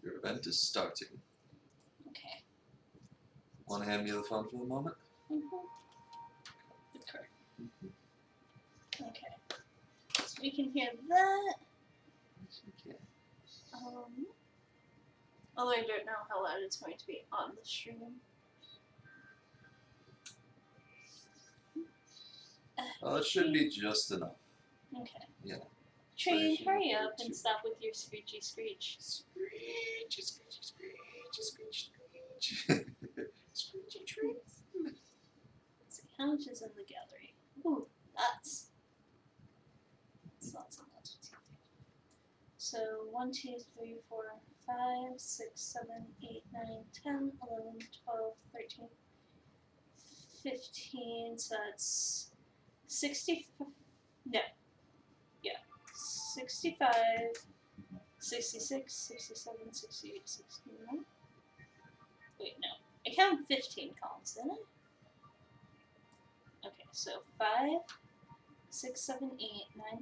Your event is starting. Okay. Want to hand me the phone for the moment? The card. Okay. So we can hear that. Yes, you can. Although I don't know how loud it's going to be on the stream. Well, it should be just enough. Okay. Yeah. Train, So hurry up and stop with your screechy screech. Screechy, screechy, screechy, screechy, screechy. Screechy trees. Let's see, how much is in the gallery? Ooh, lots. It's lots and lots of teeth. So 1, 2, 3, 4, 5, 6, 7, 8, 9, 10, 11, 12, 13, 15. So that's 60. No. Yeah. 65, 66, 67, 68, 69. Wait, no. I counted 15 columns, didn't I? Okay, so 5, 6, 7, 8, 9, 10,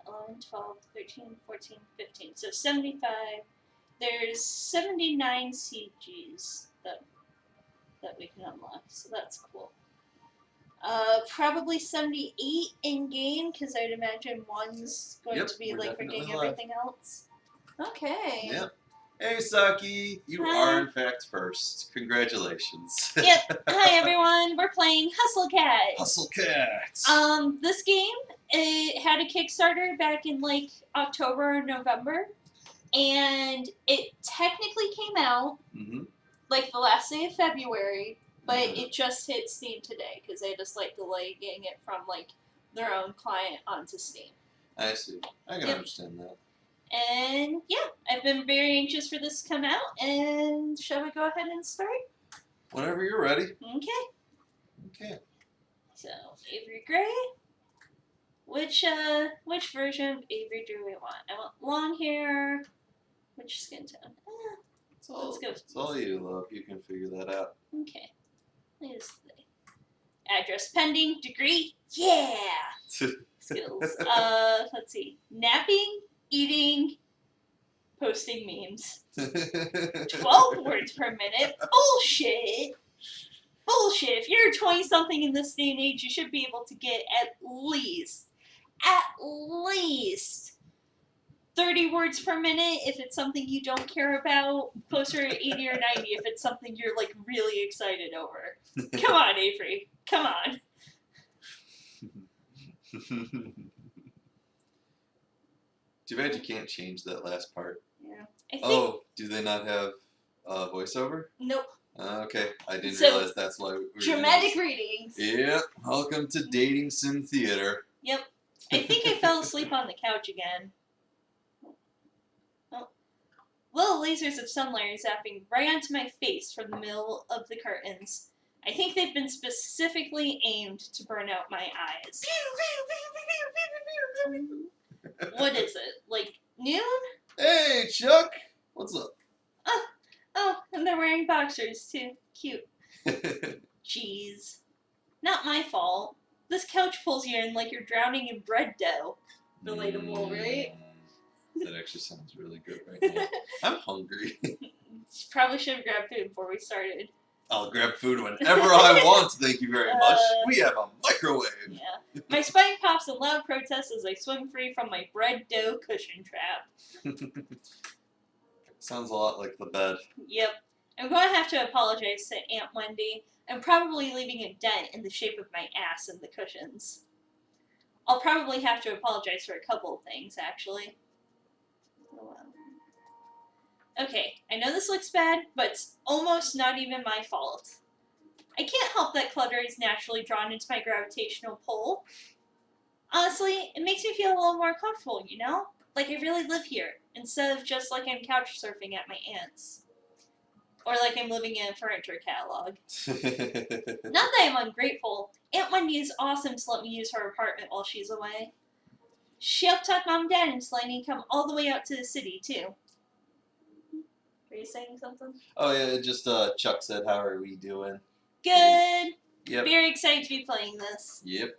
11, 12, 13, 14, 15. So 75. There's 79 CGs that we can unlock, so that's cool. Probably 78 in game, because I'd imagine one's going to be like for getting everything else. Okay. Yep. Hey, Saki, you Hi. are in fact first. Congratulations. Yep. Hi everyone. We're playing Hustle Cat. Hustle Cats. This game, it had a Kickstarter back in like October or November, and it technically came out like the last day of February, but it just hit Steam today because they just like delay getting it from like their own client onto Steam. I see. I can understand that. And yeah, I've been very anxious for this to come out. And shall we go ahead and start? Whenever you're ready. Okay. So Avery Gray. Which version of Avery do we want? I want long hair. Which skin tone? So let's go. It's all you, love. You can figure that out. Okay. Is the address pending? Degree? Yeah. Skills. Let's see. Napping, eating, posting memes. 12 words per minute. Bullshit. Bullshit. If you're 20-something in this day and age, you should be able to get at least 30 words per minute if it's something you don't care about, closer to 80 or 90 if it's something you're like really excited over. Come on, Avery. Come on. Too bad you can't change that last part. Yeah. Do they not have voiceover? Nope. Okay, I didn't realize that's why. Dramatic readings. Yep. Welcome to Dating Sim Theater. Yep. I think I fell asleep on the couch again. Oh. Little lasers of sunlight are zapping right onto my face from the middle of the curtains. I think they've been specifically aimed to burn out my eyes. What is it? Like noon? Hey, Chuck! What's up? Oh, and they're wearing boxers too. Cute. Jeez. Not my fault. This couch pulls you in like you're drowning in bread dough. Relatable, right? That actually sounds really good right now. I'm hungry. Probably should have grabbed food before we started. I'll grab food whenever I want, thank you very much. We have a microwave. Yeah. My spine pops in loud protest as I swim free from my bread dough cushion trap. Sounds a lot like the bed. Yep. I'm going to have to apologize to Aunt Wendy. I'm probably leaving a dent in the shape of my ass in the cushions. I'll probably have to apologize for a couple of things, actually. Okay, I know this looks bad, but it's almost not even my fault. I can't help that clutter is naturally drawn into my gravitational pull. Honestly, it makes me feel a little more comfortable, you know? Like I really live here, instead of just like I'm couch surfing at my aunt's. Or like I'm living in a furniture catalog. Not that I'm ungrateful. Aunt Wendy is awesome to let me use her apartment while she's away. She helped talk Mom and Dad into letting me come all the way out to the city, too. Are you saying something? Oh, yeah, just Chuck said, how are we doing? Good. Yep. Very excited to be playing this. Yep.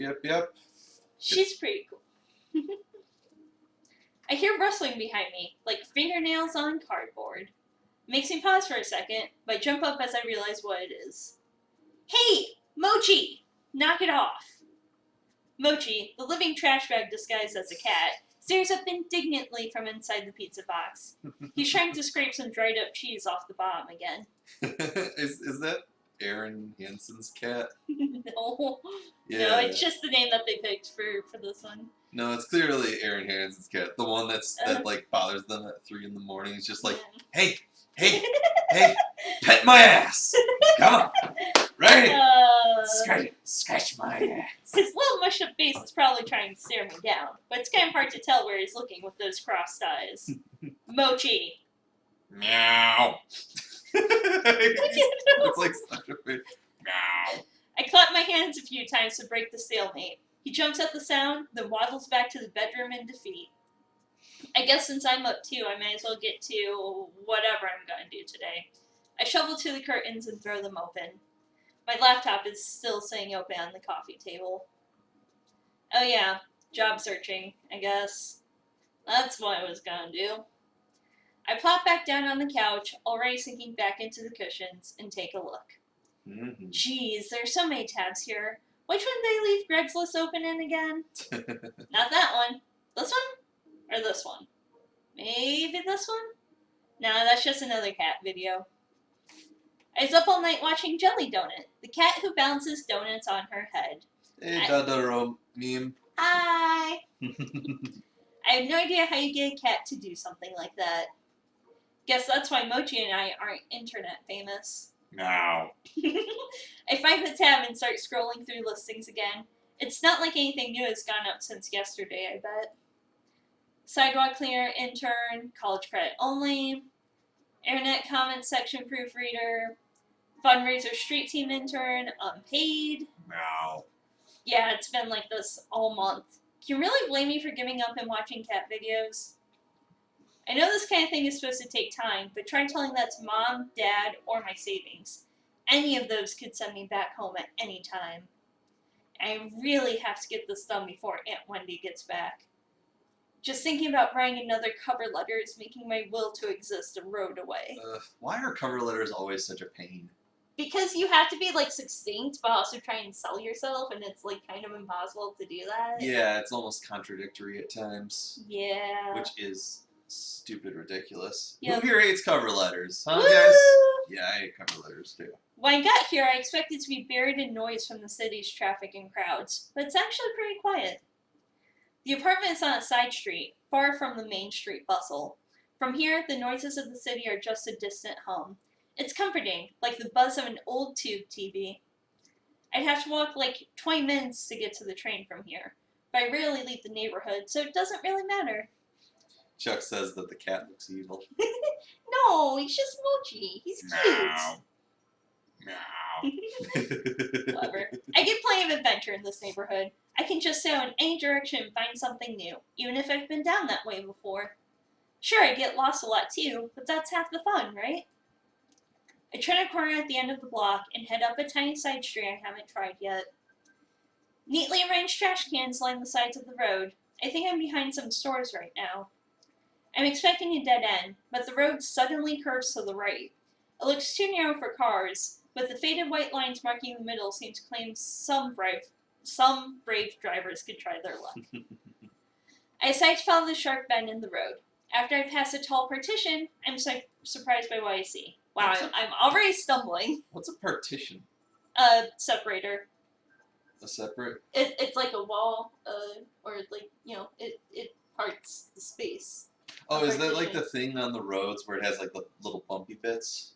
She's pretty cool. I hear rustling behind me, like fingernails on cardboard. It makes me pause for a second, but I jump up as I realize what it is. Hey, Mochi! Knock it off! Mochi, the living trash bag disguised as a cat, stares up indignantly from inside the pizza box. He's trying to scrape some dried up cheese off the bottom again. Is that Aaron Hansen's cat? No. Yeah. No, it's just the name that they picked for this one. No, it's clearly Aaron Hansen's cat. The one that like bothers them at 3 in the morning. It's just like, hey, hey, hey, pet my ass. Come on, right here. Scratch my ass. His little mush-up face is probably trying to stare me down, but it's kind of hard to tell where he's looking with those crossed eyes. Mochi. Meow. It's like such a big meow. I clap my hands a few times to break the stalemate. He jumps at the sound, then waddles back to the bedroom in defeat. I guess since I'm up too, I might as well get to whatever I'm going to do today. I shovel to the curtains and throw them open. My laptop is still sitting open on the coffee table. Oh yeah, job searching, I guess. That's what I was gonna do. I plop back down on the couch, already sinking back into the cushions, and take a look. Mm-hmm. Jeez, there's so many tabs here. Which one did they leave Greg's list open in again? Not that one. This one? Or this one? Maybe this one? No, that's just another cat video. I was up all night watching Jelly Donut, the cat who balances donuts on her head. Hey, Dadaro meme. Hi! I have no idea how you get a cat to do something like that. Guess that's why Mochi and I aren't internet famous. No. I find the tab and start scrolling through listings again. It's not like anything new has gone up since yesterday, I bet. Sidewalk cleaner intern, college credit only, internet comment section proofreader, fundraiser street team intern, unpaid. No. Yeah, it's been like this all month. Can you really blame me for giving up and watching cat videos? I know this kind of thing is supposed to take time, but try telling that to mom, dad, or my savings. Any of those could send me back home at any time. I really have to get this done before Aunt Wendy gets back. Just thinking about writing another cover letter is making my will to exist erode away. Why are cover letters always such a pain? Because you have to be like succinct, but also try and sell yourself, and it's like kind of impossible to do that. Yeah, it's almost contradictory at times. Yeah. Which is stupid ridiculous. Yep. Who here hates cover letters? Huh, Woo! guys? Yeah, I hate cover letters too. When I got here, I expected to be buried in noise from the city's traffic and crowds, but it's actually pretty quiet. The apartment is on a side street, far from the main street bustle. From here, the noises of the city are just a distant hum. It's comforting, like the buzz of an old tube TV. I'd have to walk like 20 minutes to get to the train from here, but I rarely leave the neighborhood, so it doesn't really matter. Chuck says that the cat looks evil. No, he's just Mochi. He's cute. Meow. Meow. Whatever. I get plenty of adventure in this neighborhood. I can just sail in any direction and find something new, even if I've been down that way before. Sure, I get lost a lot too, but that's half the fun, right? I turn a corner at the end of the block and head up a tiny side street I haven't tried yet. Neatly arranged trash cans line the sides of the road. I think I'm behind some stores right now. I'm expecting a dead end, but the road suddenly curves to the right. It looks too narrow for cars, but the faded white lines marking the middle seem to claim some brave drivers could try their luck. I decide to follow the sharp bend in the road. After I pass a tall partition, I'm surprised by what I see. Wow, I'm already stumbling. What's a partition? A separator. A separate? It's like a wall, or like, it parts the space. Oh, is that like the thing on the roads where it has like the little bumpy bits?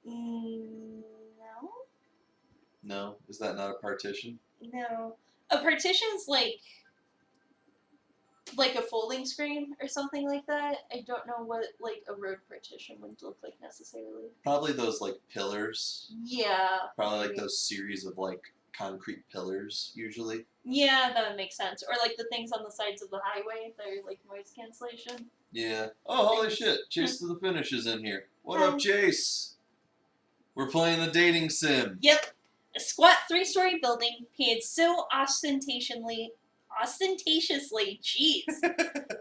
No. No? Is that not a partition? No. A partition's like a folding screen or something like that. I don't know what like a road partition would look like necessarily. Probably those like pillars. Yeah. Probably like those series of like concrete pillars usually. Yeah, that would make sense. Or like the things on the sides of the highway that are like noise cancellation. Yeah. Oh, holy shit. Chase to the finish is in here. What up, Chase? We're playing the dating sim. Yep. A squat 3-story building painted so ostentatiously, jeez,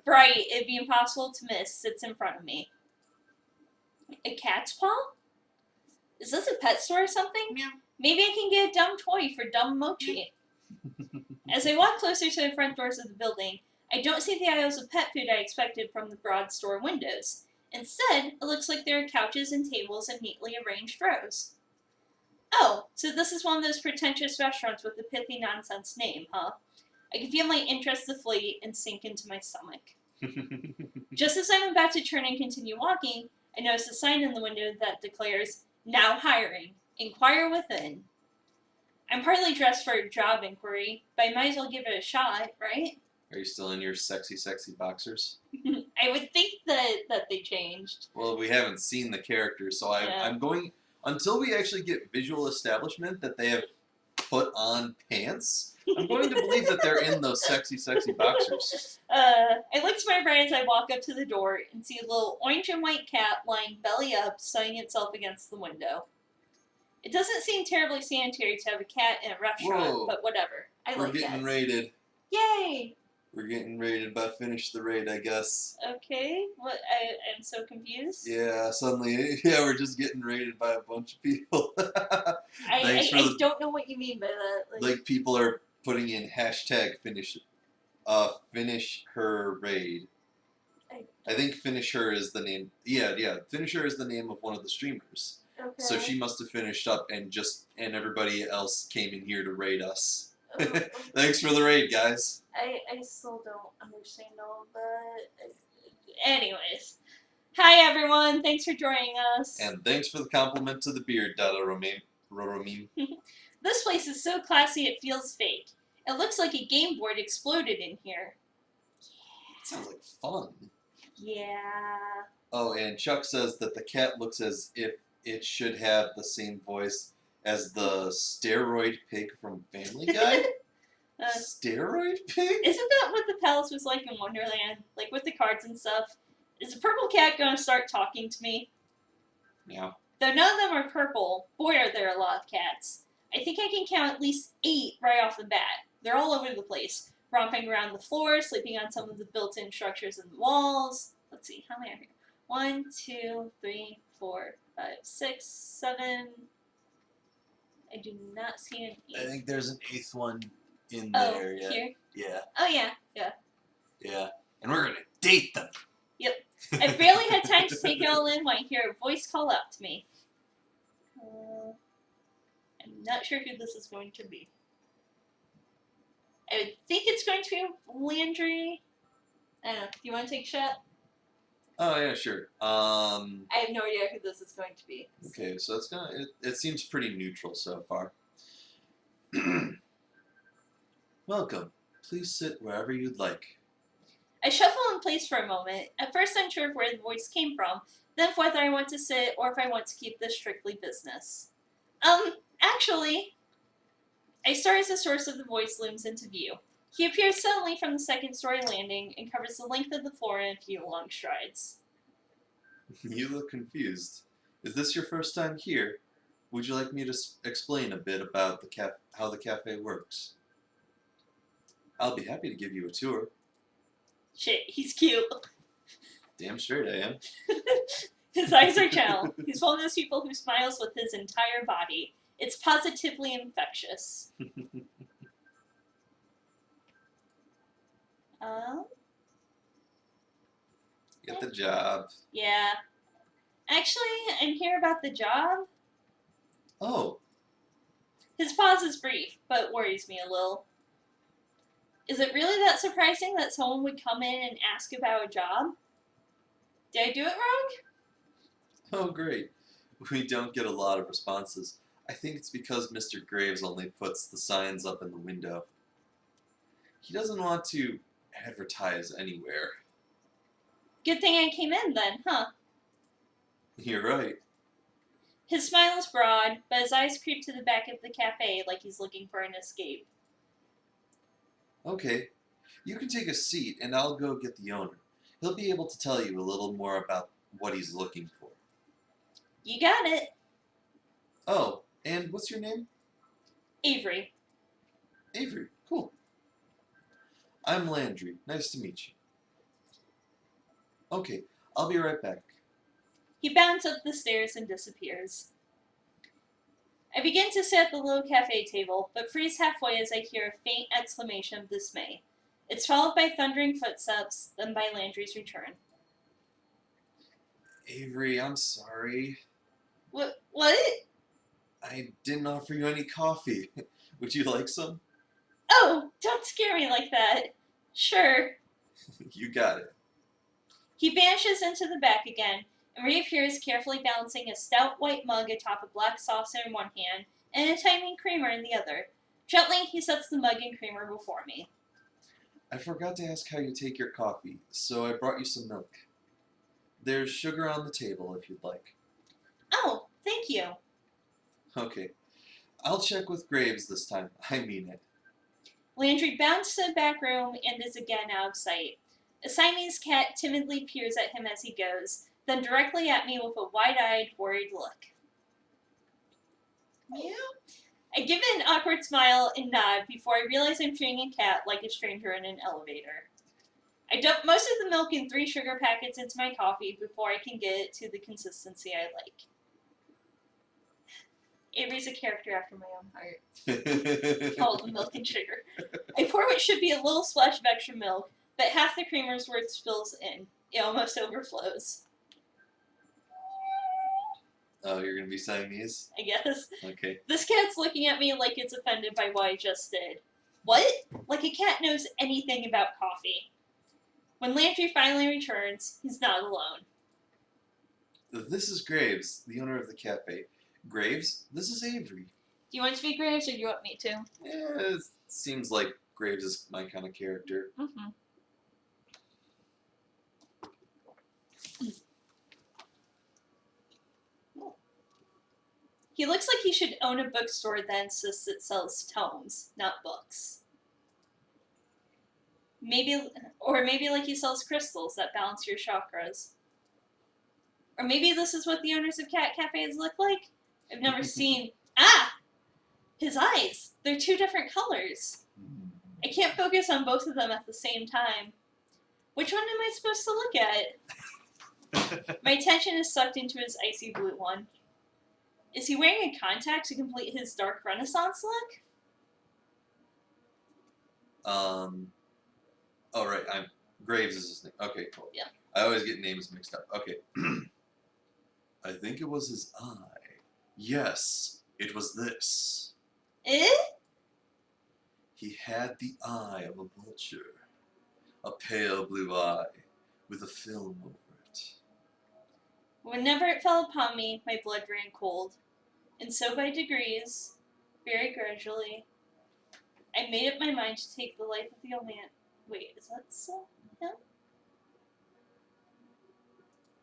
bright it'd be impossible to miss sits in front of me. A cat's paw? Is this a pet store or something? Meow. Maybe I can get a dumb toy for dumb Mochi. As I walk closer to the front doors of the building, I don't see the aisles of pet food I expected from the broad store windows. Instead, it looks like there are couches and tables in neatly arranged rows. Oh, so this is one of those pretentious restaurants with a pithy nonsense name, huh? I can feel my interest deflate and sink into my stomach. Just as I'm about to turn and continue walking, I notice a sign in the window that declares, "Now hiring. Inquire within." I'm partly dressed for a job inquiry, but I might as well give it a shot, right? Are you still in your sexy, sexy boxers? I would think that they changed. Well, we haven't seen the characters, so I'm going until we actually get visual establishment that they have put on pants. I'm going to believe that they're in those sexy, sexy boxers. I look to my right as I walk up to the door and see a little orange and white cat lying belly up, sunning itself against the window. It doesn't seem terribly sanitary to have a cat in a restaurant, Whoa. but whatever. We're like getting cats. raided. Yay! We're getting raided, but finish the raid, I guess. Okay, what? I'm so confused. Yeah, suddenly, yeah, we're just getting raided by a bunch of people. I don't know what you mean by that. Like people are putting in hashtag finish her raid. I think finish her is the name. Yeah, finish her is the name of one of the streamers. Okay. So she must have finished up and everybody else came in here to raid us. Thanks for the raid, guys. I still don't understand all of that. Anyways. Hi everyone, thanks for joining us. And thanks for the compliment to the beard, Dada Romine. This place is so classy it feels fake. It looks like a game board exploded in here. Sounds like fun. Yeah. Oh, and Chuck says that the cat looks as if it should have the same voice as the steroid pig from Family Guy. Steroid pig? Isn't that what the palace was like in Wonderland? Like with the cards and stuff? Is the purple cat going to start talking to me? Yeah. Though none of them are purple, boy are there a lot of cats. I think I can count at least 8 right off the bat. They're all over the place, romping around the floor, sleeping on some of the built-in structures in the walls. Let's see, how many are here? 1, 2, 3, 4, 5, 6, 7. I do not see an 8th. I think there's an 8th one in Oh, there. Yeah. here? Yeah. Oh, yeah. Yeah. And we're gonna date them. I barely had time to take it all in when I hear a voice call out to me. I'm not sure who this is going to be. I would think it's going to be Landry. I don't know. Do you want to take a shot? Oh yeah, sure. I have no idea who this is going to be. Okay, so it seems pretty neutral so far. Welcome. Please sit wherever you'd like. I shuffle in place for a moment, at first unsure of where the voice came from, then whether I want to sit or if I want to keep this strictly business. Actually, I start as the source of the voice looms into view. He appears suddenly from the second-story landing and covers the length of the floor in a few long strides. You look confused. Is this your first time here? Would you like me to explain a bit about how the cafe works? I'll be happy to give you a tour. Shit, he's cute. Damn straight I am. His eyes are gentle. He's one of those people who smiles with his entire body. It's positively infectious. Get the job. Yeah. Actually, I'm here about the job. Oh, His pause is brief, but worries me a little. Is it really that surprising that someone would come in and ask about a job? Did I do it wrong? oh great. We don't get a lot of responses. I think it's because Mr. Graves only puts the signs up in the window. He doesn't want to advertise anywhere. Good thing I came in then, huh? You're right. His smile is broad, but his eyes creep to the back of the cafe like he's looking for an escape. Okay, you can take a seat and I'll go get the owner. He'll be able to tell you a little more about what he's looking for. You got it. Oh, and what's your name? Avery. Avery, cool. I'm Landry. Nice to meet you. Okay, I'll be right back. He bounds up the stairs and disappears. I begin to sit at the little cafe table, but freeze halfway as I hear a faint exclamation of dismay. It's followed by thundering footsteps, then by Landry's return. Avery, I'm sorry. What? I didn't offer you any coffee. Would you like some? Oh, don't scare me like that. Sure. You got it. He vanishes into the back again, and reappears carefully balancing a stout white mug atop a black saucer in one hand and a tiny creamer in the other. Gently, he sets the mug and creamer before me. I forgot to ask how you take your coffee, so I brought you some milk. There's sugar on the table if you'd like. Oh, thank you. Okay. I'll check with Graves this time. I mean it. Landry bounds to the back room and is again out of sight. A Siamese cat timidly peers at him as he goes, then directly at me with a wide-eyed, worried look. Yeah. I give it an awkward smile and nod before I realize I'm treating a cat like a stranger in an elevator. I dump most of the milk and 3 sugar packets into my coffee before I can get it to the consistency I like. Avery's a character after my own heart. All the milk and sugar. I pour what should be a little splash of extra milk, but half the creamer's worth spills in. It almost overflows. Oh, you're gonna be Siamese? I guess. Okay. This cat's looking at me like it's offended by what I just did. What? Like a cat knows anything about coffee. When Landry finally returns, he's not alone. This is Graves, the owner of the cafe. Graves, this is Avery. Do you want to be Graves or do you want me to? Yeah, it seems like Graves is my kind of character. Mm-hmm. He looks like he should own a bookstore that insists it sells tomes, not books. Maybe like he sells crystals that balance your chakras. Or maybe this is what the owners of cat cafes look like? I've never seen... Ah! His eyes! They're 2 different colors. I can't focus on both of them at the same time. Which one am I supposed to look at? My attention is sucked into his icy blue one. Is he wearing a contact to complete his dark Renaissance look? Oh, right, Graves is his name. Okay, cool. Yeah. I always get names mixed up. Okay. I think it was his eye. Yes, it was this. Eh? He had the eye of a vulture. A pale blue eye with a film over it. Whenever it fell upon me, my blood ran cold. And so by degrees, very gradually, I made up my mind to take the life of the old man. Wait, is that so? Him?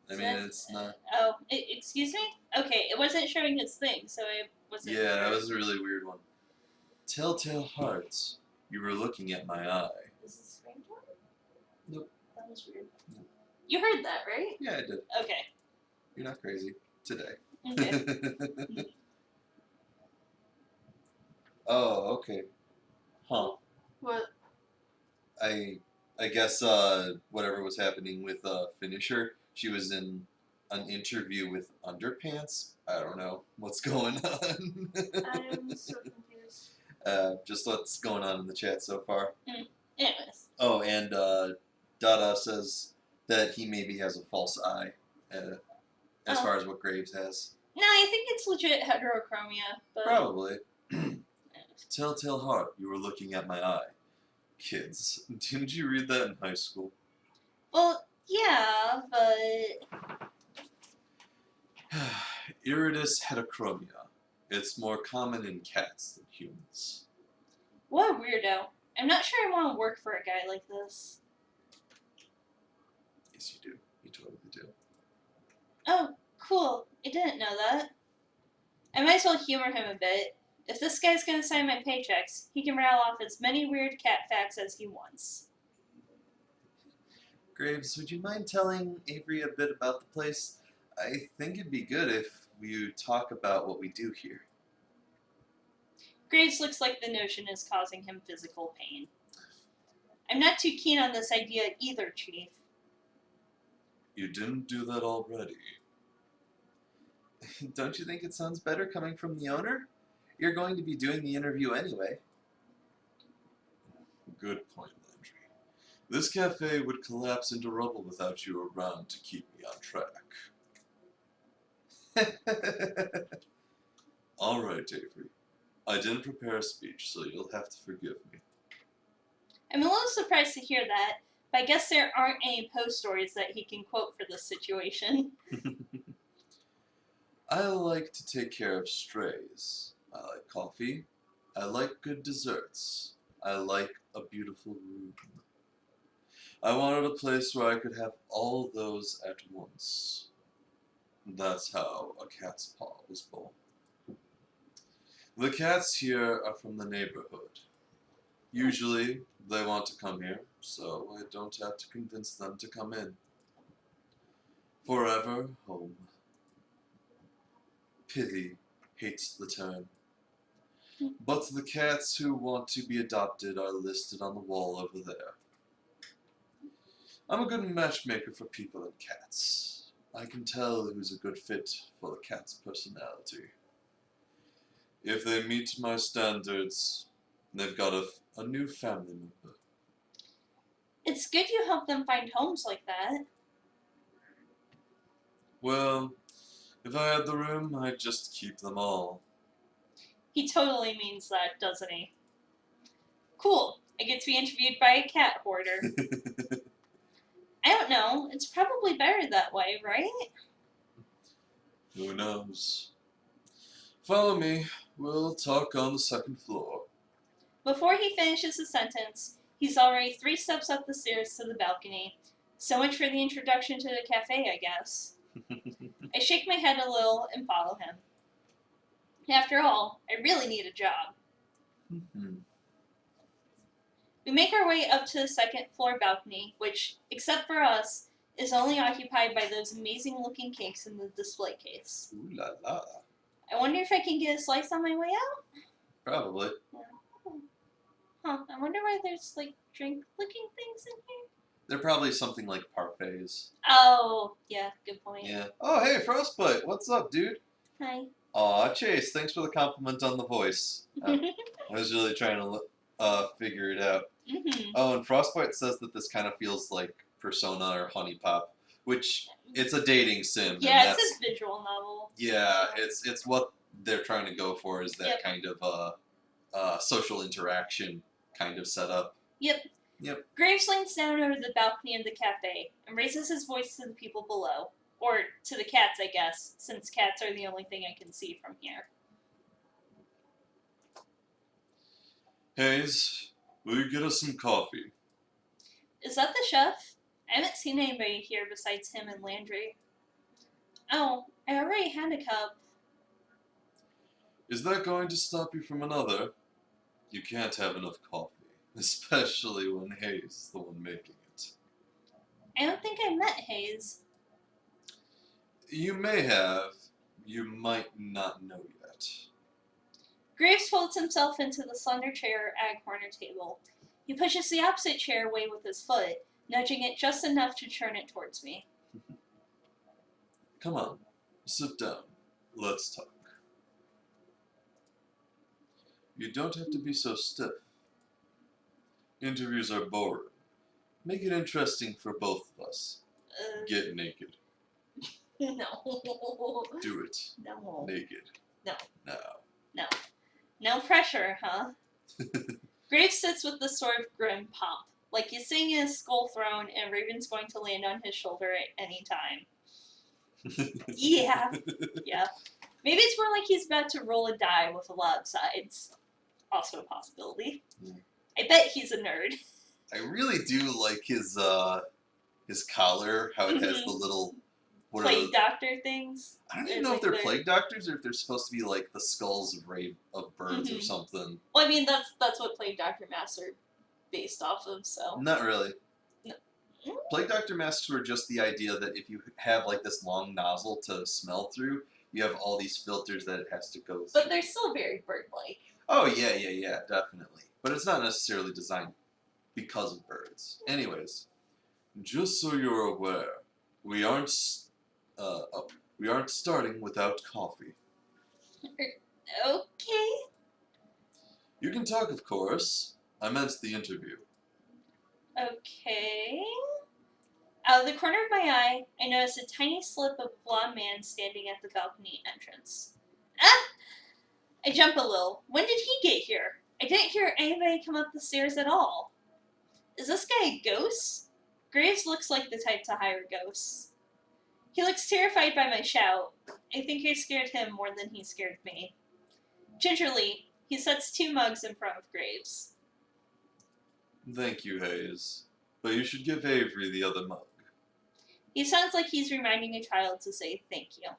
I mean, it's not... Oh, excuse me? Okay, it wasn't showing his thing, so I wasn't... Yeah, that was a really weird one. Telltale hearts, you were looking at my eye. Is this strange one? Nope. That was weird. Nope. You heard that, right? Yeah, I did. Okay. You're not crazy. Today. Okay. Oh, okay. Huh. What? I guess whatever was happening with Finisher, she was in an interview with Underpants. I don't know what's going on. I'm so confused. Just what's going on in the chat so far. Anyways. Oh, and Dada says that he maybe has a false eye, as far as what Graves has. No, I think it's legit heterochromia, but... Probably. Telltale heart, you were looking at my eye. Kids, didn't you read that in high school? Well, yeah, but... Iridis heterochromia. It's more common in cats than humans. What a weirdo. I'm not sure I want to work for a guy like this. Yes, you do. You totally do. Oh, cool. I didn't know that. I might as well humor him a bit. If this guy's gonna sign my paychecks, he can rattle off as many weird cat facts as he wants. Graves, would you mind telling Avery a bit about the place? I think it'd be good if you talk about what we do here. Graves looks like the notion is causing him physical pain. I'm not too keen on this idea either, Chief. You didn't do that already. Don't you think it sounds better coming from the owner? You're going to be doing the interview anyway. Good point, Landry. This cafe would collapse into rubble without you around to keep me on track. All right, Avery. I didn't prepare a speech, so you'll have to forgive me. I'm a little surprised to hear that, but I guess there aren't any Poe stories that he can quote for this situation. I like to take care of strays. I like coffee. I like good desserts. I like a beautiful room. I wanted a place where I could have all those at once. That's how a cat's paw was born. The cats here are from the neighborhood. Usually, they want to come here, so I don't have to convince them to come in. Forever home. Pity hates the term. But the cats who want to be adopted are listed on the wall over there. I'm a good matchmaker for people and cats. I can tell who's a good fit for the cat's personality. If they meet my standards, they've got a new family member. It's good you help them find homes like that. Well, if I had the room, I'd just keep them all. He totally means that, doesn't he? Cool. I get to be interviewed by a cat hoarder. I don't know. It's probably better that way, right? Who knows? Follow me. We'll talk on the second floor. Before he finishes his sentence, he's already 3 steps up the stairs to the balcony. So much for the introduction to the cafe, I guess. I shake my head a little and follow him. After all, I really need a job. We make our way up to the second floor balcony, which, except for us, is only occupied by those amazing looking cakes in the display case. Ooh la la. I wonder if I can get a slice on my way out? Probably. Huh, I wonder why there's like drink looking things in here. They're probably something like parfaits. Oh, yeah, good point. Yeah. Oh, hey, Frostbite. What's up, dude? Hi. Aw, Chase, thanks for the compliment on the voice. I was really trying to figure it out. Oh, and Frostbite says that this kind of feels like Persona or Honey Pop, which it's a dating sim. Yeah, it's a visual novel. Yeah, it's what they're trying to go for is that kind of social interaction kind of setup. Yep. Graves leans down over the balcony of the cafe and raises his voice to the people below. Or to the cats, I guess, since cats are the only thing I can see from here. Hayes, will you get us some coffee? Is that the chef? I haven't seen anybody here besides him and Landry. Oh, I already had a cup. Is that going to stop you from another? You can't have enough coffee, especially when Hayes is the one making it. I don't think I met Hayes. You may have. You might not know yet. Graves folds himself into the slender chair at a corner table. He pushes the opposite chair away with his foot, nudging it just enough to turn it towards me. Come on, sit down. Let's talk. You don't have to be so stiff. Interviews are boring. Make it interesting for both of us. Get naked. No. Do it. No. Naked. No. Now. No. No pressure, huh? Graves sits with this sort of grim pomp, like he's sitting in his skull throne and Raven's going to land on his shoulder at any time. Yeah. Maybe it's more like he's about to roll a die with a lot of sides. Also a possibility. I bet he's a nerd. I really do like his collar, how it has the little plague doctor things. I don't even know if they're plague doctors or if they're supposed to be like the skulls of birds or something. Well, I mean that's what plague doctor masks are based off of. So not really. No. Plague doctor masks were just the idea that if you have like this long nozzle to smell through, you have all these filters that it has to go through. But they're still very bird-like. Oh yeah, definitely. But it's not necessarily designed because of birds. Anyways, just so you're aware, we aren't We aren't starting without coffee. Okay. You can talk, of course. I meant the interview. Okay. Out of the corner of my eye, I notice a tiny slip of a blonde man standing at the balcony entrance. Ah! I jump a little. When did he get here? I didn't hear anybody come up the stairs at all. Is this guy a ghost? Graves looks like the type to hire ghosts. He looks terrified by my shout. I think I scared him more than he scared me. Gingerly, he sets 2 mugs in front of Graves. Thank you, Hayes. But you should give Avery the other mug. He sounds like he's reminding a child to say thank you.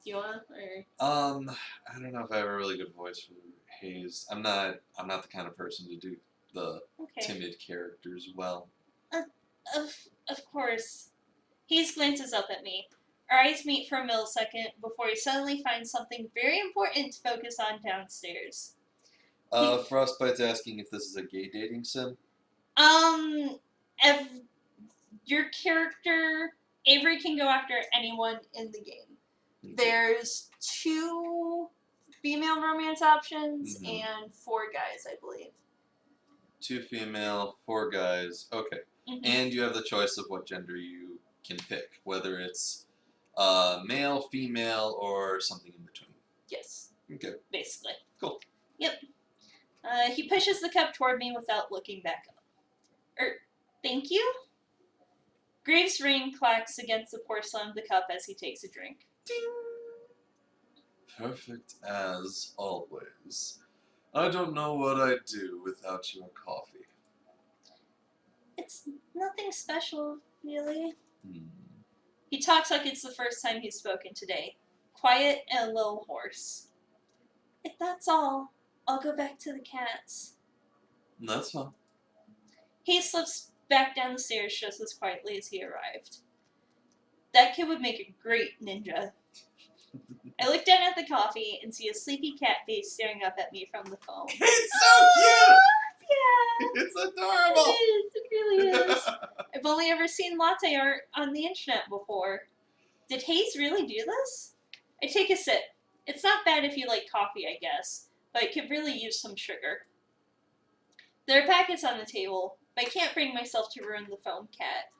Do you want or I don't know if I have a really good voice for Hayes. I'm not the kind of person to do the okay. timid characters well. Of course. Hayes glances up at me. Our eyes meet for a millisecond before he suddenly finds something very important to focus on downstairs. Frostbite's asking if this is a gay dating sim. If your character Avery can go after anyone in the game. Okay. There's 2 female romance options and 4 guys, I believe. 2 female, 4 guys. Okay. And you have the choice of what gender you can pick, whether it's male, female, or something in between. Yes. Okay. Basically. Cool. Yep. He pushes the cup toward me without looking back up. Thank you? Graves' ring clacks against the porcelain of the cup as he takes a drink. Ding! Perfect as always. I don't know what I'd do without your coffee. It's nothing special, really. He talks like it's the first time he's spoken today. Quiet and a little hoarse. If that's all, I'll go back to the cats. That's fine. He slips back down the stairs just as quietly as he arrived. That kid would make a great ninja. I look down at the coffee and see a sleepy cat face staring up at me from the phone. It's so cute! Yeah! It's adorable! It really is. I've only ever seen latte art on the internet before. Did Hayes really do this? I take a sip. It's not bad if you like coffee, I guess, but it could really use some sugar. There are packets on the table, but I can't bring myself to ruin the foam cat.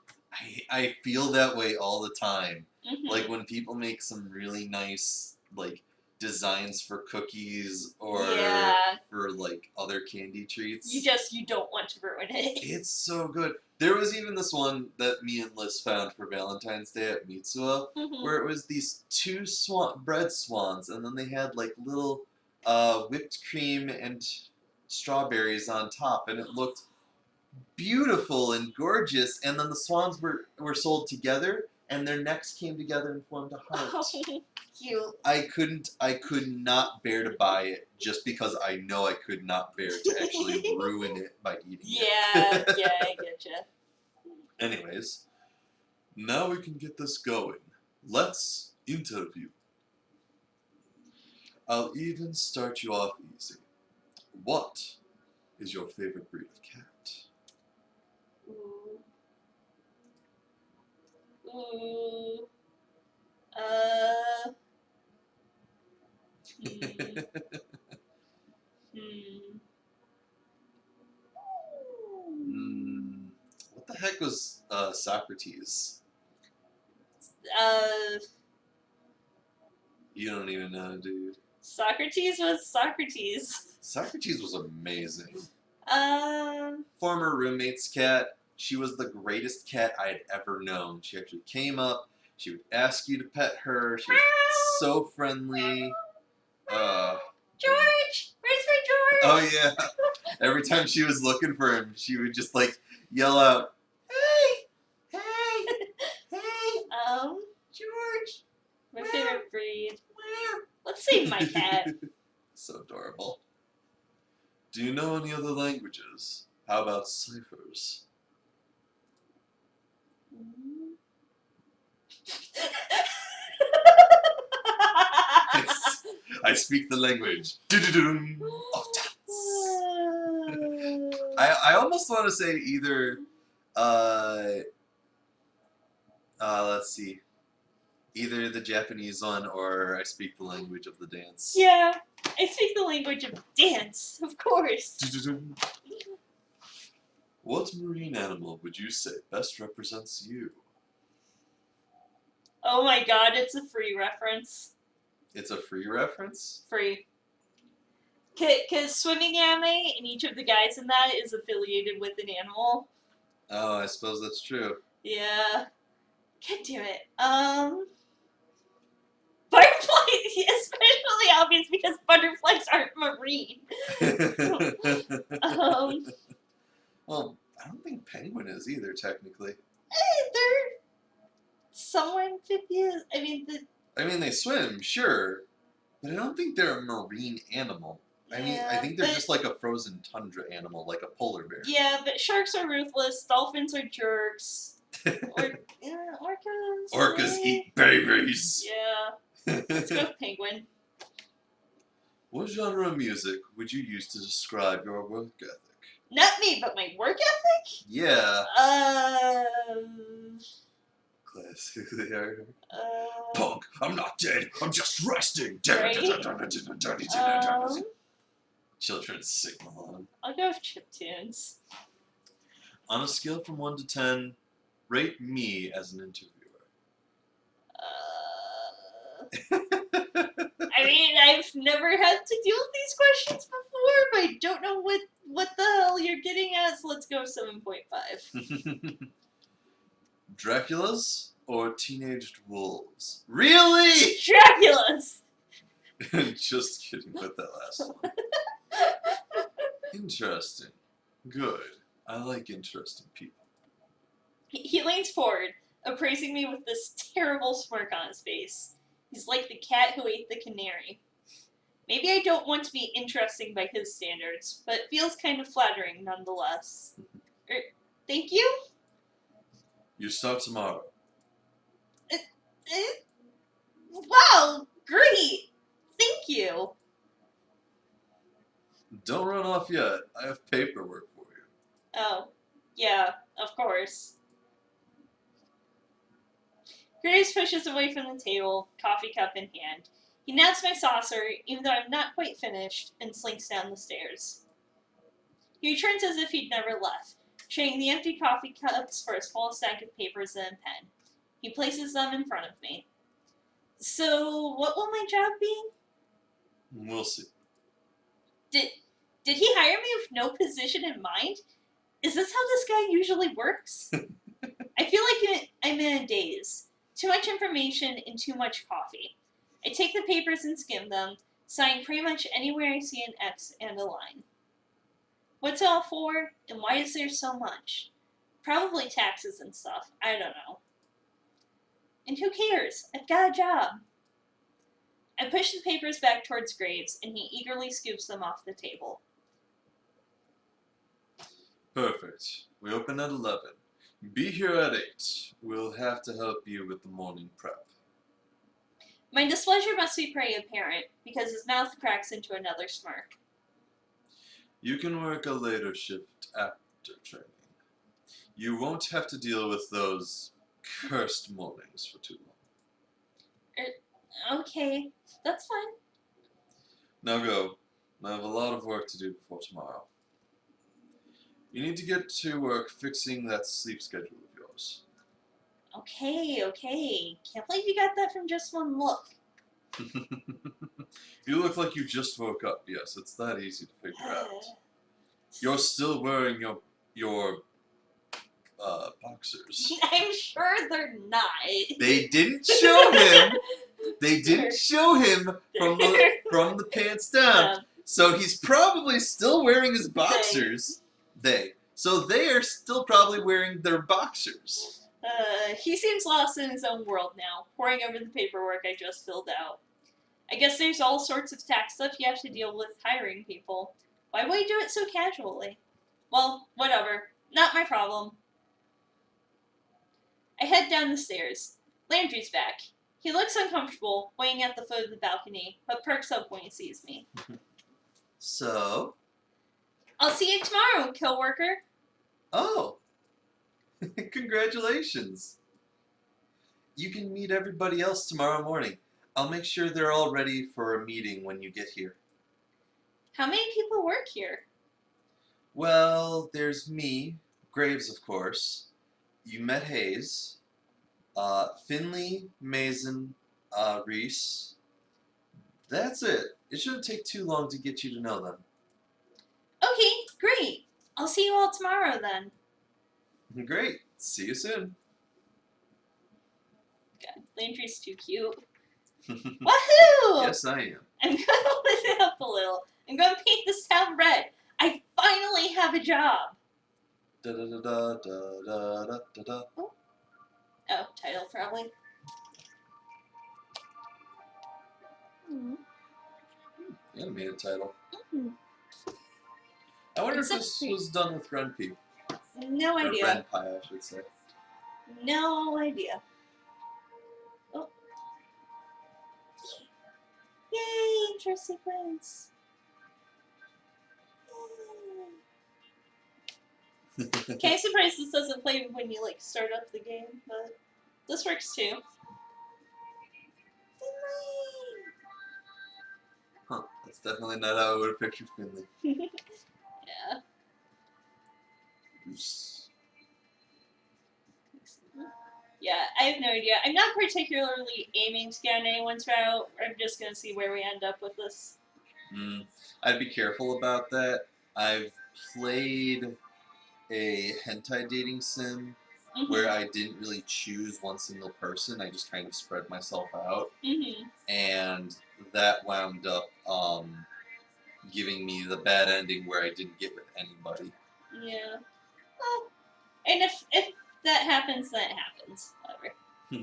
I feel that way all the time. Mm-hmm. Like when people make some really nice like designs for cookies or for like other candy treats. You don't want to ruin it. It's so good. There was even this one that me and Liz found for Valentine's Day at Mitsuo, where it was these 2 bread swans, and then they had like little whipped cream and strawberries on top, and it looked beautiful and gorgeous. And then the swans were sold together, and their necks came together and formed a heart. Oh, cute. I could not bear to buy it just because I know I could not bear to actually ruin it by eating it. Yeah, I getcha. Anyways, now we can get this going. Let's interview. I'll even start you off easy. What is your favorite breed of cat? Ooh. What the heck was Socrates? You don't even know, dude. Socrates was Socrates. Socrates was amazing. Um. Former roommate's cat. She was the greatest cat I had ever known. She actually came up. She would ask you to pet her. She was so friendly. George! Where's my George? Oh, yeah. Every time she was looking for him, she would just, like, yell out, "Hey! Hey! Hey! George! My favorite breed. Where?" Let's save my cat. So adorable. Do you know any other languages? How about ciphers? I speak the language of tats. I almost want to say either, let's see, Either the Japanese one or I speak the language of the dance. Yeah, I speak the language of dance, of course. What marine animal would you say best represents you? Oh my god, it's a free reference. It's a free reference? Free. Because swimming anime, and each of the guys in that is affiliated with an animal. Oh, I suppose that's true. Yeah. God damn it. Butterfly, especially obvious because butterflies aren't marine. Well, I don't think penguin is either, technically. They're somewhat amphibious. I mean, they swim, sure, but I don't think they're a marine animal. I think they're just like a frozen tundra animal, like a polar bear. Yeah, but sharks are ruthless, dolphins are jerks. Orcas. Orcas eat babies. Yeah. Let's go with penguin. What genre of music would you use to describe your work ethic? Not me, but my work ethic? Yeah. Classically hard. Punk, I'm not dead, I'm just resting. Right? Children sing along. I'll go with chiptunes. On a scale from 1 to 10, rate me as an interviewer. I mean, I've never had to deal with these questions before, but I don't know what the hell you're getting at, so let's go 7.5. Draculas or teenaged wolves? Really? Dracula's! Just kidding with that last one. Interesting. Good. I like interesting people. He leans forward, appraising me with this terrible smirk on his face. He's like the cat who ate the canary. Maybe I don't want to be interesting by his standards, but it feels kind of flattering nonetheless. Thank you? You start tomorrow. Wow, great! Thank you! Don't run off yet. I have paperwork for you. Oh, yeah, of course. Graves pushes away from the table, coffee cup in hand. He naps my saucer, even though I'm not quite finished, and slinks down the stairs. He returns as if he'd never left, trading the empty coffee cups for a small stack of papers and a pen. He places them in front of me. So, what will my job be? We'll see. Did he hire me with no position in mind? Is this how this guy usually works? I feel like I'm in a daze. Too much information and too much coffee. I take the papers and skim them, signing pretty much anywhere I see an X and a line. What's it all for, and why is there so much? Probably taxes and stuff. I don't know. And who cares? I've got a job. I push the papers back towards Graves, and he eagerly scoops them off the table. Perfect. We open at 11. Be here at 8. We'll have to help you with the morning prep. My displeasure must be pretty apparent, because his mouth cracks into another smirk. You can work a later shift after training. You won't have to deal with those cursed mornings for too long. Okay, that's fine. Now go. I have a lot of work to do before tomorrow. You need to get to work fixing that sleep schedule of yours. Okay. Can't believe you got that from just one look. You look like you just woke up. Yes, it's that easy to figure out. You're still wearing your boxers. I'm sure they're not. They didn't show him. They didn't show him from the pants down. So he's probably still wearing his boxers. So they are still probably wearing their boxers. He seems lost in his own world now, poring over the paperwork I just filled out. I guess there's all sorts of tax stuff you have to deal with hiring people. Why would you do it so casually? Well, whatever. Not my problem. I head down the stairs. Landry's back. He looks uncomfortable, waiting at the foot of the balcony, but perks up when he sees me. So? I'll see you tomorrow, co-worker. Oh. Congratulations. you can meet everybody else tomorrow morning. I'll make sure they're all ready for a meeting when you get here. How many people work here? Well, there's me, Graves, of course. You met Hayes, Finley, Mason, Reese. That's it. It shouldn't take too long to get you to know them. Okay, great. I'll see you all tomorrow then. Great. See you soon. God, Landry's too cute. Woohoo! Yes, I am. I'm gonna lift it up a little. I'm gonna paint this town red. I finally have a job. Da da da da da da da da da. Oh, title probably. Mm-hmm. Animated title. Mm-hmm. I wonder It's if this was done with Renpy. No Or idea. Renpy, I should say. No idea. Oh. Yay, intro sequence. Yay. Okay, I'm surprised this doesn't play when you like start up the game, but this works too. Huh, that's definitely not how I would have pictured Finley. Yeah. Oops. Yeah, I have no idea. I'm not particularly aiming to get on anyone's route. I'm just gonna see where we end up with this. I'd be careful about that. I've played a hentai dating sim where I didn't really choose one single person. I just kind of spread myself out. And that wound up giving me the bad ending where I didn't get with anybody. Yeah. Well, and if that happens, then it happens. Whatever.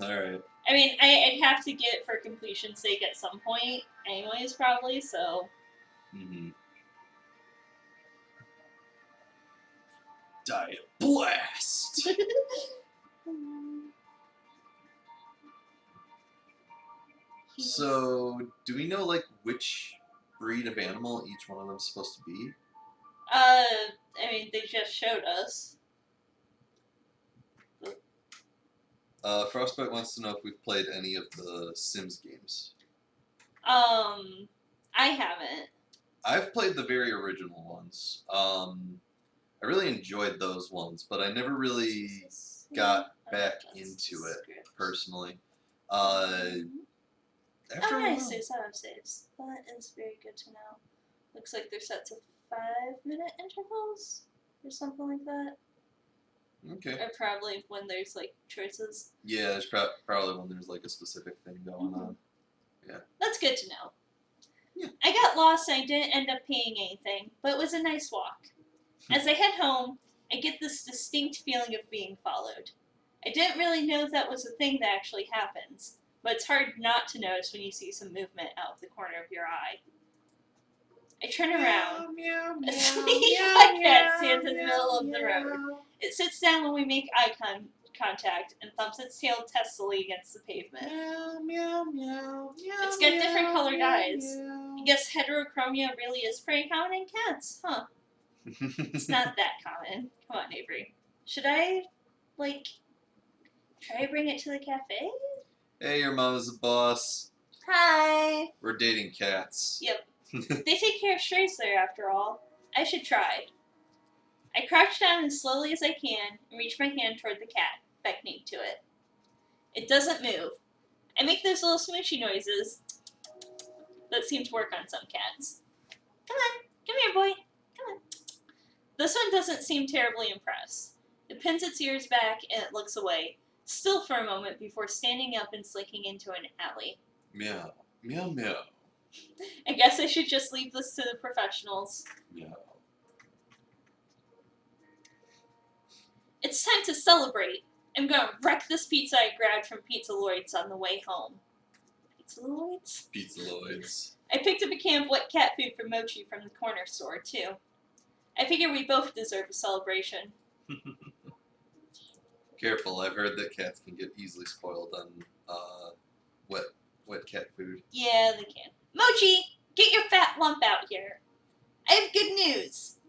Alright. I mean, I'd have to get it for completion's sake at some point, anyways, probably, so. Diet Blast! So, do we know, like, which breed of animal each one of them's supposed to be? I mean, they just showed us. Frostbite wants to know if we've played any of the Sims games. I haven't. I've played the very original ones. I really enjoyed those ones, but I never really got back into it, personally. After Oh, nice. There's out of saves. That is very good to know. Looks like they're set to 5-minute intervals or something like that. Okay. Or probably when there's like choices. Yeah, there's probably when there's like a specific thing going on. Yeah. That's good to know. Yeah. I got lost and I didn't end up paying anything, but it was a nice walk. As I head home, I get this distinct feeling of being followed. I didn't really know that was a thing that actually happens, but it's hard not to notice when you see some movement out of the corner of your eye. I turn around. A sleepy black cat stands in the middle of the road. It sits down when we make eye contact and thumps its tail testily against the pavement. It's got different colored eyes. I guess heterochromia really is pretty common in cats, huh? It's not that common. Come on, Avery. Should I, like, try to bring it to the cafe? Hey, your mom is a boss. Hi. We're dating cats. Yep. They take care of strays there, after all. I should try. I crouch down as slowly as I can and reach my hand toward the cat, beckoning to it. It doesn't move. I make those little smoochy noises that seem to work on some cats. Come on, come here, boy. Come on. This one doesn't seem terribly impressed. It pins its ears back and it looks away, still for a moment before standing up and slinking into an alley. Meow. Meow meow. I guess I should just leave this to the professionals. Meow. It's time to celebrate. I'm gonna wreck this pizza I grabbed from Pizza Lloyd's on the way home. Pizza Lloyd's? Pizza Lloyd's. I picked up a can of wet cat food for Mochi from the corner store, too. I figure we both deserve a celebration. Careful, I've heard that cats can get easily spoiled on wet cat food. Yeah, they can. Mochi, get your fat lump out here. I have good news.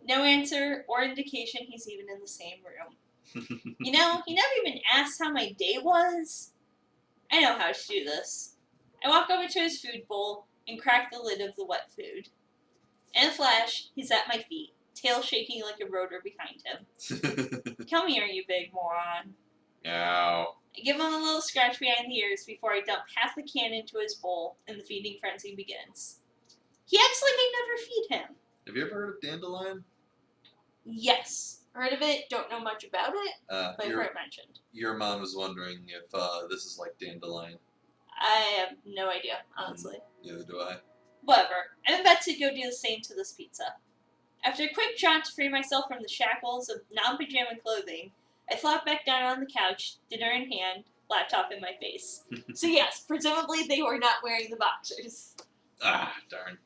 No answer or indication he's even in the same room. You know, he never even asked how my day was. I know how to do this. I walk over to his food bowl and crack the lid of the wet food. In a flash, he's at my feet, tail shaking like a rotor behind him. Come here, you big moron. Meow. I give him a little scratch behind the ears before I dump half the can into his bowl and the feeding frenzy begins. He acts like I never feed him. Have you ever heard of dandelion? Yes. Heard of it, don't know much about it, but I've your, heard it mentioned. your mom is wondering if this is like dandelion. I have no idea, honestly. Neither do I. Whatever. I'm about to go do the same to this pizza. After a quick jaunt to free myself from the shackles of non-pajama clothing, I flop back down on the couch, dinner in hand, laptop in my face. So yes, presumably they were not wearing the boxers. Ah, darn.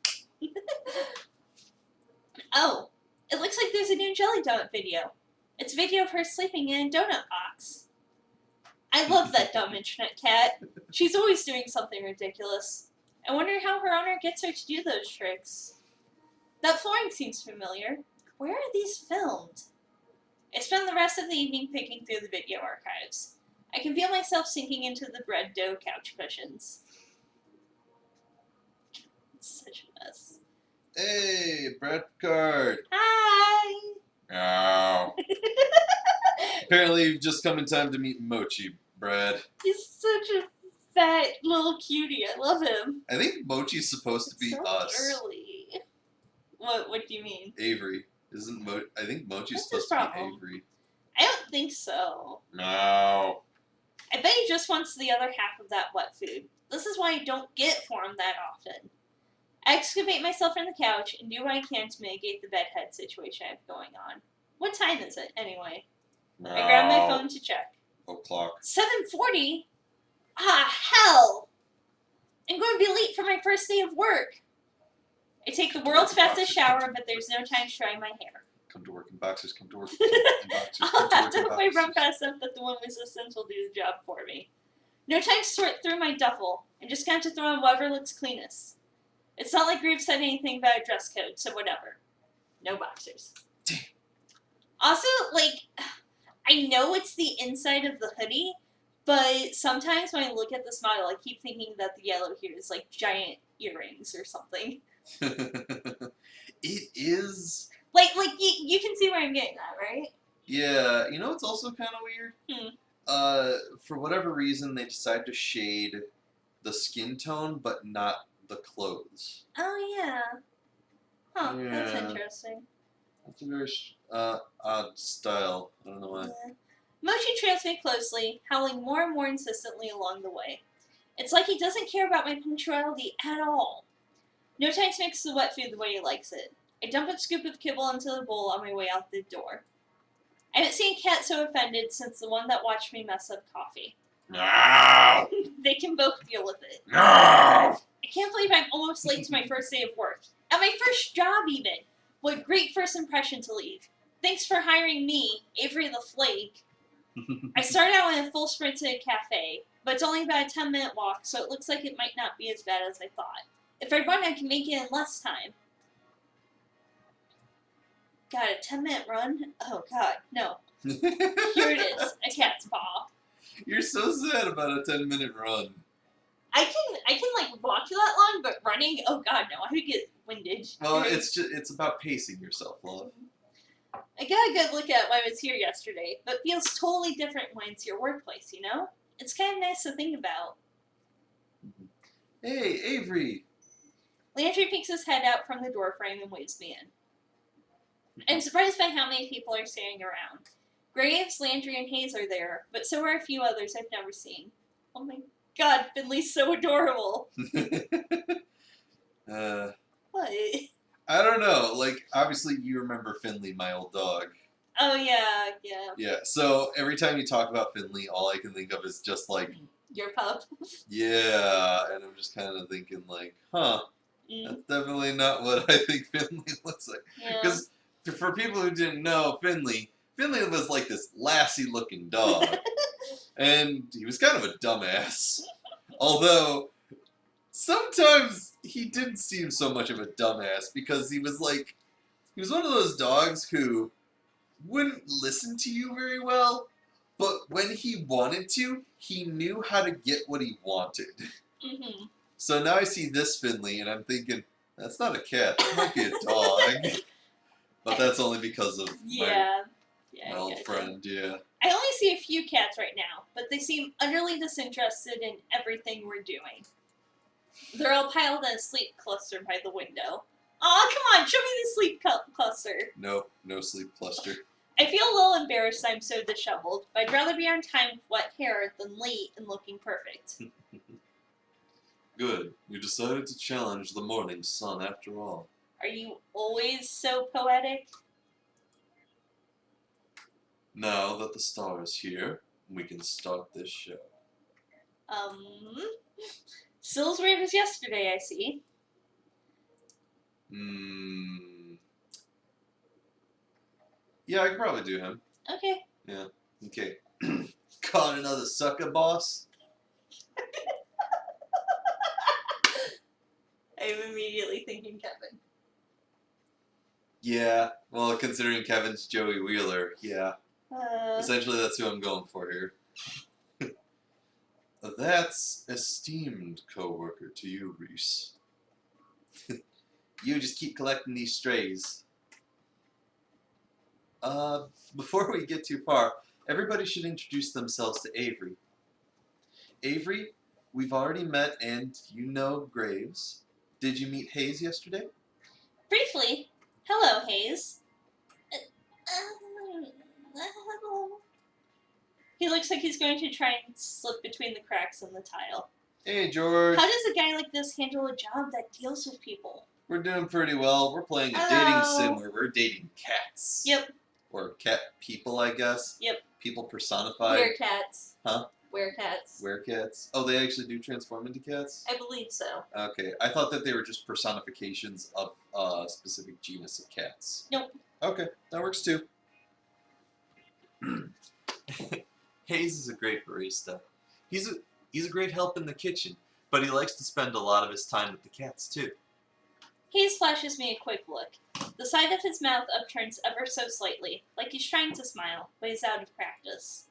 Oh, it looks like there's a new Jelly Donut video. It's a video of her sleeping in a donut box. I love that dumb internet cat. She's always doing something ridiculous. I wonder how her owner gets her to do those tricks. That flooring seems familiar. Where are these filmed? I spend the rest of the evening picking through the video archives. I can feel myself sinking into the bread dough couch cushions. It's such a mess. Hey, Brett Picard. Hi! Meow. Apparently you've just come in time to meet Mochi, Brad. He's such a fat little cutie. I love him. I think Mochi's supposed to be so us. early. What do you mean? Avery. Isn't I think Mochi's What's his supposed to be problem? Avery. I don't think so. No. I bet he just wants the other half of that wet food. This is why I don't get for him that often. I excavate myself in the couch and do what I can to mitigate the bedhead situation I have going on. What time is it, anyway? No. I grab my phone to check. O'clock. 7:40? Ah, hell! I'm going to be late for my first day of work. I take the world's fastest shower, but there's no time to dry my hair. Come to work in boxers, come to work in boxers. I'll have to in hope I run boxers. fast enough that the one assistants will do the job for me. No time to sort through my duffel. I'm just going to throw on whatever looks cleanest. It's not like Groove said anything about a dress code, so whatever. No boxers. Damn. Also, like, I know it's the inside of the hoodie, but sometimes when I look at this model, I keep thinking that the yellow here is like giant earrings or something. It is. Like you can see where I'm getting at, right? Yeah, you know it's also kind of weird? For whatever reason, they decided to shade the skin tone, but not the clothes. Oh, yeah. Huh, that's Yeah. interesting. That's a very odd style. I don't know why. Yeah. Mochi trails me closely, howling more and more insistently along the way. It's like he doesn't care about my punctuality at all. No time to mix the wet food the way he likes it. I dump a scoop of kibble into the bowl on my way out the door. I haven't seen a cat so offended since the one that watched me mess up coffee. No! They can both deal with it. No! I can't believe I'm almost late to my first day of work. At my first job, even. What great first impression to leave. Thanks for hiring me, Avery the Flake. I start out in a full sprint to a cafe, but it's only about a 10-minute walk, so it looks like it might not be as bad as I thought. If I run, I can make it in less time. God, a 10-minute run? Oh, God, no. Here it is, a cat's paw. You're so sad about a 10-minute run. I can like walk that long, but running, oh God, no, I would get winded. Well, it's about pacing yourself, love. I got a good look at when I was here yesterday, but it feels totally different when it's your workplace, you know? It's kind of nice to think about. Hey, Avery. Landry peeks his head out from the doorframe and waves me in. I'm surprised by how many people are standing around. Graves, Landry, and Hayes are there, but so are a few others I've never seen. Oh my God, Finley's so adorable. What? I don't know. Like, obviously, you remember Finley, my old dog. Oh yeah. Yeah. So every time you talk about Finley, all I can think of is just like, Your pup. yeah, and I'm just kind of thinking like, huh, that's definitely not what I think Finley looks like. Yeah. Because for people who didn't know, Finley was like this lassie-looking dog, and he was kind of a dumbass. Although sometimes he didn't seem so much of a dumbass because he was one of those dogs who wouldn't listen to you very well, But when he wanted to, he knew how to get what he wanted. Mm-hmm. So now I see this Finley, and I'm thinking, that's not a cat. That might be a dog. But that's only because of Yeah. my old gotcha. friend, yeah. I only see a few cats right now, but they seem utterly disinterested in everything we're doing. They're all piled in a sleep cluster by the window. Aw, come on, show me the sleep cluster. Nope, no sleep cluster. I feel a little embarrassed I'm so disheveled, but I'd rather be on time with wet hair than late and looking perfect. Good. You decided to challenge the morning sun after all. Are you always so poetic? Now that the star is here, we can start this show. Still as weird as yesterday, I see. Yeah, I could probably do him. Okay. Yeah. Okay. Caught another sucker, boss? I'm immediately thinking Kevin. Yeah. Well, considering Kevin's Joey Wheeler, yeah. Uh, Essentially, that's who I'm going for here. That's esteemed co-worker to you, Reese. You just keep collecting these strays. Before we get too far, everybody should introduce themselves to Avery. Avery, we've already met, and you know Graves. Did you meet Hayes yesterday? briefly, hello, Hayes. He looks like he's going to try and slip between the cracks in the tile. Hey, George. How does a guy like this handle a job that deals with people? We're doing pretty well. We're playing a Hello. dating sim where we're dating cats. Yep. Or cat people, I guess. Yep. People personified. Werecats. Huh? Werecats. Werecats. Oh, they actually do transform into cats? I believe so. Okay. I thought that they were just personifications of a specific genus of cats. Nope. Okay. That works too. Hayes is a great barista. He's a great help in the kitchen, but he likes to spend a lot of his time with the cats too. Hayes flashes me a quick look. The side of his mouth upturns ever so slightly, like he's trying to smile, but he's out of practice.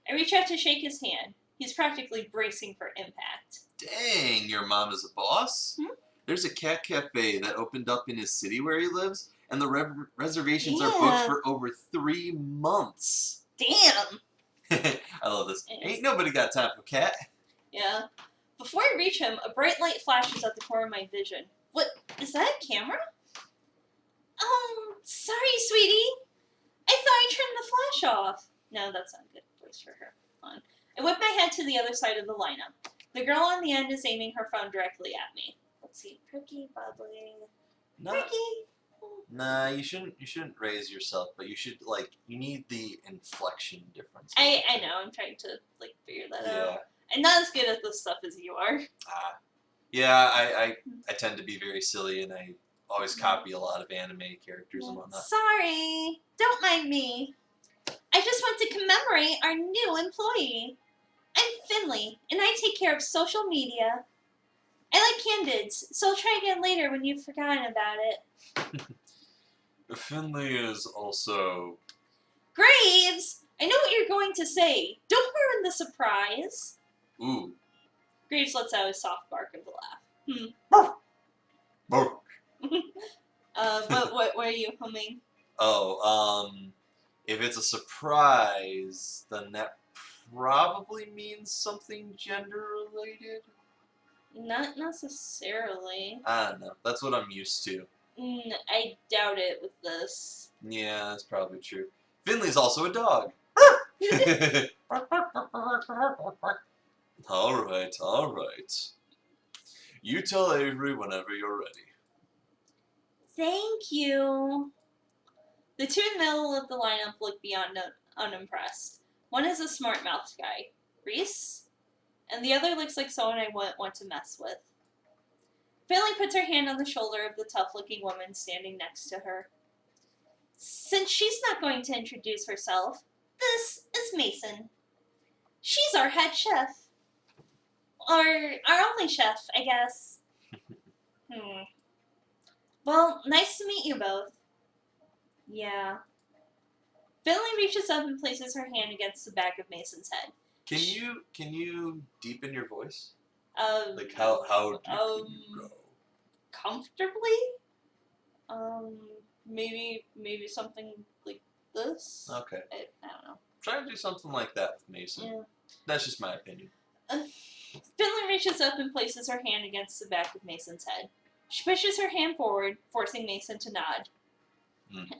I reach out to shake his hand. He's practically bracing for impact. Dang, your mom is a boss? Hmm? There's a cat cafe that opened up in his city where he lives, and the reservations are Yeah. booked for over 3 months. Damn! I love this. Yes. Ain't nobody got time for cat. Yeah. Before I reach him, a bright light flashes at the corner of my vision. What? Is that a camera? Sorry, sweetie. I thought I turned the flash off. No, that's not a good voice for her. Hold on. I whip my head to the other side of the lineup. The girl on the end is aiming her phone directly at me. Let's see. Perky, bubbly. Perky. Nah, you shouldn't raise yourself, but you should, you need the inflection difference. I know. I'm trying to, figure that out. Yeah. I'm not as good at this stuff as you are. Yeah, I tend to be very silly, and I always copy a lot of anime characters and whatnot. Sorry. Don't mind me. I just want to commemorate our new employee. I'm Finley, and I take care of social media. I like candids, so I'll try again later when you've forgotten about it. Finley is also... Graves! I know what you're going to say. Don't ruin the surprise. Ooh. Graves lets out a soft bark of a laugh. Bark. What are you humming? Oh, if it's a surprise, then that probably means something gender-related? Not necessarily. I don't know. That's what I'm used to. I doubt it with this. Yeah, that's probably true. Finley's also a dog. Alright. You tell Avery whenever you're ready. Thank you. The two in the middle of the lineup look beyond unimpressed. One is a smart-mouthed guy, Reese, and the other looks like someone I wouldn't want to mess with. Finley puts her hand on the shoulder of the tough-looking woman standing next to her. Since she's not going to introduce herself, this is Mason. She's our head chef. Or our only chef, I guess. Well, nice to meet you both. Yeah. Finley reaches up and places her hand against the back of Mason's head. Can you deepen your voice? Like how deep can you go? Comfortably? Maybe something like this? Okay. I don't know. Try to do something like that with Mason. Yeah. That's just my opinion. Finley reaches up and places her hand against the back of Mason's head. She pushes her hand forward, forcing Mason to nod.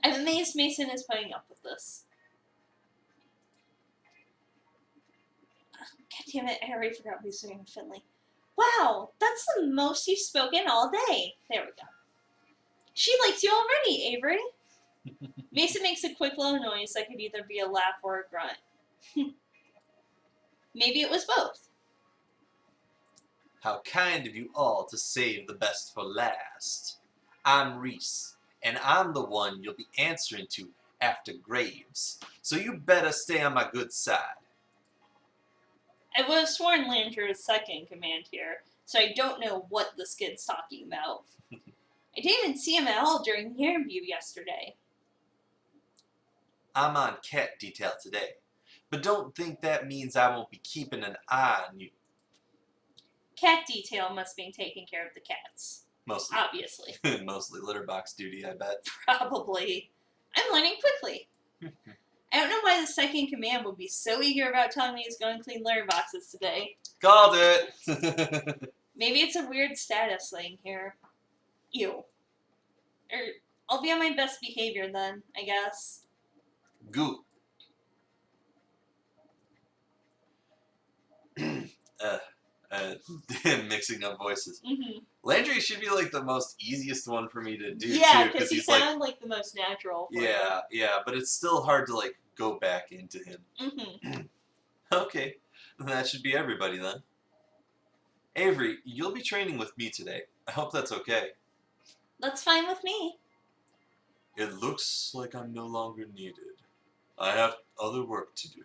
I'm amazed Mason is putting up with this. God damn it, I already forgot who's doing with Finley. Wow, that's the most you've spoken all day. There we go. She likes you already, Avery. Mason makes a quick low noise that could either be a laugh or a grunt. Maybe it was both. How kind of you all to save the best for last. I'm Reese, and I'm the one you'll be answering to after Graves, so you better stay on my good side. I would have sworn Landry is second in command here, so I don't know what this kid's talking about. I didn't even see him at all during the interview yesterday. I'm on cat detail today, but don't think that means I won't be keeping an eye on you. Cat detail must be taking care of the cats. Mostly. Obviously. Mostly litter box duty, I bet. Probably. I'm learning quickly. I don't know why the second in command would be so eager about telling me he's going to clean litter boxes today. Called it! Maybe it's a weird status thing here. Ew. I'll be on my best behavior then, I guess. Goo. Mixing up voices. Mm-hmm. Landry should be like the most easiest one for me to do yeah, too, because he sounded like the most natural. Yeah, but it's still hard to like go back into him. Mm-hmm. Okay, that should be everybody then. Avery, you'll be training with me today. I hope that's okay. That's fine with me. It looks like I'm no longer needed. I have other work to do.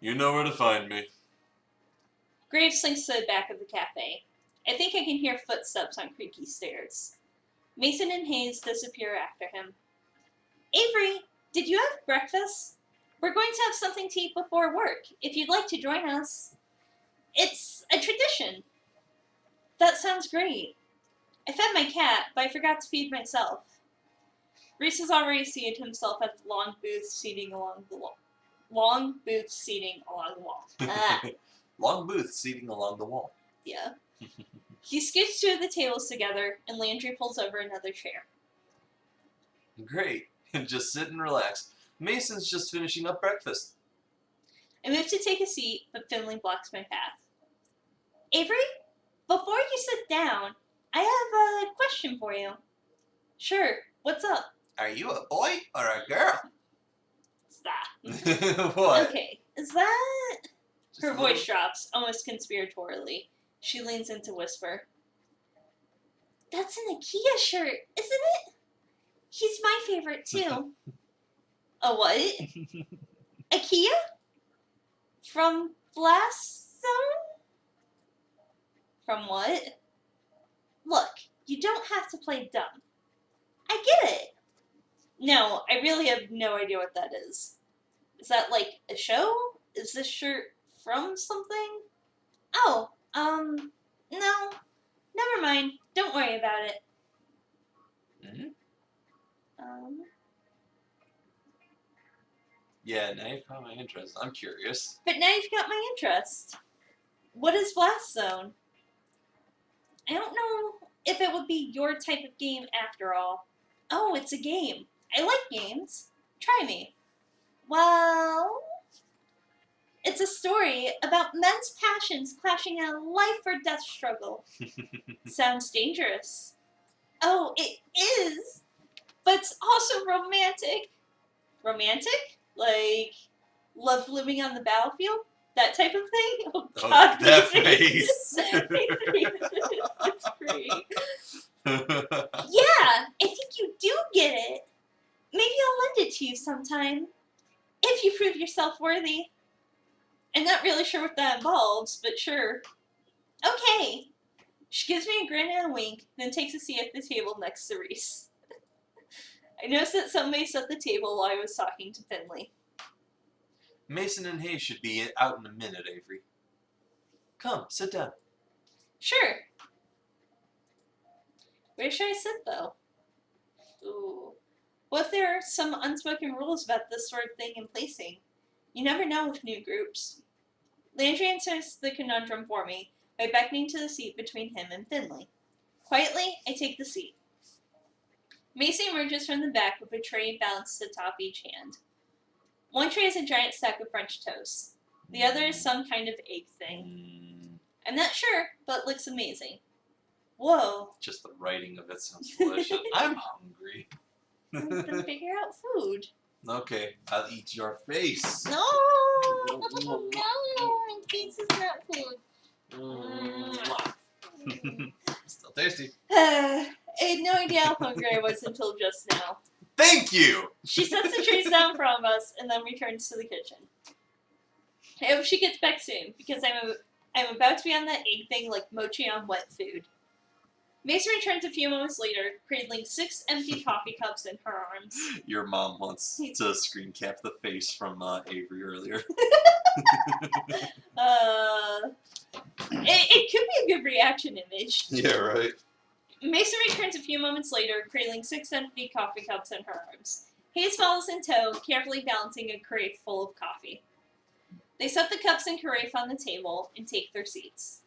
You know where to find me. Graves slinks to the back of the cafe. I think I can hear footsteps on creaky stairs. Mason and Hayes disappear after him. Avery, did you have breakfast? We're going to have something to eat before work, if you'd like to join us. It's a tradition. That sounds great. I fed my cat, but I forgot to feed myself. Reese has already seated himself at the long booth seating along the wall. Long booth seating along the wall. Long booth seating along the wall. Yeah. He scoots two of the tables together, and Landry pulls over another chair. Great. Just sit and relax. Mason's just finishing up breakfast. I move to take a seat, but Finley blocks my path. Avery, before you sit down, I have a question for you. Sure, what's up? Are you a boy or a girl? Stop. What? Okay, is that... Just Her a voice little- drops, almost conspiratorially. She leans in to whisper. That's an IKEA shirt, isn't it? He's my favorite, too. A what? IKEA? From Blast Zone? From what? Look, you don't have to play dumb. I get it. No, I really have no idea what that is. Is that like a show? Is this shirt from something? Oh, no. Never mind. Don't worry about it. Mm-hmm. Yeah, now you've caught my interest. I'm curious. But now you've got my interest. What is Blast Zone? I don't know if it would be your type of game after all. Oh, it's a game. I like games. Try me. Well, it's a story about men's passions clashing in a life or death struggle. Sounds dangerous. Oh, it is. But it's also romantic. Romantic? Like love blooming on the battlefield? That type of thing? Oh, God. That face. It's great. Yeah, I think you do get it. Maybe I'll lend it to you sometime. If you prove yourself worthy. I'm not really sure what that involves, but sure. Okay. She gives me a grin and a wink, then takes a seat at the table next to Reese. I noticed that somebody set the table while I was talking to Finley. Mason and Hayes should be out in a minute, Avery. Come, sit down. Sure. Where should I sit, though? Ooh. What if there are some unspoken rules about this sort of thing in placing? You never know with new groups. Landry answers the conundrum for me by beckoning to the seat between him and Finley. Quietly, I take the seat. Macy emerges from the back with a tray balanced atop each hand. One tray is a giant stack of French toast. The other is some kind of egg thing. I'm not sure, but it looks amazing. Whoa. Just the writing of it sounds delicious. I'm hungry. I'm gonna figure out food. Okay, I'll eat your face. No! No! This is not food. Still tasty. I had no idea how hungry I was until just now. Thank you! She sets the trays down in front of us and then returns to the kitchen. I hope she gets back soon, because I'm about to be on that egg thing like mochi on wet food. Mason returns a few moments later, cradling 6 empty coffee cups in her arms. Your mom wants to screen cap the face from Avery earlier. It could be a good reaction image. Yeah, right. Mason returns a few moments later, cradling 6 empty coffee cups in her arms. Hayes follows in tow, carefully balancing a carafe full of coffee. They set the cups and carafe on the table and take their seats.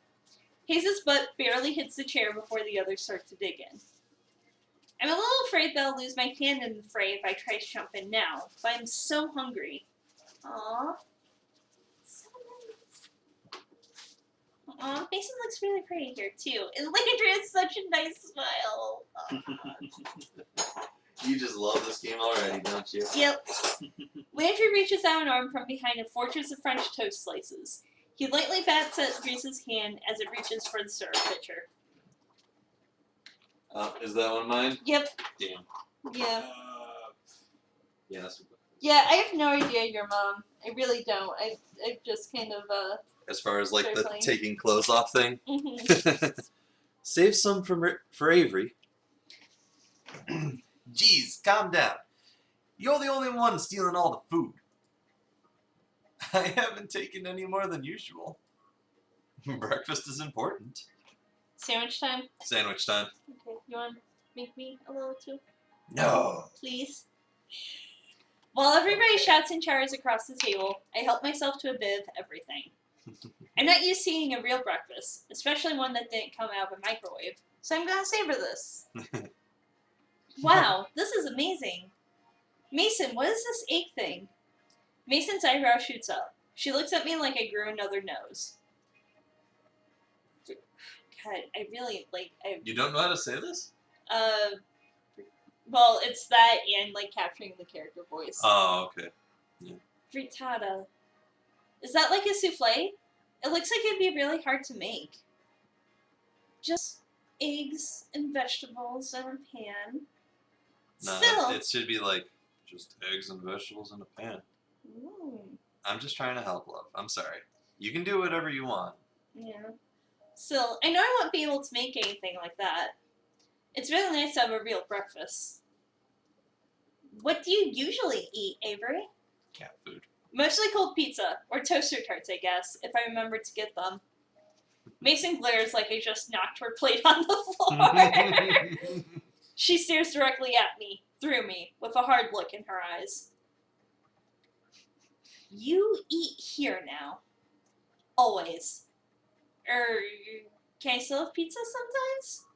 Hayes' butt barely hits the chair before the others start to dig in. I'm a little afraid that I'll lose my hand in the fray if I try to jump in now, but I'm so hungry. Aww. So nice. Aw, Mason looks really pretty here, too. And Landry has such a nice smile. You just love this game already, don't you? Yep. Landry reaches out an arm from behind a fortress of French toast slices. He lightly bats at Reese's hand as it reaches for the syrup pitcher. Is that one of mine? Yep. Damn. Yeah. Yes. Yeah, I have no idea your mom. I really don't. I've just kind of, As far as like circling. the taking clothes off thing. Mm-hmm. Save some for Avery. Jeez, calm down. You're the only one stealing all the food. I haven't taken any more than usual. Breakfast is important. Sandwich time? Sandwich time. Okay, you want to make me a little too? No. Please? While everybody shouts and chatters across the table, I help myself to a bit of everything. I'm not used to eating a real breakfast, especially one that didn't come out of a microwave, so I'm gonna savor this. Wow, this is amazing. Mason, what is this egg thing? Mason's eyebrow shoots up. She looks at me like I grew another nose. God, I really, You don't know how to say this? Well, it's that and, capturing the character voice. Oh, okay. Yeah. Frittata. Is that like a souffle? It looks like it'd be really hard to make. Just eggs and vegetables in a pan. No, Still. it should be like just eggs and vegetables in a pan. I'm just trying to help, love. I'm sorry. You can do whatever you want. Yeah. Still, I know I won't be able to make anything like that. It's really nice to have a real breakfast. What do you usually eat, Avery? Cat food. Mostly cold pizza, or toaster tarts, I guess, if I remember to get them. Mason glares like I just knocked her plate on the floor. She stares directly at me, through me, with a hard look in her eyes. You eat here now. Always. Can I still have pizza sometimes?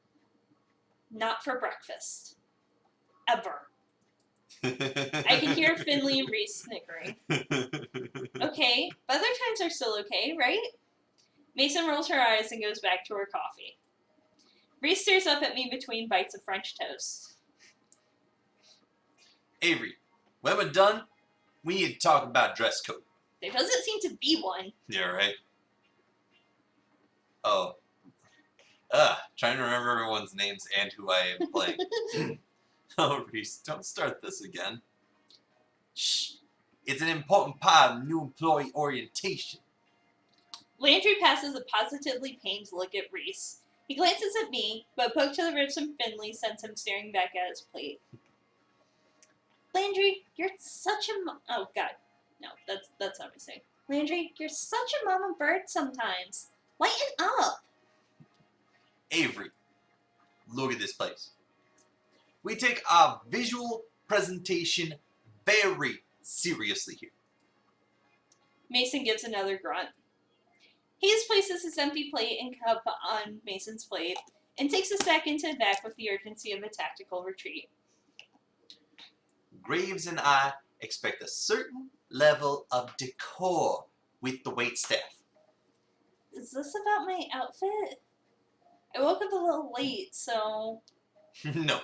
Not for breakfast. Ever. I can hear Finley and Reese snickering. Okay, but other times are still okay, right? Mason rolls her eyes and goes back to her coffee. Reese stares up at me between bites of French toast. Avery, when we're done, we need to talk about dress code. There doesn't seem to be one. Yeah, right? Oh. Trying to remember everyone's names and who I am playing. Oh, Reese, don't start this again. Shh. It's an important part of new employee orientation. Landry passes a positively pained look at Reese. He glances at me, but a poke to the ribs from Finley sends him staring back at his plate. Landry, you're such a oh god, no, that's not what I'm saying. Landry, you're such a mama bird sometimes. Lighten up. Avery, look at this place. We take our visual presentation very seriously here. Mason gives another grunt. Hayes places his empty plate and cup on Mason's plate and takes a second to back with the urgency of a tactical retreat. Graves and I expect a certain level of decor with the waitstaff. Is this about my outfit? I woke up a little late, so... No,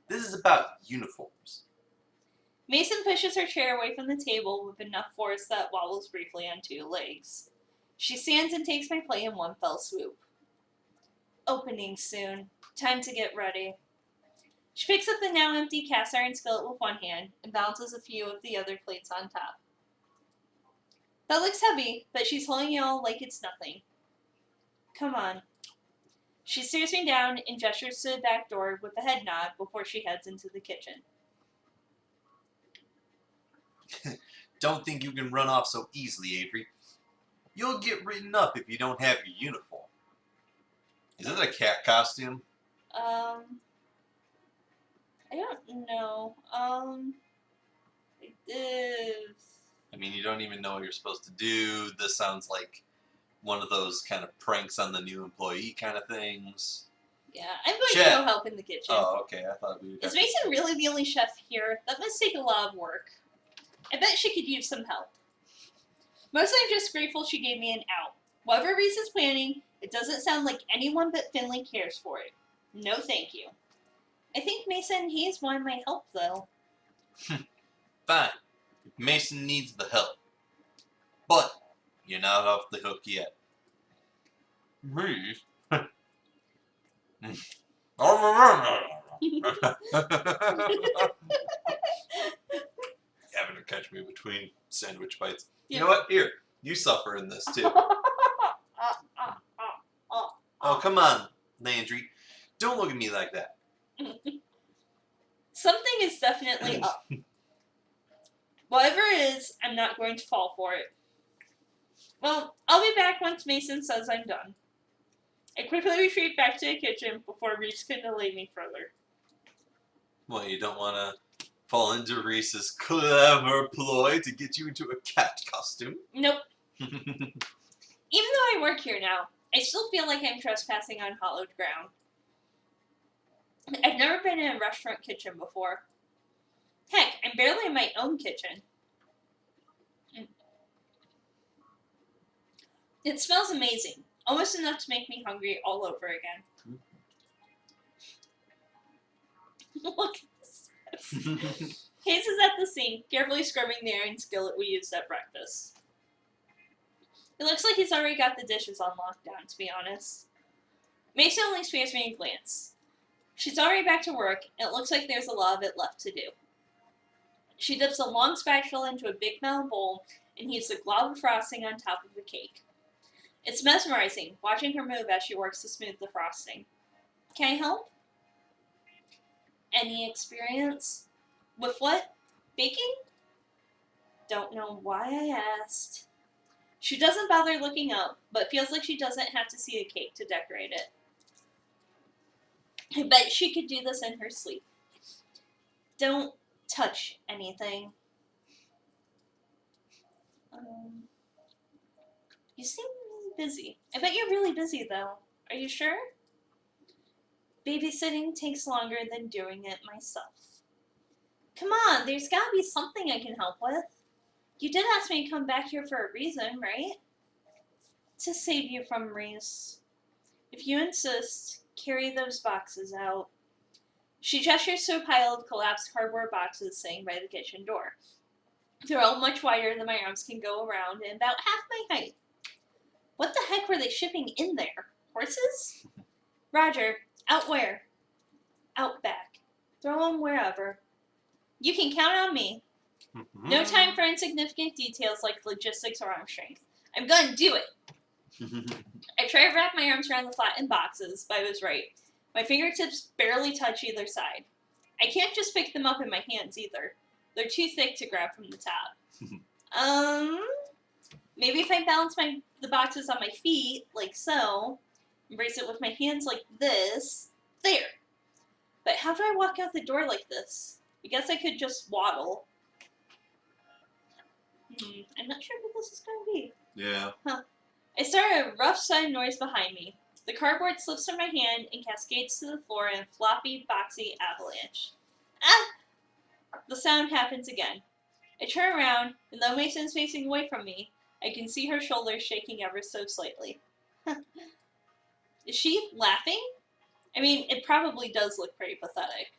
this is about uniforms. Mason pushes her chair away from the table with enough force that wobbles briefly on two legs. She stands and takes my plate in one fell swoop. Opening soon. Time to get ready. She picks up the now empty cast iron skillet with one hand and balances a few of the other plates on top. That looks heavy, but she's holding it all like it's nothing. Come on. She stares me down and gestures to the back door with a head nod before she heads into the kitchen. Don't think you can run off so easily, Avery. You'll get written up if you don't have your uniform. Is it a cat costume? I don't know. It is. I mean, you don't even know what you're supposed to do. This sounds like one of those kind of pranks on the new employee kind of things. Yeah, I'm going to Chef. go help in the kitchen. Oh, okay. I thought we would. Is Mason really the only chef here? That must take a lot of work. I bet she could use some help. Mostly I'm just grateful she gave me an out. Whatever Reese is planning, it doesn't sound like anyone but Finley cares for it. No thank you. I think Mason Hayes wanted my help, though. Fine. If Mason needs the help. But you're not off the hook yet. Me? Having to catch me between sandwich bites. You know what? Here, you suffer in this too. Oh, come on, Landry. Don't look at me like that. Something is definitely up. Whatever it is, I'm not going to fall for it. Well, I'll be back once Mason says I'm done. I quickly retreat back to the kitchen before Reese can delay me further. Well, you don't want to fall into Reese's clever ploy to get you into a cat costume. Nope. Even though I work here now, I still feel like I'm trespassing on hallowed ground. I've never been in a restaurant kitchen before. Heck, I'm barely in my own kitchen. It smells amazing, almost enough to make me hungry all over again. Look at this. Hayes is at the sink, carefully scrubbing the iron skillet we used at breakfast. It looks like he's already got the dishes on lockdown, to be honest. Mason only spares me a glance. She's already back to work, and it looks like there's a lot of it left to do. She dips a long spatula into a big metal bowl and heaves a glob of frosting on top of the cake. It's mesmerizing, watching her move as she works to smooth the frosting. Can I help? Any experience? With what? Baking? Don't know why I asked. She doesn't bother looking up, but feels like she doesn't have to see the cake to decorate it. I bet she could do this in her sleep. Don't touch anything. You seem really busy. I bet you're really busy, though. Are you sure? Babysitting takes longer than doing it myself. Come on, there's gotta be something I can help with. You did ask me to come back here for a reason, right? To save you from Reese. If you insist, carry those boxes out. She gestures to a pile of collapsed cardboard boxes sitting by the kitchen door. They're all much wider than my arms can go around and about half my height. What the heck were they shipping in there? Horses? Roger. Out where? Out back. Throw them wherever. You can count on me. No time for insignificant details like logistics or arm strength. I'm gonna do it. I try to wrap my arms around the flattened boxes, but I was right. My fingertips barely touch either side. I can't just pick them up in my hands either. They're too thick to grab from the top. Maybe if I balance the boxes on my feet, like so, embrace it with my hands like this, there. But how do I walk out the door like this? I guess I could just waddle. I'm not sure what this is going to be. Yeah. I start a rough sudden noise behind me. The cardboard slips from my hand and cascades to the floor in a floppy, boxy avalanche. Ah! The sound happens again. I turn around, and though Mason's facing away from me, I can see her shoulders shaking ever so slightly. Is she laughing? I mean, it probably does look pretty pathetic.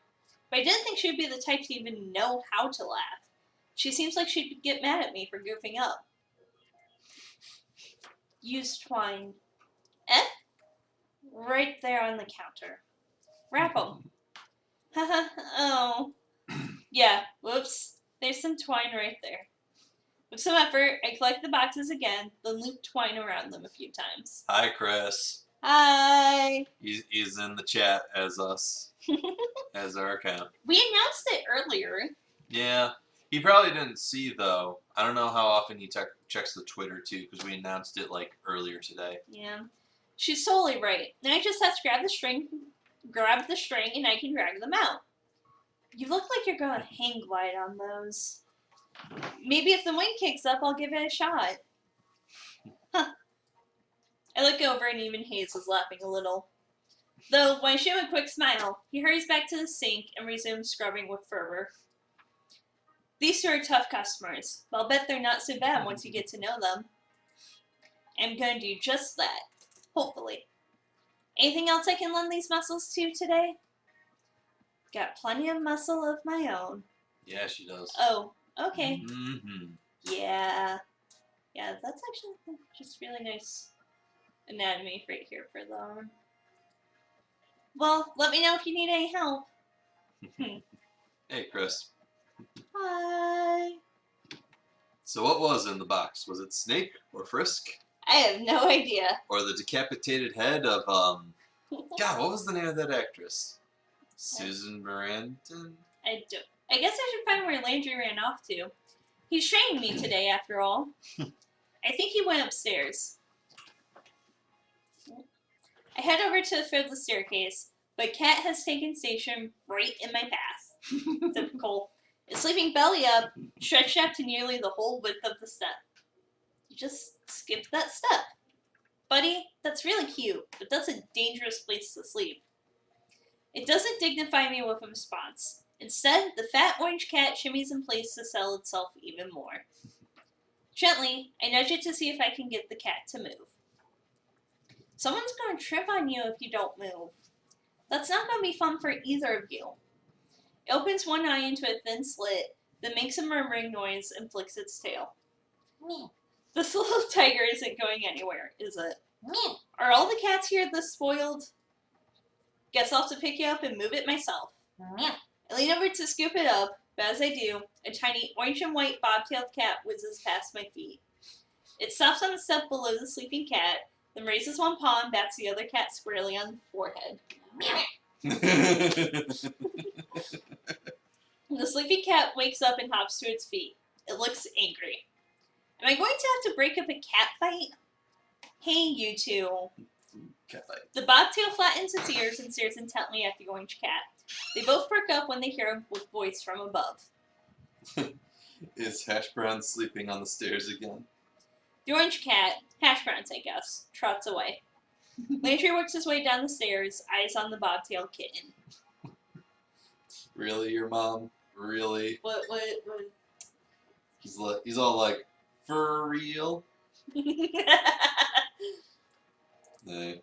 But I didn't think she would be the type to even know how to laugh. She seems like she'd get mad at me for goofing up. Use twine. Right there on the counter. Wrap them. Haha, oh. Yeah, whoops. There's some twine right there. With some effort, I collect the boxes again, then loop twine around them a few times. Hi, Chris. Hi! He's in the chat as us, as our account. We announced it earlier. Yeah. He probably didn't see, though. I don't know how often he checks the Twitter, too, because we announced it, like, earlier today. Yeah. She's totally right. Then I just have to grab the string, and I can drag them out. You look like you're going to hang glide on those. Maybe if the wind kicks up, I'll give it a shot. Huh. I look over and even Hayes is laughing a little. Though, when I show him a quick smile, he hurries back to the sink and resumes scrubbing with fervor. These two are tough customers, but I'll bet they're not so bad once you get to know them. I'm going to do just that. Hopefully. Anything else I can lend these muscles to today? Got plenty of muscle of my own. Yeah, she does. Oh, okay. Mm-hmm. Yeah. Yeah, that's actually just really nice anatomy right here for the arm. Well, let me know if you need any help. Hey, Chris. Hi. So what was in the box? Was it Snake or Frisk? I have no idea. Or the decapitated head of, God, what was the name of that actress? Susan Sarandon? I guess I should find where Landry ran off to. He's training me today, after all. I think he went upstairs. I head over to the foot of the staircase, but Cat has taken station right in my path. Typical. It's sleeping belly up, stretched out to nearly the whole width of the step. You just skipped that step. Buddy, that's really cute, but that's a dangerous place to sleep. It doesn't dignify me with a response. Instead, the fat orange cat shimmies in place to sell itself even more. Gently, I nudge it to see if I can get the cat to move. Someone's going to trip on you if you don't move. That's not going to be fun for either of you. It opens one eye into a thin slit, then makes a murmuring noise and flicks its tail. Meow. This little tiger isn't going anywhere, is it? Meow. Are all the cats here this spoiled? Guess I'll have to pick you up and move it myself. Meow. I lean over to scoop it up, but as I do, a tiny orange and white bobtailed cat whizzes past my feet. It stops on the step below the sleeping cat, then raises one paw and bats the other cat squarely on the forehead. Meow. The sleepy cat wakes up and hops to its feet. It looks angry. Am I going to have to break up a cat fight? Hey, you two. Cat fight. The bobtail flattens its ears and stares intently at the orange cat. They both perk up when they hear a voice from above. Is Hash Brown sleeping on the stairs again? The orange cat, hash browns I guess, trots away. Landry works his way down the stairs, eyes on the bobtail kitten. Really, your mom? Really? What? He's all like, for real? Hey,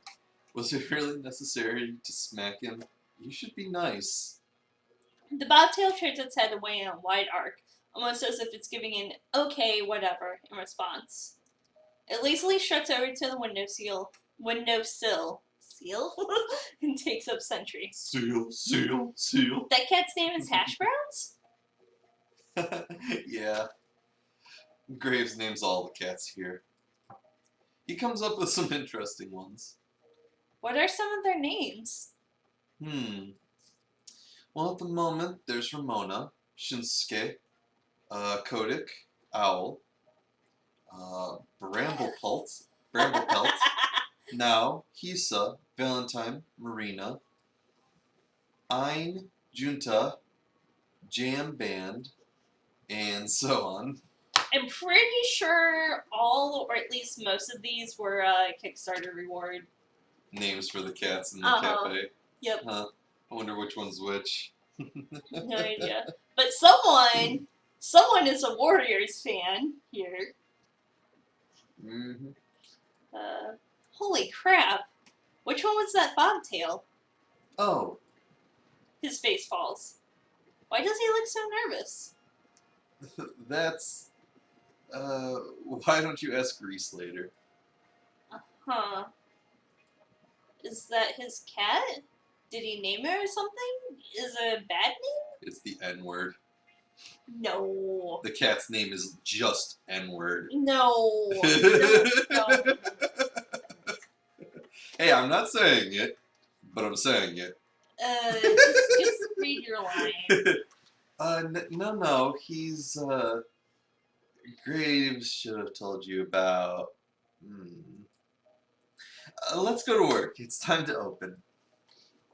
was it really necessary to smack him? You should be nice. The bobtail turns its head away in a wide arc, almost as if it's giving an okay, whatever in response. It lazily struts over to the windowsill, and takes up sentry. Seal. That cat's name is Hash Browns? Yeah. Graves names all the cats here. He comes up with some interesting ones. What are some of their names? Well, at the moment, there's Ramona, Shinsuke, Kodak, Owl, Bramblepelt, Now, Hisa, Valentine, Marina, Ein, Junta, Jam Band, and so on. I'm pretty sure all, or at least most of these were Kickstarter reward. Names for the cats in the Uh-huh. cafe. Yep. Huh. I wonder which one's which. No idea. But someone is a Warriors fan here. Mm-hmm. Holy crap. Which one was that bobtail? Oh, His face falls. Why does he look so nervous? that's... why don't you ask Reese later? Huh. Is that his cat? Did he name it or something? Is it a bad name? It's the N-word. No. The cat's name is just N-word. No. No. Hey, I'm not saying it, but I'm saying it. Just read your line. No, he's, Graves should have told you about... let's go to work. It's time to open.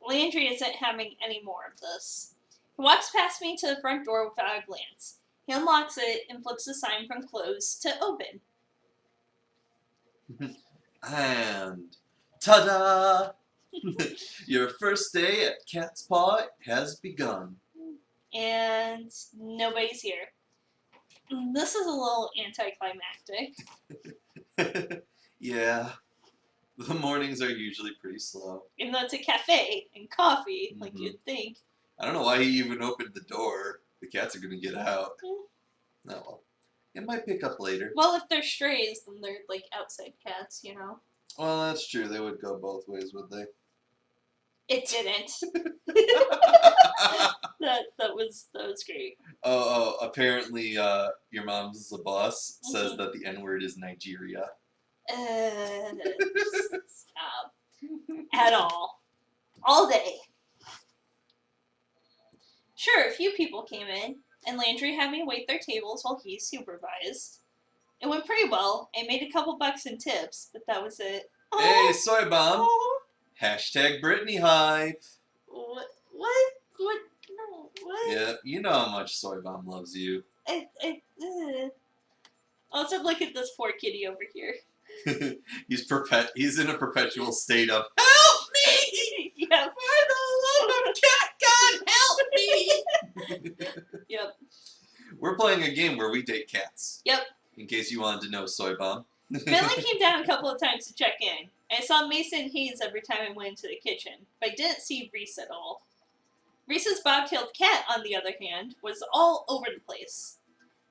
Landry isn't having any more of this. He walks past me to the front door without a glance. He unlocks it and flips the sign from closed to open. And ta-da! Your first day at Cat's Paw has begun. And nobody's here. This is a little anticlimactic. Yeah, the mornings are usually pretty slow. Even though it's a cafe and coffee, like you'd think. I don't know why he even opened the door. The cats are gonna get out. Mm. Oh well. It might pick up later. Well, if they're strays, then they're like outside cats, you know? Well, that's true. They would go both ways, would they? It didn't. that was great. Oh, apparently your mom's the boss says that the N-word is Nigeria. Stop. At all. All day. Sure, a few people came in, and Landry had me wait their tables while he supervised. It went pretty well. I made a couple bucks in tips, but that was it. Hey, Soy Bomb! Oh. Hashtag Brittany Hype! What? No, what? Yeah, you know how much Soy Bomb loves you. Also, look at this poor kitty over here. He's in a perpetual state of help me! Yep. For the love of cat, God, help me! Yep. We're playing a game where we date cats. Yep. In case you wanted to know, Soy Bomb. Finley came down a couple of times to check in. I saw Mason Hayes every time I went into the kitchen, but I didn't see Reese at all. Reese's bobtailed cat, on the other hand, was all over the place.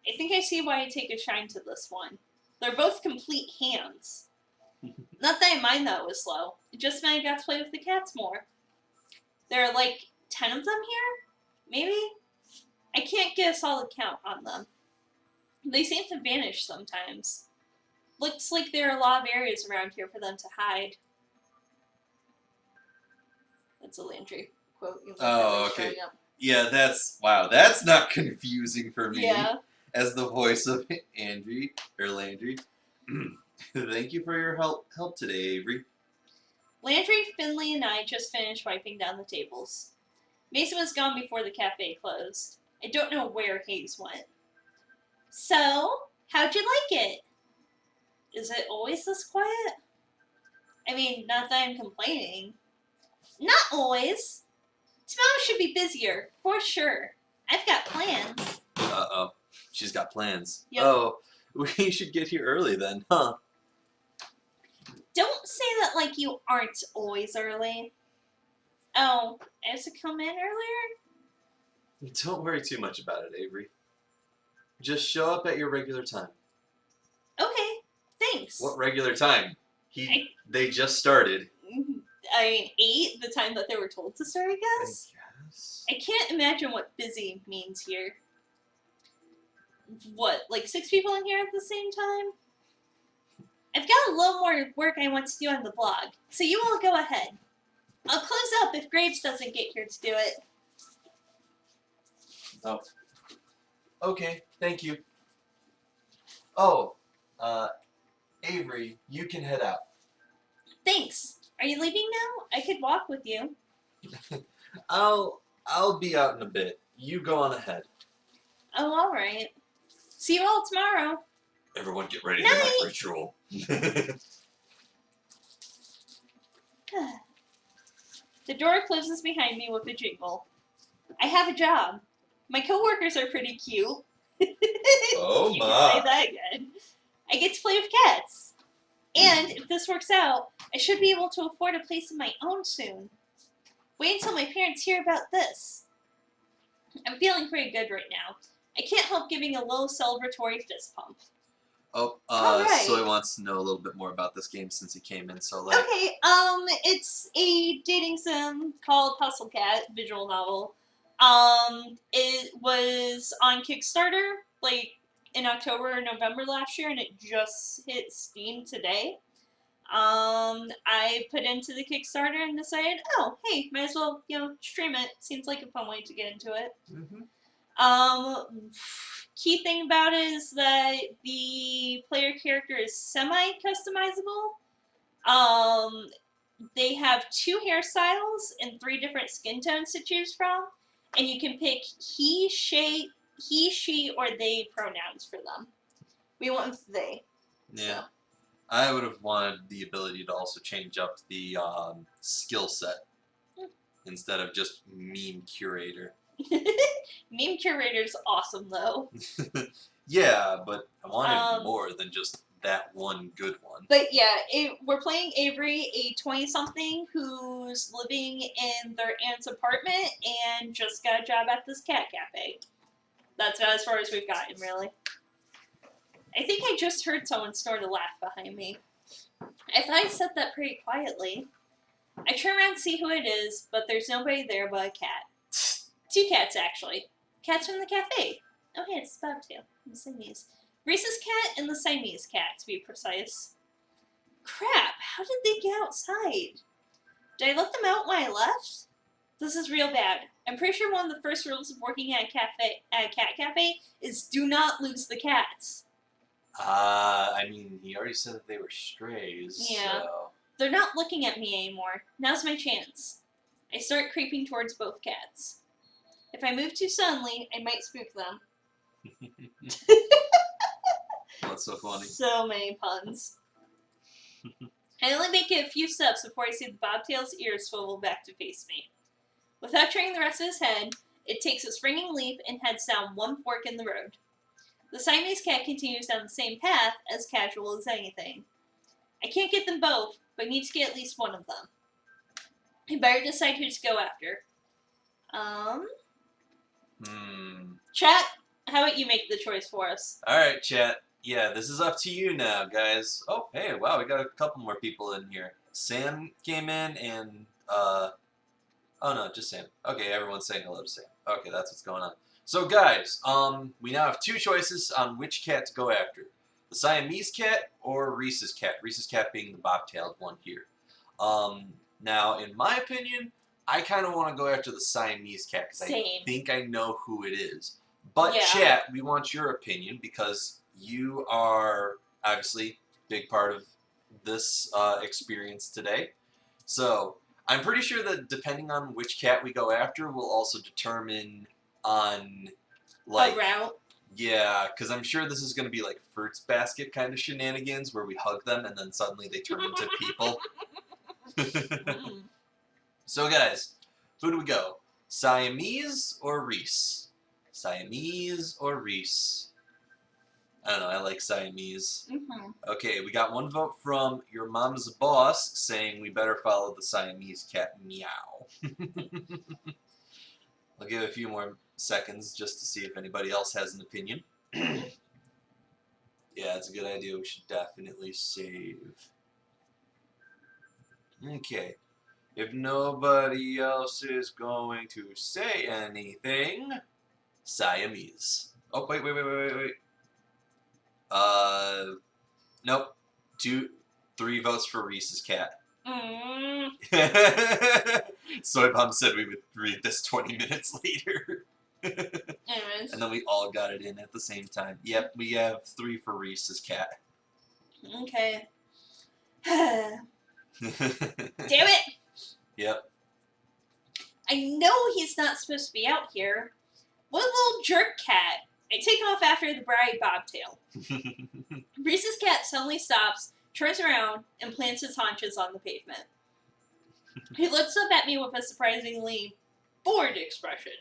I think I see why I take a shine to this one. They're both complete hands. Not that I mind that it was slow. It just meant I got to play with the cats more. There are like 10 of them here? Maybe? I can't get a solid count on them. They seem to vanish sometimes. Looks like there are a lot of areas around here for them to hide. That's a Landry quote. Oh, okay. Yeah, that's not confusing for me. Yeah. As the voice of Landry. Thank you for your help today, Avery. Landry, Finley, and I just finished wiping down the tables. Mason was gone before the cafe closed. I don't know where Hayes went. So, how'd you like it? Is it always this quiet? I mean, not that I'm complaining. Not always. Tomorrow should be busier, for sure. I've got plans. Uh-oh. She's got plans. Yep. Oh, we should get here early then, huh? Don't say that like you aren't always early. Oh, I have to come in earlier? Don't worry too much about it, Avery. Just show up at your regular time. Okay, thanks. What regular time? They just started. I mean, 8, the time that they were told to start, I guess? I can't imagine what busy means here. What, like 6 people in here at the same time? I've got a little more work I want to do on the blog, so you all go ahead. I'll close up if Graves doesn't get here to do it. Oh. Okay, thank you. Oh, Avery, you can head out. Thanks. Are you leaving now? I could walk with you. I'll be out in a bit. You go on ahead. Oh, all right. See you all tomorrow. Everyone get ready Night. for my ritual. The door closes behind me with a jingle. I have a job. My coworkers are pretty cute. Oh You my. can say that again. I get to play with cats. And if this works out, I should be able to afford a place of my own soon. Wait until my parents hear about this. I'm feeling pretty good right now. I can't help giving a little celebratory fist pump. Oh, Alright. Soy wants to know a little bit more about this game since he came in so late. Okay, it's a dating sim called Hustle Cat visual novel. It was on Kickstarter like in October or November last year, and it just hit Steam today. I put into the Kickstarter and decided, oh, hey, might as well, stream it. Seems like a fun way to get into it. Mm-hmm. Key thing about it is that the player character is semi-customizable. They have 2 hairstyles and 3 different skin tones to choose from, and you can pick he, she, or they pronouns for them. We went with they. Yeah. So. I would have wanted the ability to also change up the skill set instead of just meme curator. Meme curator's awesome though. Yeah, but I wanted more than just that one good one. But yeah, we're playing Avery, a 20-something who's living in their aunt's apartment and just got a job at this cat cafe. That's about as far as we've gotten, really. I think I just heard someone snort a laugh behind me. I thought I said that pretty quietly. I turn around to see who it is, but there's nobody there but a cat. 2 cats, actually. Cats from the cafe. Oh, hey, it's Bobtail. The Siamese. Reese's cat and the Siamese cat, to be precise. Crap, how did they get outside? Did I let them out when I left? This is real bad. I'm pretty sure one of the first rules of working at a cat cafe is do not lose the cats. I mean, he already said that they were strays, Yeah. so... They're not looking at me anymore. Now's my chance. I start creeping towards both cats. If I move too suddenly, I might spook them. That's so funny. So many puns. I only make it a few steps before I see the bobtail's ears swivel back to face me. Without turning the rest of his head, it takes a springing leap and heads down one fork in the road. The Siamese cat continues down the same path, as casual as anything. I can't get them both, but need to get at least one of them. I better decide who to go after. Chat, how about you make the choice for us? Alright, chat. Yeah, this is up to you now, guys. Oh, hey, wow, we got a couple more people in here. Sam came in and, oh no, just Sam. Okay, everyone's saying hello to Sam. Okay, that's what's going on. So guys, we now have 2 choices on which cat to go after. The Siamese cat or Reese's cat. Reese's cat being the bobtailed one here. Now, in my opinion, I kind of want to go after the Siamese cat because I think I know who it is. But Yeah. Chat, we want your opinion because you are obviously a big part of this experience today. So I'm pretty sure that depending on which cat we go after will also determine on like a route. Yeah, because I'm sure this is going to be like Fruits Basket kind of shenanigans where we hug them and then suddenly they turn into people. So guys, who do we go? Siamese or Reese? Siamese or Reese? I don't know, I like Siamese. Okay, we got 1 vote from Your Mom's Boss saying we better follow the Siamese cat meow. I'll give it a few more seconds just to see if anybody else has an opinion. Yeah, it's a good idea. We should definitely save. Okay. If nobody else is going to say anything, Siamese. Oh, wait. Nope. 2, 3 votes for Reese's cat. Soy Bomb said we would read this 20 minutes later. Anyways. And then we all got it in at the same time. Yep, we have 3 for Reese's cat. Okay. Damn it! Yep. I know he's not supposed to be out here. What little jerk cat. I take off after the bright bobtail. Reese's cat suddenly stops, turns around, and plants his haunches on the pavement. He looks up at me with a surprisingly bored expression.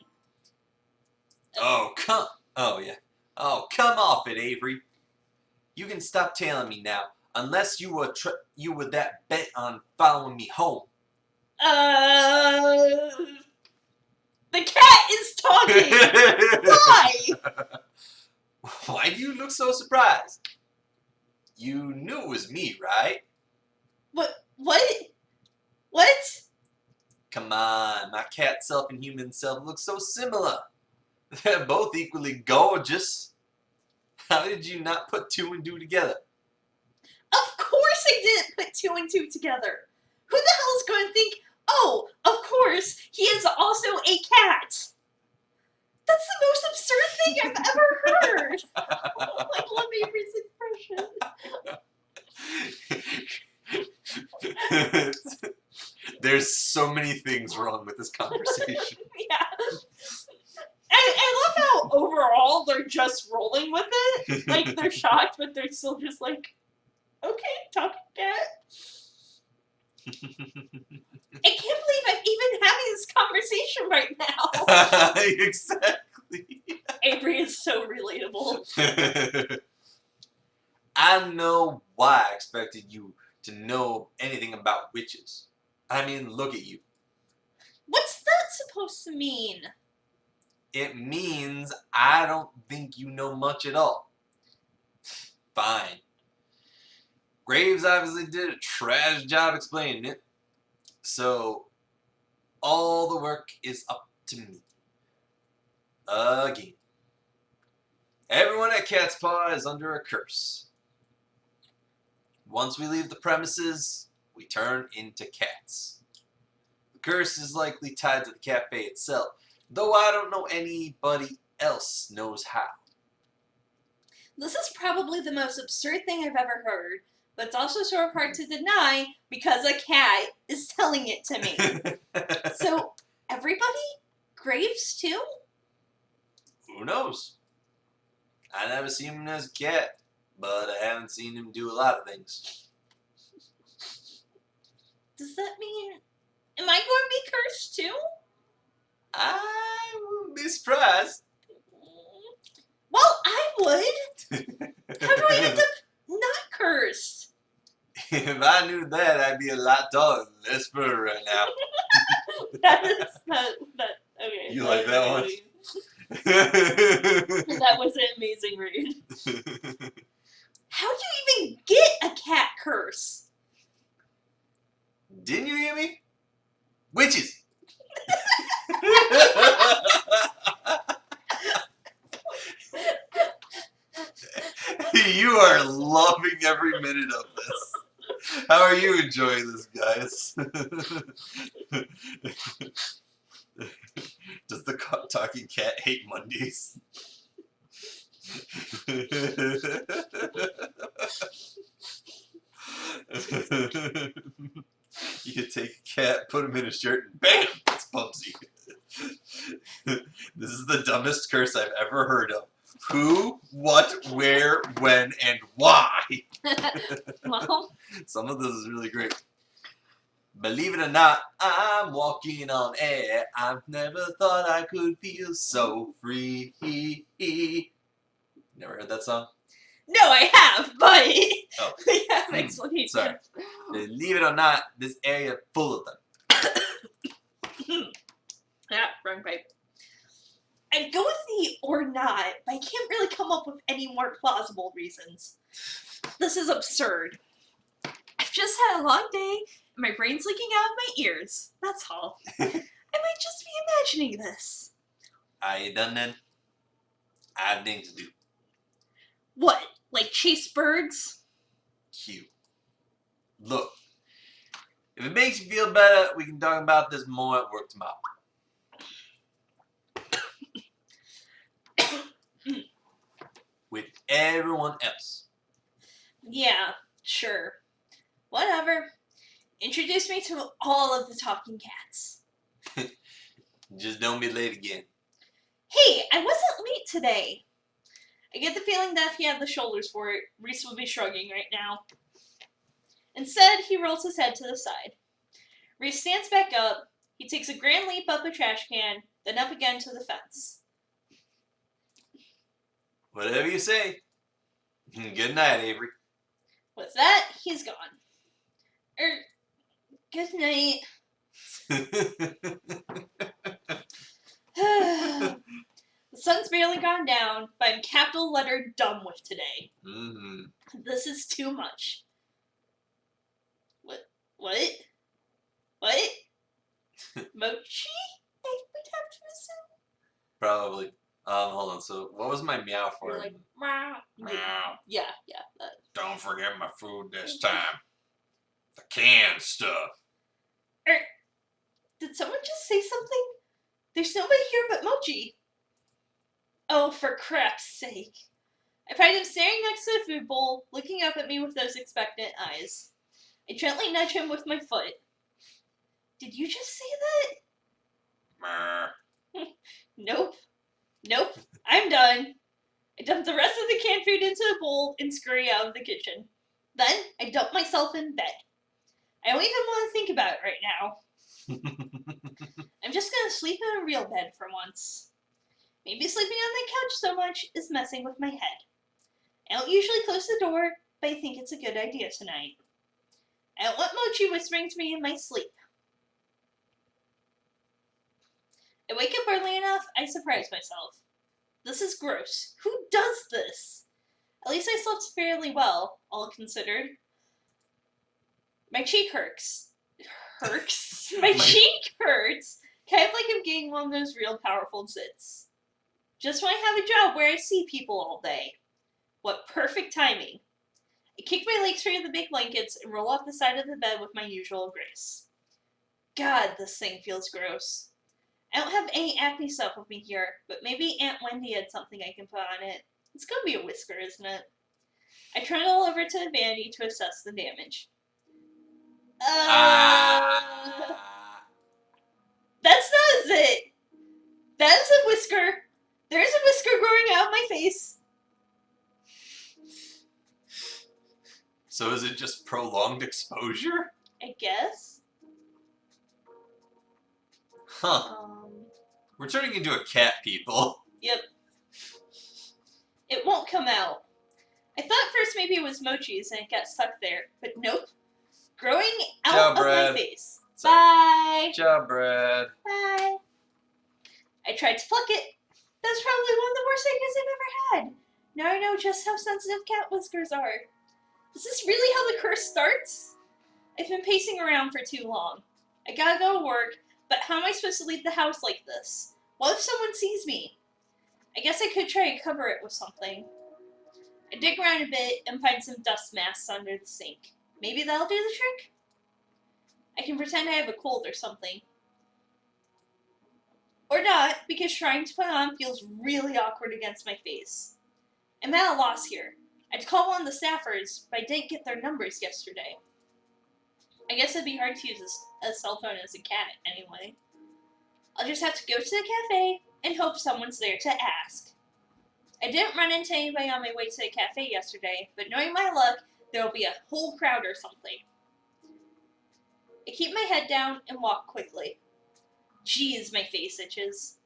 Oh, come off it, Avery. You can stop tailing me now, unless you were that bent on following me home. The cat is talking! Why? Why do you look so surprised? You knew it was me, right? What? Come on, my cat self and human self look so similar. They're both equally gorgeous. How did you not put 2 and 2 together? Of course I didn't put 2 and 2 together. Who the hell is going to think, oh, of course, he is also a cat? That's the most absurd thing I've ever heard. I love Avery's expression. There's so many things wrong with this conversation. Yeah. I love how overall they're just rolling with it. Like, they're shocked, but they're still just like, okay, talking cat. I can't believe I'm even having this conversation right now. Exactly. Avery is so relatable. I know why I expected you to know anything about witches. I mean, look at you. What's that supposed to mean? It means I don't think you know much at all. Fine. Graves obviously did a trash job explaining it. So, all the work is up to me. Again. Everyone at Cat's Paw is under a curse. Once we leave the premises, we turn into cats. The curse is likely tied to the cafe itself, though I don't know anybody else knows how. This is probably the most absurd thing I've ever heard, but it's also sort of hard to deny because a cat is telling it to me. So, everybody? Graves too? Who knows? I never seen him as a cat, but I haven't seen him do a lot of things. Does that mean... Am I going to be cursed too? I wouldn't be surprised. Well, I would. How do I end up not cursed? If I knew that, I'd be a lot taller than this bird right now. That okay. You like that one? That was an amazing read. How do you even get a cat curse? Didn't you hear me? Witches! You are loving every minute of this. How are you enjoying this, guys? Does the talking cat hate Mondays? You could take a cat, put him in a shirt, and BAM! It's Bubsy. This is the dumbest curse I've ever heard of. Who, what, where, when, and why? Well, Some of this is really great. Believe it or not, I'm walking on air. I've never thought I could feel so free. Never heard that song? no, I have, but Oh. I have explanation. Sorry. Believe it or not, this area full of them. Yeah, wrong pipe. I'd go with the or not, but I can't really come up with any more plausible reasons. This is absurd. I've just had a long day, and my brain's leaking out of my ears. That's all. I might just be imagining this. Are you done then? I have things to do. What, like chase birds? Cute. Look, if it makes you feel better, we can talk about this more at work tomorrow. with everyone else. Yeah, sure. Whatever. Introduce me to all of the talking cats. Just don't be late again. Hey, I wasn't late today. I get the feeling that if he had the shoulders for it, Reese would be shrugging right now. Instead, he rolls his head to the side. Reese stands back up. He takes a grand leap up a trash can, then up again to the fence. Whatever you say. Good night, Avery. With that, he's gone. Good night. The sun's barely gone down, but I'm capital letter dumb with today. Mm-hmm. This is too much. What? Mochi? I would have to assume. Probably. Hold on. So, what was my meow for? You're like, meow. Meow. Yeah. That. Don't forget my food this time. The canned stuff. Did someone just say something? There's nobody here but Mochi. Oh, for crap's sake. I find him staring next to the food bowl, looking up at me with those expectant eyes. I gently nudge him with my foot. Did you just say that? Nope. I'm done. I dump the rest of the canned food into the bowl and scurry out of the kitchen. Then, I dump myself in bed. I don't even want to think about it right now. I'm just gonna sleep in a real bed for once. Maybe sleeping on the couch so much is messing with my head. I don't usually close the door, but I think it's a good idea tonight. I don't want Mochi whispering to me in my sleep. I wake up early enough, I surprise myself. This is gross. Who does this? At least I slept fairly well, all considered. My cheek hurts. My cheek hurts. Kind of like I'm getting one of those real powerful zits. Just when I have a job where I see people all day. What perfect timing. I kick my legs free of the big blankets and roll off the side of the bed with my usual grace. God, this thing feels gross. I don't have any acne stuff with me here, but maybe Aunt Wendy had something I can put on it. It's gonna be a whisker, isn't it? I trundle over to the vanity to assess the damage. That's not a zit. That's a whisker. There's a whisker growing out of my face. So is it just prolonged exposure? I guess. Huh. We're turning into a cat, people. Yep. It won't come out. I thought first maybe it was Mochi's and it got stuck there, but nope. Growing out of my face. Sorry. Bye. Good job, Brad. Bye. I tried to pluck it. That's probably one of the worst ideas I've ever had. Now I know just how sensitive cat whiskers are. Is this really how the curse starts? I've been pacing around for too long. I gotta go to work, but how am I supposed to leave the house like this? What if someone sees me? I guess I could try to cover it with something. I dig around a bit and find some dust masks under the sink. Maybe that'll do the trick? I can pretend I have a cold or something. Or not, because trying to put on feels really awkward against my face. I'm at a loss here. I'd call one of the staffers, but I didn't get their numbers yesterday. I guess it'd be hard to use a cell phone as a cat anyway. I'll just have to go to the cafe and hope someone's there to ask. I didn't run into anybody on my way to the cafe yesterday, but knowing my luck, there'll be a whole crowd or something. I keep my head down and walk quickly. Jeez, my face itches.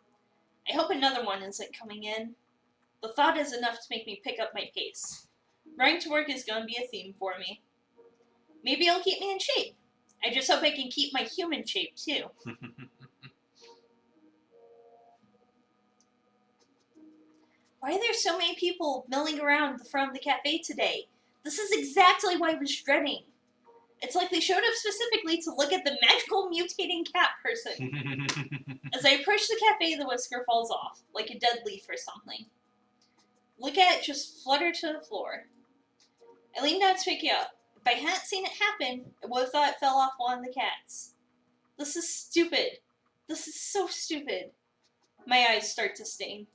I hope another one isn't coming in. The thought is enough to make me pick up my pace. Running to work is going to be a theme for me. Maybe it'll keep me in shape. I just hope I can keep my human shape, too. Why are there so many people milling around the front of the cafe today? This is exactly what I was dreading. It's like they showed up specifically to look at the magical mutating cat person. As I approach the cafe, the whisker falls off, like a dead leaf or something. Look at it just flutter to the floor. I lean down to pick it up. If I hadn't seen it happen, I would have thought it fell off one of the cats. This is stupid. This is so stupid. My eyes start to sting.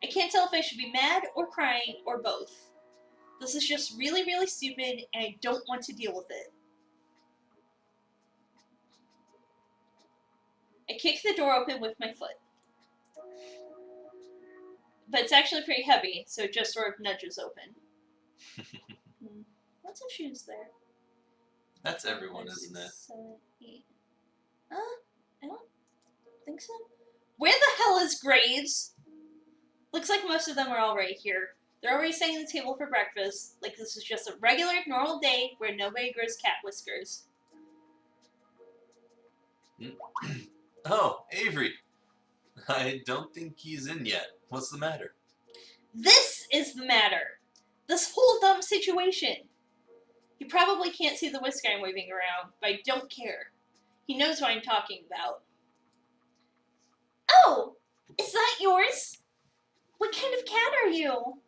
I can't tell if I should be mad or crying or both. This is just really, really stupid, and I don't want to deal with it. I kick the door open with my foot. But it's actually pretty heavy, so it just sort of nudges open. Lots of shoes there. That's everyone, 5, isn't 6, it? 7, 8. I don't think so. Where the hell is Graves? Looks like most of them are already here. They're already setting the table for breakfast, like this is just a regular, normal day where nobody grows cat whiskers. Oh, Avery. I don't think he's in yet. What's the matter? This is the matter. This whole dumb situation. You probably can't see the whisker I'm waving around, but I don't care. He knows what I'm talking about. Oh! Is that yours? What kind of cat are you?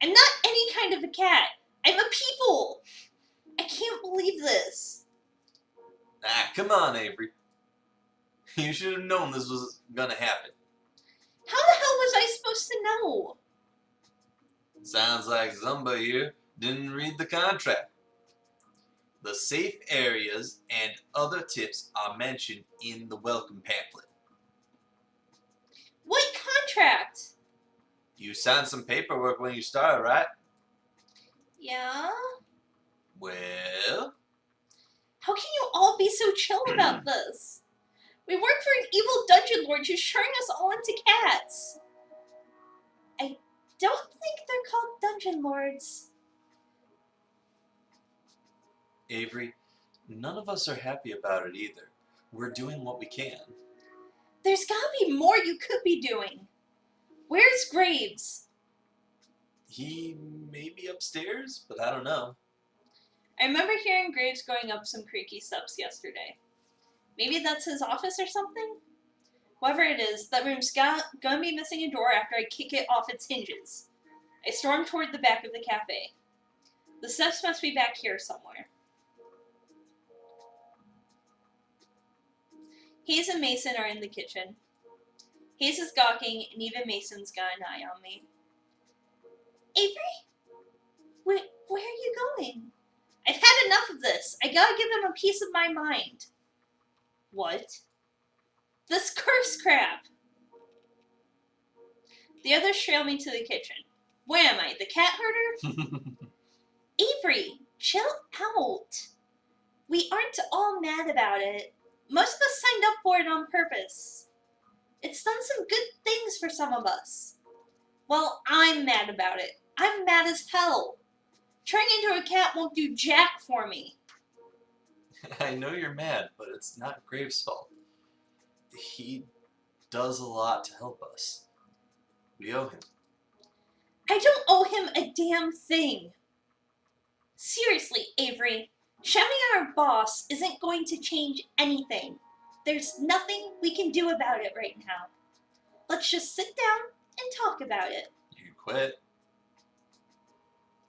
I'm not any kind of a cat. I'm a people. I can't believe this. Ah, come on, Avery. You should have known this was gonna happen. How the hell was I supposed to know? Sounds like Zumba here didn't read the contract. The safe areas and other tips are mentioned in the welcome pamphlet. What contract? You signed some paperwork when you started, right? Yeah? Well, How can you all be so chill about this? We work for an evil dungeon lord who's turning us all into cats. I don't think they're called dungeon lords. Avery, none of us are happy about it either. We're doing what we can. There's gotta be more you could be doing. Where's Graves? He may be upstairs, but I don't know. I remember hearing Graves going up some creaky steps yesterday. Maybe that's his office or something? Whatever it is, that room's gonna be missing a door after I kick it off its hinges. I storm toward the back of the cafe. The steps must be back here somewhere. Hayes and Mason are in the kitchen. Hayes is gawking, and even Mason's got an eye on me. Avery? Where are you going? I've had enough of this. I gotta give him a piece of my mind. What? This curse crap! The others trail me to the kitchen. Where am I, the cat herder? Avery, chill out. We aren't all mad about it. Most of us signed up for it on purpose. It's done some good things for some of us. Well, I'm mad about it. I'm mad as hell. Turning into a cat won't do jack for me. I know you're mad, but it's not Graves' fault. He does a lot to help us. We owe him. I don't owe him a damn thing. Seriously, Avery, shouting at our boss isn't going to change anything. There's nothing we can do about it right now. Let's just sit down and talk about it. You can quit.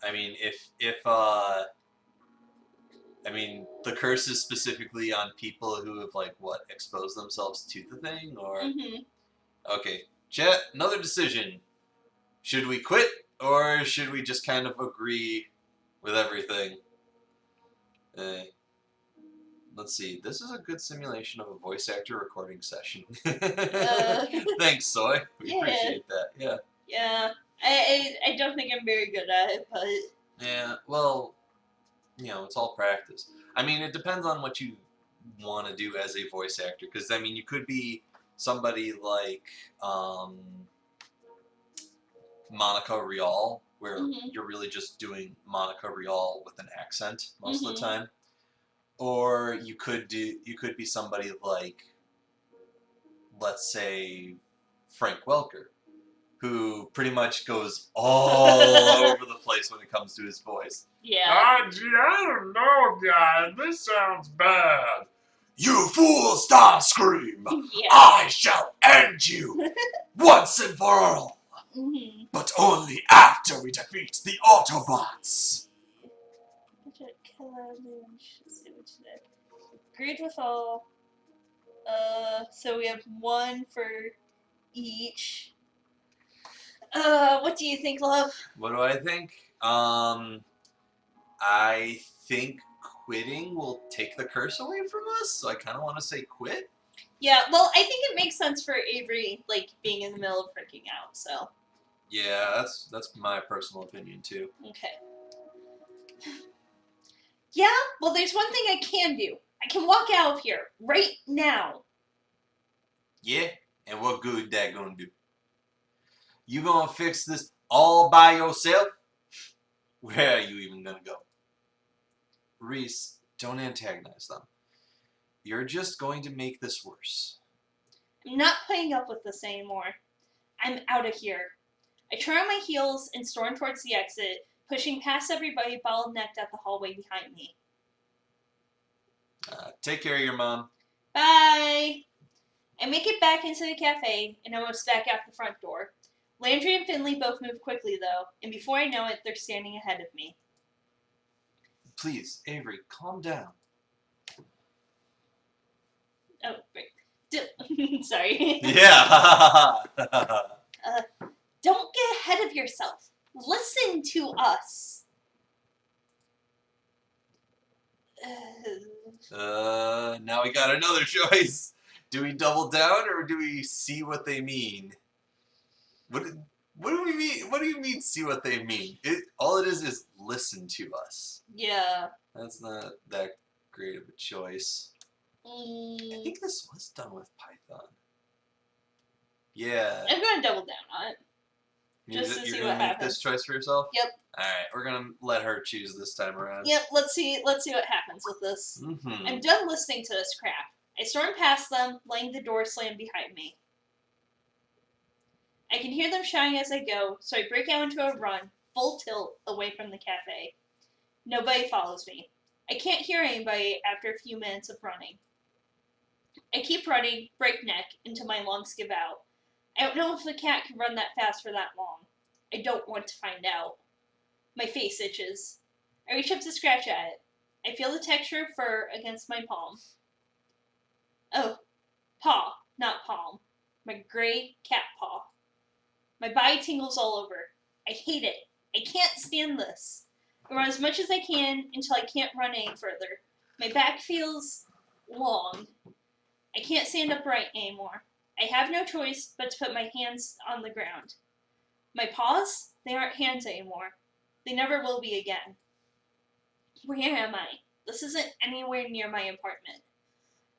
I mean, the curse is specifically on people who have, exposed themselves to the thing, or... Mm-hmm. Okay, chat, another decision. Should we quit, or should we just kind of agree with everything? Let's see, this is a good simulation of a voice actor recording session. Thanks, Soy. We appreciate that, yeah. Yeah, I don't think I'm very good at it, but... Yeah, well, it's all practice. I mean, it depends on what you want to do as a voice actor, because, you could be somebody like Monica Rial, where you're really just doing Monica Rial with an accent most of the time. Or you could be somebody like, let's say, Frank Welker, who pretty much goes all over the place when it comes to his voice. Yeah. Gee, I don't know, guys. This sounds bad. You fool, Starscream! Yeah. I shall end you once and for all. Mm-hmm. But only after we defeat the Autobots. Agreed with all. So we have one for each. What do you think, love? What do I think? I think quitting will take the curse away from us, so I kind of want to say quit. Yeah, well, I think it makes sense for Avery, like, being in the middle of freaking out, so. Yeah, that's my personal opinion too. Okay. Yeah, well, there's one thing I can do. I can walk out of here right now. Yeah, and what good that gonna do? You gonna fix this all by yourself? Where are you even gonna go? Reese, don't antagonize them. You're just going to make this worse. I'm not putting up with this anymore. I'm out of here. I turn on my heels and storm towards the exit, pushing past everybody bottlenecked at the hallway behind me. Take care of your mom. Bye! I make it back into the cafe and almost back out the front door. Landry and Finley both move quickly, though, and before I know it, they're standing ahead of me. Please, Avery, calm down. Oh, right. Sorry. Yeah. Don't get ahead of yourself. Listen to us. Now we got another choice. Do we double down or do we see what they mean? What do we mean? What do you mean see what they mean? All it is listen to us. Yeah. That's not that great of a choice. I think this was done with Python. Yeah. I'm going to double down on it. You're Just to see gonna what make happens. this choice for yourself? Yep. Alright, we're gonna let her choose this time around. Yep, let's see what happens with this. Mm-hmm. I'm done listening to this crap. I storm past them, letting the door slam behind me. I can hear them shouting as I go, so I break out into a run, full tilt, away from the cafe. Nobody follows me. I can't hear anybody after a few minutes of running. I keep running, breakneck, until my lungs give out. I don't know if a cat can run that fast for that long. I don't want to find out. My face itches. I reach up to scratch at it. I feel the texture of fur against my palm. Oh, paw, not palm. My gray cat paw. My body tingles all over. I hate it. I can't stand this. I run as much as I can until I can't run any further. My back feels long. I can't stand upright anymore. I have no choice but to put my hands on the ground. My paws? They aren't hands anymore. They never will be again. Where am I? This isn't anywhere near my apartment.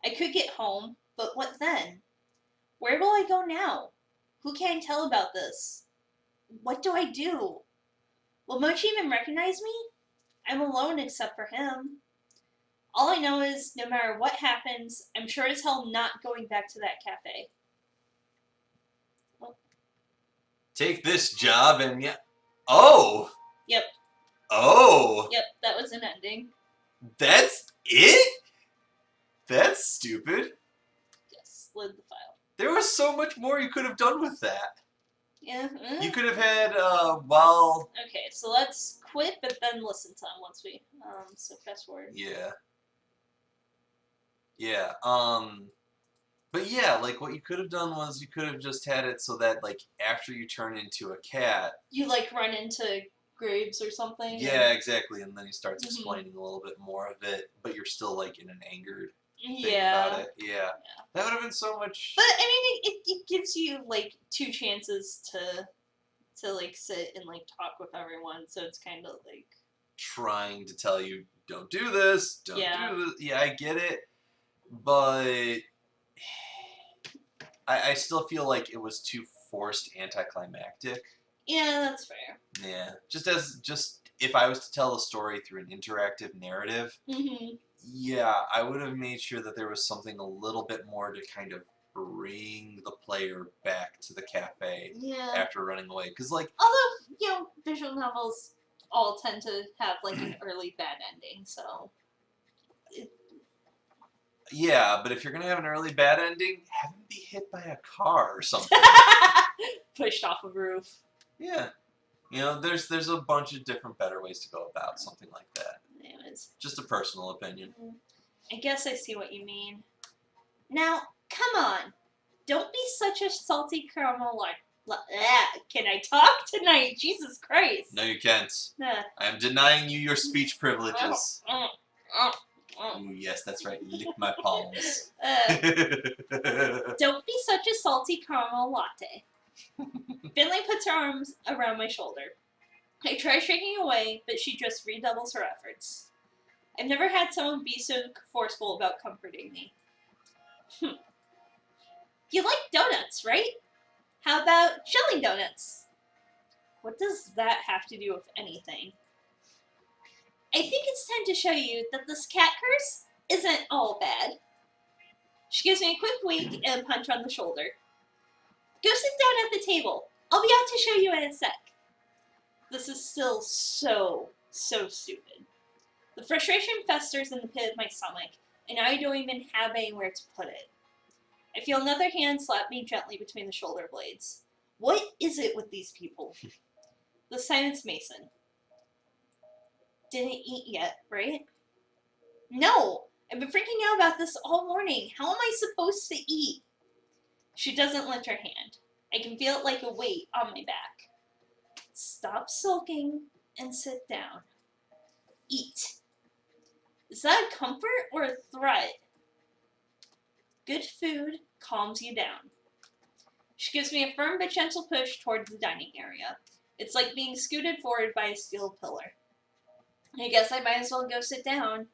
I could get home, but what then? Where will I go now? Who can I tell about this? What do I do? Will Mochi even recognize me? I'm alone except for him. All I know is, no matter what happens, I'm sure as hell not going back to that cafe. Take this job and yeah. Oh! Yep. Oh! Yep, that was an ending. That's it? That's stupid. Yes, slid the file. There was so much more you could have done with that. Yeah. You could have had, while... Okay, so let's quit, but then listen to them once we, so fast forward. Yeah. Yeah, but yeah, like, what you could have done was you could have just had it so that, like, after you turn into a cat... You, like, run into graves or something? Yeah, exactly, and then he starts Mhm. explaining a little bit more of it, but you're still, like, in an angered thing Yeah. about it. Yeah. That would have been so much... But, I mean, it gives you, like, 2 chances to, like, sit and, like, talk with everyone, so it's kind of, like... trying to tell you, don't do this, don't do this. Yeah, I get it, but I still feel like it was too forced anticlimactic. Yeah, that's fair. Yeah, just if I was to tell the story through an interactive narrative, Mm-hmm. yeah, I would have made sure that there was something a little bit more to kind of bring the player back to the cafe Yeah. after running away. Because, like... Although, you know, visual novels all tend to have, like, an early bad ending, so... Yeah, but if you're going to have an early bad ending, have him be hit by a car or something. Pushed off a roof. Yeah. You know, there's a bunch of different better ways to go about something like that. Anyways. Just a personal opinion. I guess I see what you mean. Now, come on. Don't be such a salty caramel Can I talk tonight? Jesus Christ. No, you can't. Uh, I am denying you your speech privileges. uh, uh, Ooh, yes, that's right. Lick my palms. Don't be such a salty caramel latte. Finley puts her arms around my shoulder. I try shaking away, but she just redoubles her efforts. I've never had someone be so forceful about comforting me. You like donuts, right? How about jelly donuts? What does that have to do with anything? I think it's time to show you that this cat curse isn't all bad. She gives me a quick wink and a punch on the shoulder. Go sit down at the table. I'll be out to show you in a sec. This is still so stupid. The frustration festers in the pit of my stomach, and I don't even have anywhere to put it. I feel another hand slap me gently between the shoulder blades. What is it with these people? This time it's Mason. Didn't eat yet, right? No! I've been freaking out about this all morning. How am I supposed to eat? She doesn't lift her hand. I can feel it like a weight on my back. Stop sulking and sit down. Eat. Is that a comfort or a threat? Good food calms you down. She gives me a firm but gentle push towards the dining area. It's like being scooted forward by a steel pillar. I guess I might as well go sit down.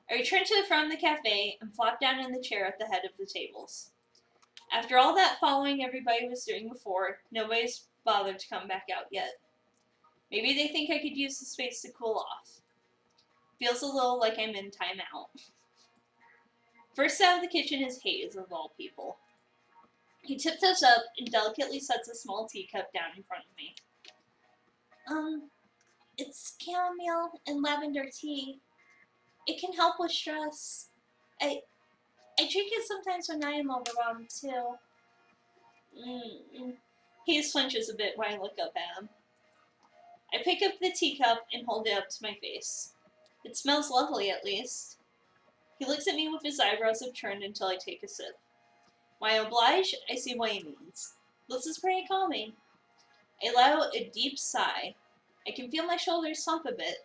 I return to the front of the cafe and flop down in the chair at the head of the tables. After all that following everybody was doing before, nobody's bothered to come back out yet. Maybe they think I could use the space to cool off. Feels a little like I'm in timeout. First out of the kitchen is Hayes, of all people. He tiptoes up and delicately sets a small teacup down in front of me. It's chamomile and lavender tea. It can help with stress. I drink it sometimes when I am overwhelmed, too. He flinches a bit when I look up at him. I pick up the teacup and hold it up to my face. It smells lovely, at least. He looks at me with his eyebrows upturned until I take a sip. When I oblige, I see what he means. This is pretty calming. I let out a deep sigh. I can feel my shoulders slump a bit.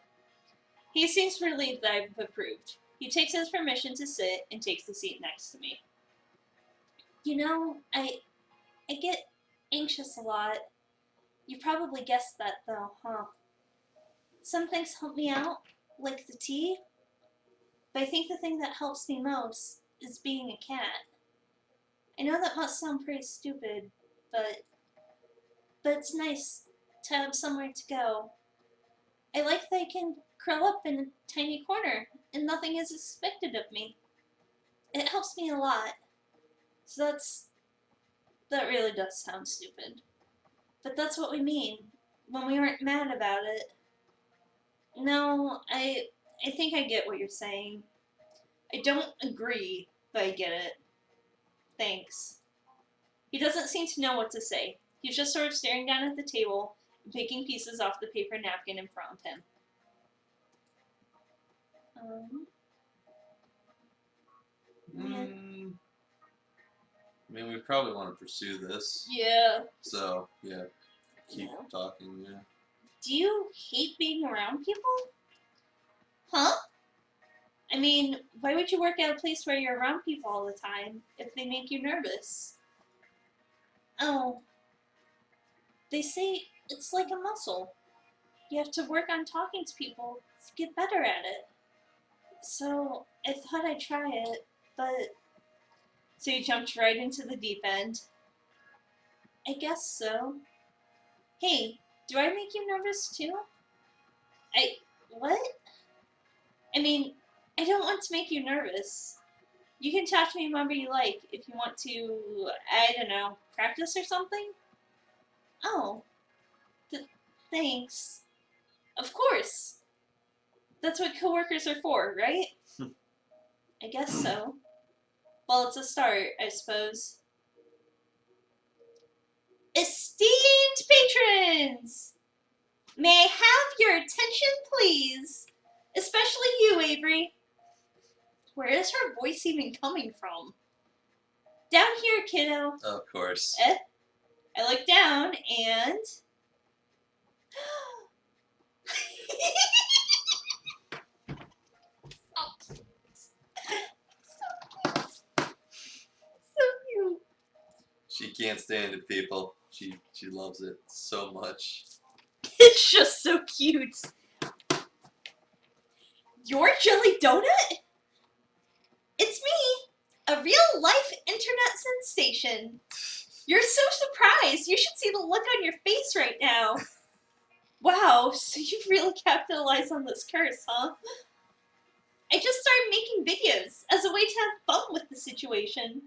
He seems relieved that I've approved. He takes his permission to sit and takes the seat next to me. You know, I get anxious a lot. You probably guessed that, though, huh? Some things help me out, like the tea. But I think the thing that helps me most is being a cat. I know that must sound pretty stupid, but it's nice to have somewhere to go. I like that I can curl up in a tiny corner and nothing is expected of me. It helps me a lot. So that really does sound stupid. But that's what we mean when we aren't mad about it. No, I think I get what you're saying. I don't agree, but I get it. Thanks. He doesn't seem to know what to say. He's just sort of staring down at the table and picking pieces off the paper napkin in front of him. I mean, we probably want to pursue this. Yeah. So, yeah. Keep Yeah. talking, yeah. Do you hate being around people? Huh? I mean, why would you work at a place where you're around people all the time if they make you nervous? Oh. They say it's like a muscle. You have to work on talking to people to get better at it. So, I thought I'd try it, but... So you jumped right into the deep end. I guess so. Hey, do I make you nervous too? What? I mean, I don't want to make you nervous. You can talk to me whenever you like if you want to, I don't know, practice or something? Oh. Thanks. Of course. That's what coworkers are for, right? I guess so. Well, it's a start, I suppose. Esteemed patrons! May I have your attention, please? Especially you, Avery. Where is her voice even coming from? Down here, kiddo. Of course. I look down and... So cute. She can't stand it, people. She loves it so much. It's just so cute. Your jelly donut? It's me, a real life internet sensation. You're so surprised. You should see the look on your face right now. Wow, so you've really capitalized on this curse, huh? I just started making videos as a way to have fun with the situation.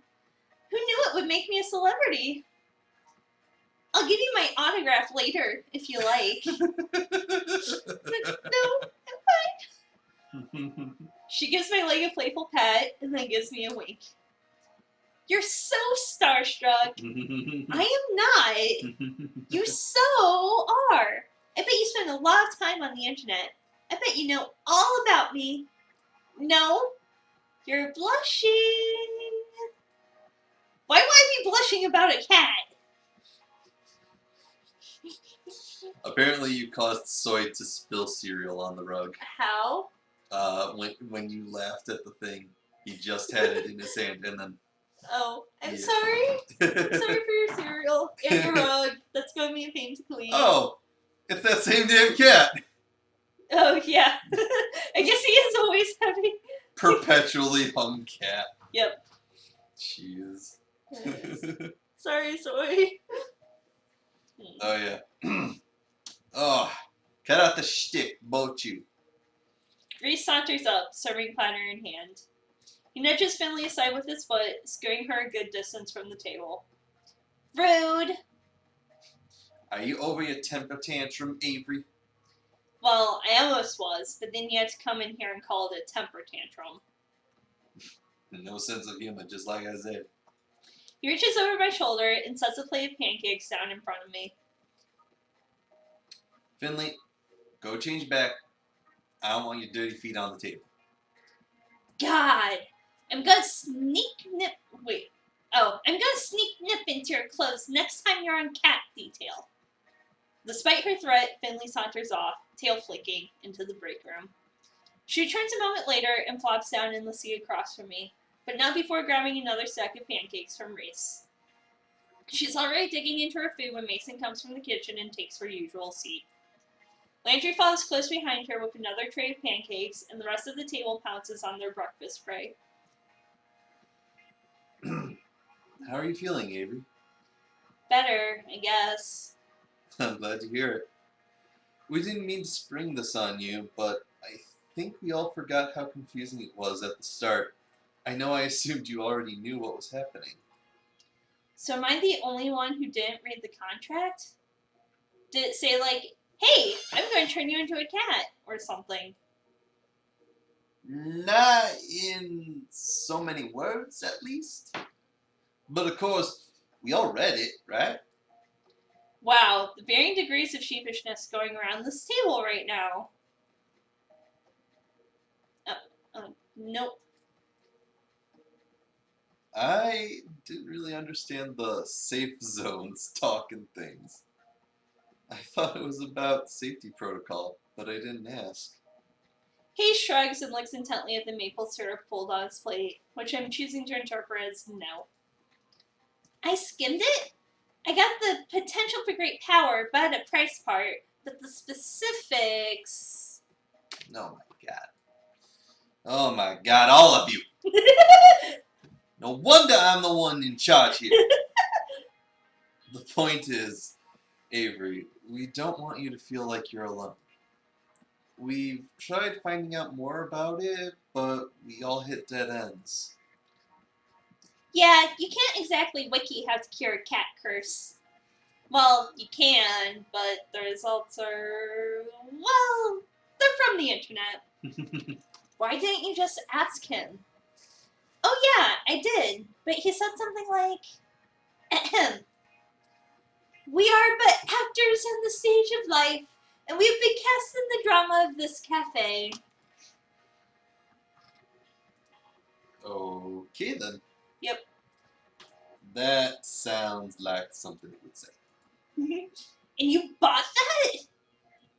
Who knew it would make me a celebrity? I'll give you my autograph later, if you like. No, I'm fine. She gives my leg a playful pat and then gives me a wink. You're so starstruck. I am not. You so are. I bet you spend a lot of time on the internet. I bet you know all about me. No, you're blushing. Why would I be blushing about a cat? Apparently, you caused Soy to spill cereal on the rug. How? When you laughed at the thing, he just had it in his hand, and then. Oh, I'm Yeah. sorry. I'm sorry for your cereal and your rug. That's going to be a pain to clean. Oh, it's that same damn cat. Oh, yeah. I guess he is always having... Perpetually hung cat. Yep. Jeez. Sorry, Soy. Oh yeah. Oh, cut out the shtick, both you. Reese saunters up, serving platter in hand. He nudges Finley aside with his foot, skewing her a good distance from the table. Rude! Are you over your temper tantrum, Avery? Well, I almost was, but then you had to come in here and call it a temper tantrum. No sense of humor, just like I said. He reaches over my shoulder and sets a plate of pancakes down in front of me. Finley, go change back. I don't want your dirty feet on the table. God! I'm gonna I'm gonna sneak nip into your clothes next time you're on cat detail. Despite her threat, Finley saunters off, tail flicking, into the break room. She returns a moment later and flops down in the seat across from me, but not before grabbing another stack of pancakes from Reese. She's already digging into her food when Mason comes from the kitchen and takes her usual seat. Landry follows close behind her with another tray of pancakes, and the rest of the table pounces on their breakfast prey. How are you feeling, Avery? Better, I guess. I'm glad to hear it. We didn't mean to spring this on you, but I think we all forgot how confusing it was at the start. I know I assumed you already knew what was happening. So am I the only one who didn't read the contract? Did it say like, hey, I'm going to turn you into a cat, or something? Not in so many words, at least. But of course, we all read it, right? Wow, the varying degrees of sheepishness going around this table right now. Nope. I didn't really understand the safe zones talk and things. I thought it was about safety protocol, but I didn't ask. He shrugs and looks intently at the maple syrup pulled on his plate, which I'm choosing to interpret as no. I skimmed it. I got the potential for great power, but at a price part. But the specifics... Oh my god. Oh my god, all of you. No wonder I'm the one in charge here. The point is, Avery, we don't want you to feel like you're alone. We've tried finding out more about it, but we all hit dead ends. Yeah, you can't exactly wiki how to cure a cat curse. Well, you can, but the results are, well, they're from the internet. Why didn't you just ask him? Oh yeah, I did, but he said something like, ahem. We are but actors on the stage of life, and we've been cast in the drama of this cafe. Okay then. Yep. That sounds like something it would say. And you bought that?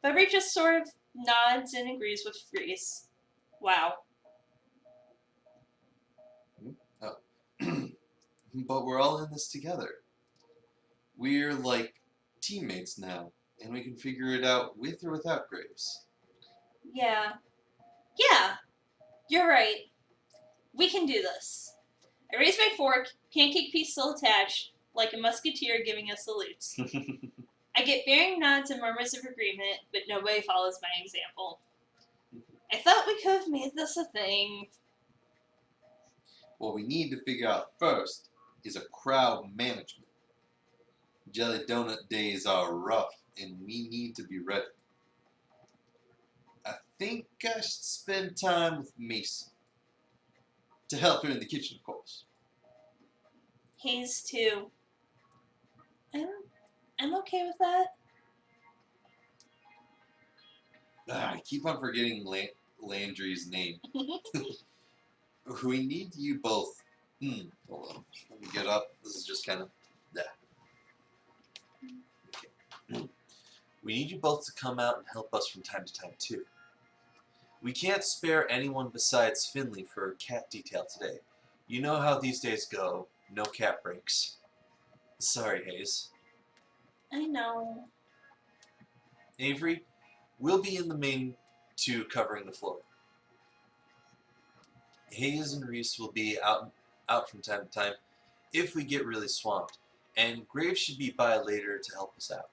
Bubby just sort of nods and agrees with Reese. Wow. Oh. But we're all in this together. We're like teammates now, and we can figure it out with or without Graves. Yeah. Yeah. You're right. We can do this. I raise my fork, pancake piece still attached, like a musketeer giving a salute. I get varying nods and murmurs of agreement, but nobody follows my example. I thought we could have made this a thing. What we need to figure out first is a crowd management. Jelly Donut days are rough, and we need to be ready. I think I should spend time with Mason. To help her in the kitchen, of course. Hayes too. I'm okay with that. I keep on forgetting Landry's name. We need you both. Hold on. Let me get up. This is just kind of... Okay. We need you both to come out and help us from time to time, too. We can't spare anyone besides Finley for cat detail today. You know how these days go. No cat breaks. Sorry, Hayes. I know. Avery, we'll be in the main two covering the floor. Hayes and Reese will be out from time to time if we get really swamped, and Graves should be by later to help us out.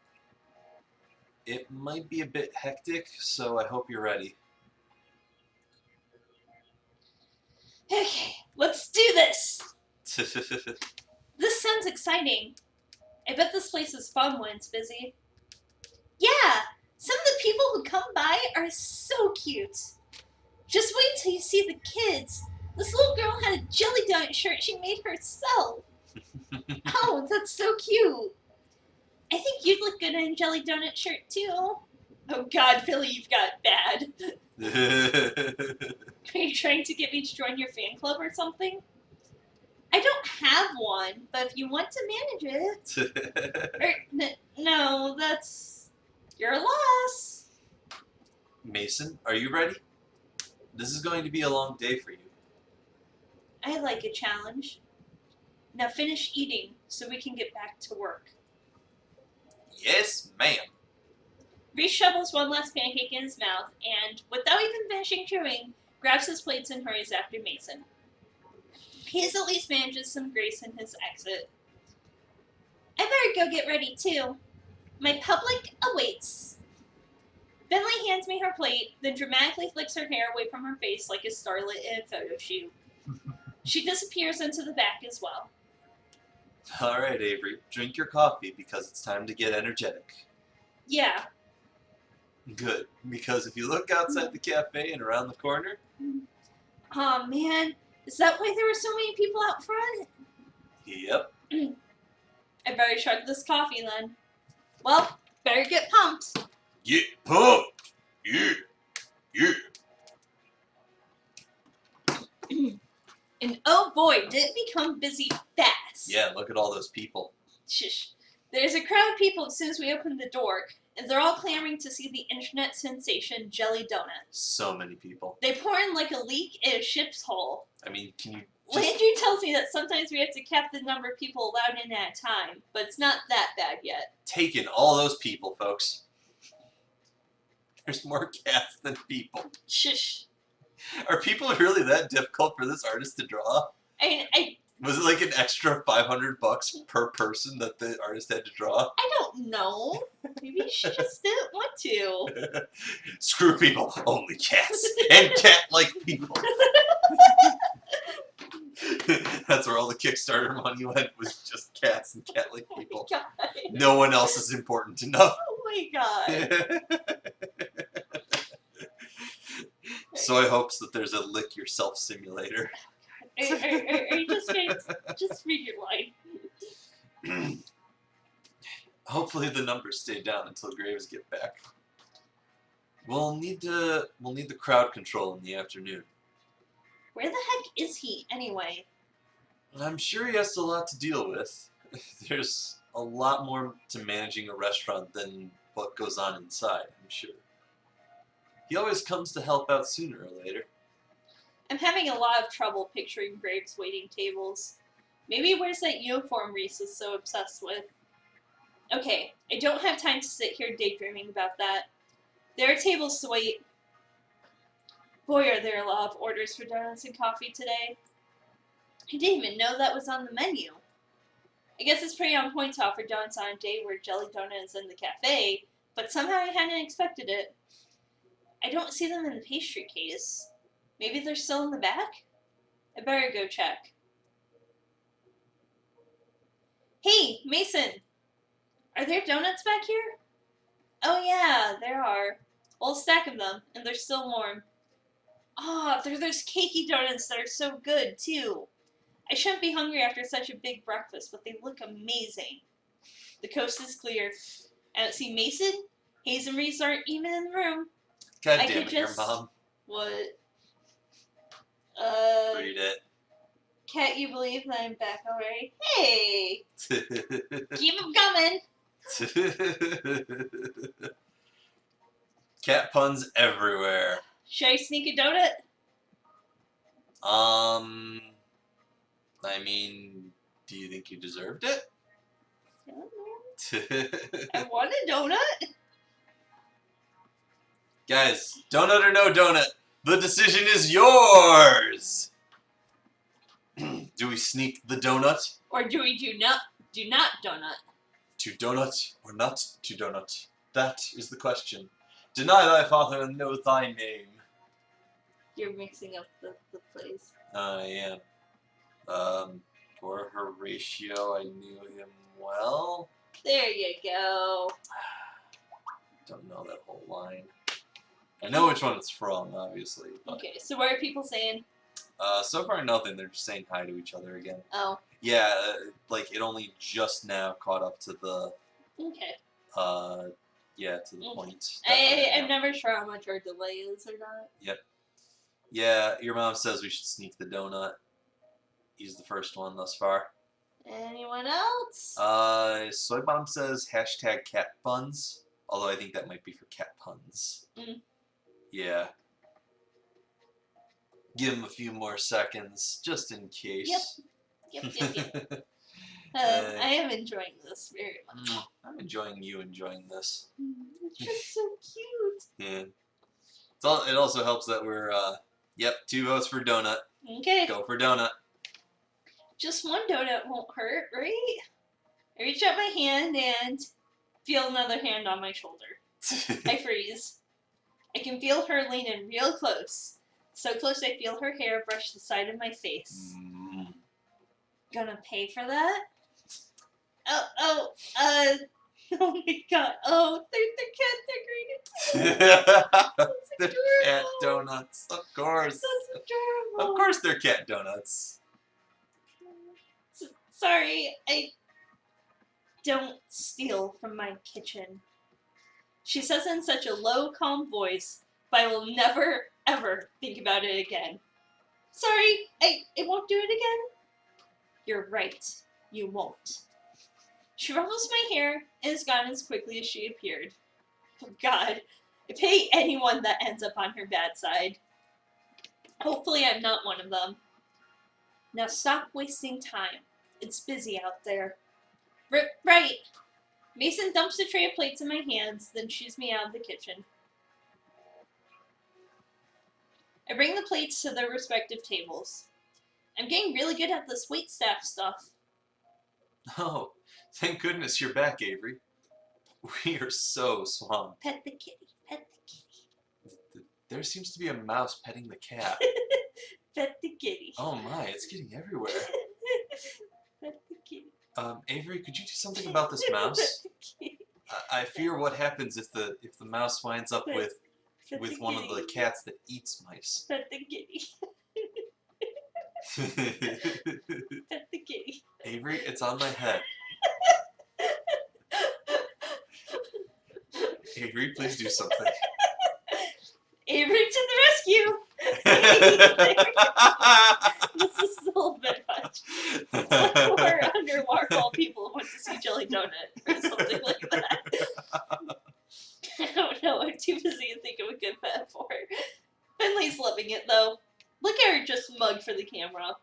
It might be a bit hectic, so I hope you're ready. Okay, let's do this! This sounds exciting. I bet this place is fun when it's busy. Yeah, some of the people who come by are so cute. Just wait till you see the kids. This little girl had a jelly donut shirt she made herself. Oh, that's so cute. I think you'd look good in a jelly donut shirt too. Oh God, Philly, you've got bad. Are you trying to get me to join your fan club or something? I don't have one, but if you want to manage it. No, that's your loss. Mason, are you ready? This is going to be a long day for you. I like a challenge. Now finish eating so we can get back to work. Yes, ma'am. Reese shovels one last pancake in his mouth and, without even finishing chewing, grabs his plates and hurries after Mason. He at least manages some grace in his exit. I better go get ready too. My public awaits. Finley hands me her plate, then dramatically flicks her hair away from her face like a starlet in a photo shoot. She disappears into the back as well. All right, Avery, drink your coffee because it's time to get energetic. Yeah. Good, because if you look outside the cafe and around the corner... Aw, man. Is that why there were so many people out front? Yep. I better chug this coffee then. Well, better get pumped. Get pumped! Yeah! Yeah! And oh boy, did it become busy fast. Yeah, look at all those people. Shush. There's a crowd of people as soon as we open the door, and they're all clamoring to see the internet sensation Jelly Donut. So many people. They pour in like a leak in a ship's hull. I mean, can you just... Landry tells me that sometimes we have to cap the number of people allowed in at a time, but it's not that bad yet. Take in all those people, folks. There's more cats than people. Shush. Are people really that difficult for this artist to draw? I Was it like an extra $500 per person that the artist had to draw? don't know. Maybe she just didn't want to. Screw people, only cats. And cat-like people. That's where all the Kickstarter money went, was just cats and cat-like people. Oh my god. No one else is important enough. Oh my god. So I hopes that there's a lick yourself simulator. Are you just going to just read your line? Hopefully the numbers stay down until Graves get back. We'll need the crowd control in the afternoon. Where the heck is he, anyway? I'm sure he has a lot to deal with. There's a lot more to managing a restaurant than what goes on inside, I'm sure. He always comes to help out sooner or later. I'm having a lot of trouble picturing Graves waiting tables. Maybe he wears that uniform Reese is so obsessed with. Okay, I don't have time to sit here daydreaming about that. There are tables to wait. Boy, are there a lot of orders for donuts and coffee today. I didn't even know that was on the menu. I guess it's pretty on point to offer donuts on a day where Jelly Donut is in the cafe, but somehow I hadn't expected it. I don't see them in the pastry case. Maybe they're still in the back? I better go check. Hey, Mason! Are there donuts back here? Oh yeah, there are. A whole stack of them, and they're still warm. Ah, they're those cakey donuts that are so good, too. I shouldn't be hungry after such a big breakfast, but they look amazing. The coast is clear. I don't see Mason. Hayes and Reese aren't even in the room. God I damn could it, your just- mom. What? Read it. Can't you believe that I'm back already? Hey! Keep them coming! Cat puns everywhere. Should I sneak a donut? I mean, do you think you deserved it? I don't know. I want a donut. Guys, donut or no donut, the decision is yours! Do we sneak the donut? Or do we do not donut? To donut or not to donut? That is the question. Deny thy father and know thy name. You're mixing up the plays. I am. For Horatio, I knew him well. There you go. Don't know that whole line. I know which one it's from, obviously. But, Okay, so what are people saying? so far nothing. They're just saying hi to each other again. Oh, Yeah, like it only just now caught up to the, okay. yeah, to the Okay. point. that we're at I'm now. never sure how much our delay is or not. Yeah, your mom says we should sneak the donut. He's the first one thus far. Anyone else? Soy Bomb says hashtag cat puns, although I think that might be for cat puns. Mm. Yeah. Give him a few more seconds, just in case. Yep. I am enjoying this very much. I'm enjoying you enjoying this. It's just so cute. Yeah. It also helps that we're, 2 votes for donut. Okay, Go for donut. just one donut won't hurt, right? I reach out my hand and feel another hand on my shoulder. I freeze. I can feel her lean in real close. So close I feel her hair brush the side of my face. Gonna pay for that? Oh my god. Oh, they're cat decorated. They're cat adorable. donuts, of course. That's adorable. Of course they're cat donuts. Sorry, I don't steal from my kitchen. She says in such a low, calm voice, but I will never, ever think about it again. Sorry, I won't do it again. You're right, you won't. She ruffles my hair and is gone as quickly as she appeared. Oh God, I pity anyone that ends up on her bad side. Hopefully I'm not one of them. Now stop wasting time. It's busy out there. Right. Mason dumps a tray of plates in my hands, then shoos me out of the kitchen. I bring the plates to their respective tables. I'm getting really good at this waitstaff stuff. Oh, thank goodness you're back, Avery. We are so swamped. Pet the kitty, pet the kitty, There seems to be a mouse petting the cat. pet the kitty. Oh my, it's getting everywhere. Pet the kitty. Avery, could you do something about this mouse? Pet the kitty. I fear what happens if the mouse winds up with Pet the one of the kitty. cats that eats mice. Pet the kitty. Pet the kitty. Avery, it's on my head. Avery, please do something. Avery to the rescue! This is a little bit much. It's like we're underwater while people went to see Jelly Donut or something like that. I don't know. I'm too busy to think of a good metaphor. Finley's loving it though. Look at her just mug for the camera.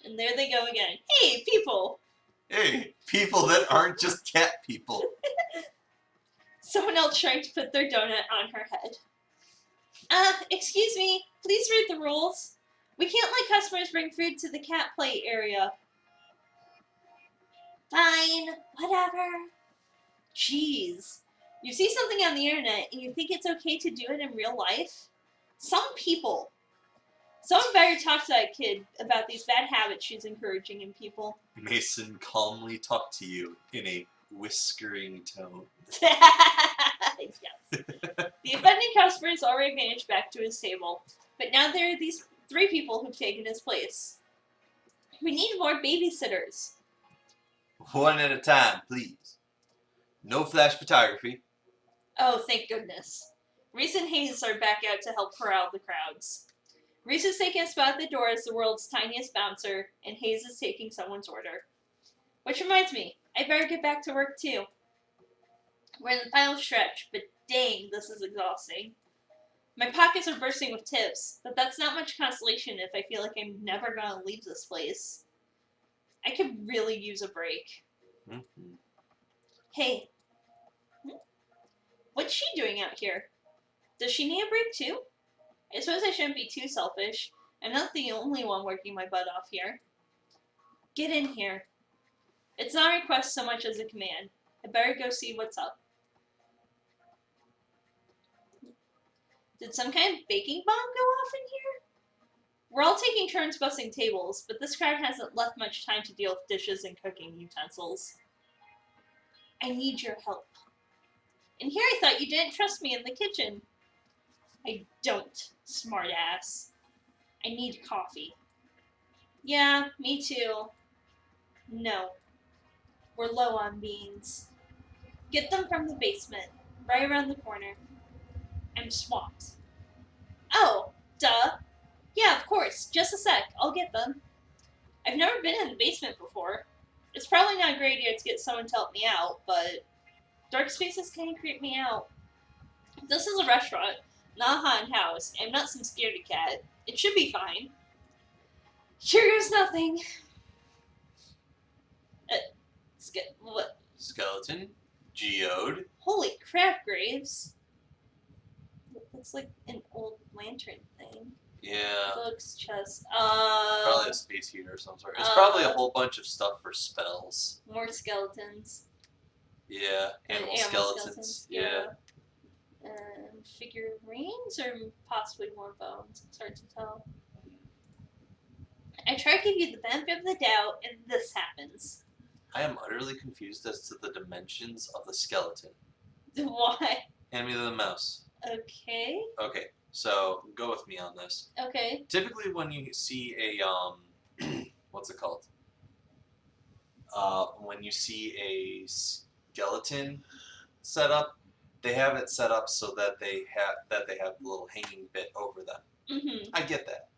And there they go again. Hey, people! Hey, people that aren't just cat people. Someone else trying to put their donut on her head. Excuse me, please read the rules. We can't let customers bring food to the cat play area. Fine, whatever. Jeez. You see something on the internet and you think it's okay to do it in real life? Some people. Someone better talk to that kid about these bad habits she's encouraging in people. Mason calmly talked to you in a whiskering tone. Yes. The offended customer is already managed back to his table, but now there are these 3 people who've taken his place. We need more babysitters. One at a time, please. No flash photography. Oh, thank goodness. Reese and Hayes are back out to help corral the crowds. Reese is taking a spot at the door as the world's tiniest bouncer, and Hayes is taking someone's order. Which reminds me, I better get back to work too. We're in the final stretch, but dang, this is exhausting. My pockets are bursting with tips, but that's not much consolation if I feel like I'm never gonna leave this place. I could really use a break. Mm-hmm. Hey. What's she doing out here? Does she need a break too? I suppose I shouldn't be too selfish. I'm not the only one working my butt off here. Get in here. It's not a request so much as a command. I better go see what's up. Did some kind of baking bomb go off in here? We're all taking turns bussing tables, but this crowd hasn't left much time to deal with dishes and cooking utensils. I need your help. And here I thought you didn't trust me in the kitchen. I don't, smartass. I need coffee. Yeah, me too. No. We're low on beans. Get them from the basement, right around the corner. I'm swamped. Oh, duh. Yeah, of course. Just a sec. I'll get them. I've never been in the basement before. It's probably not a great idea to get someone to help me out, but dark spaces kind of creep me out. This is a restaurant, not a haunted house. I'm not some scaredy cat. It should be fine. Here goes nothing. What? Skeleton? Geode? Holy crap, Graves. Looks like an old lantern thing. Yeah. Books, chest. Probably a space heater of some sort. It's probably a whole bunch of stuff for spells. More skeletons. Yeah. Animal skeletons. Yeah. And figurines or possibly more bones. It's hard to tell. I try to give you the benefit of the doubt, and this happens. I am utterly confused as to the dimensions of the skeleton. Why? Hand me the mouse. Okay. Okay, so go with me on this. Okay. Typically, when you see a what's it called? When you see a skeleton set up, they have it set up so that they have the little hanging bit over them. Mm-hmm. I get that.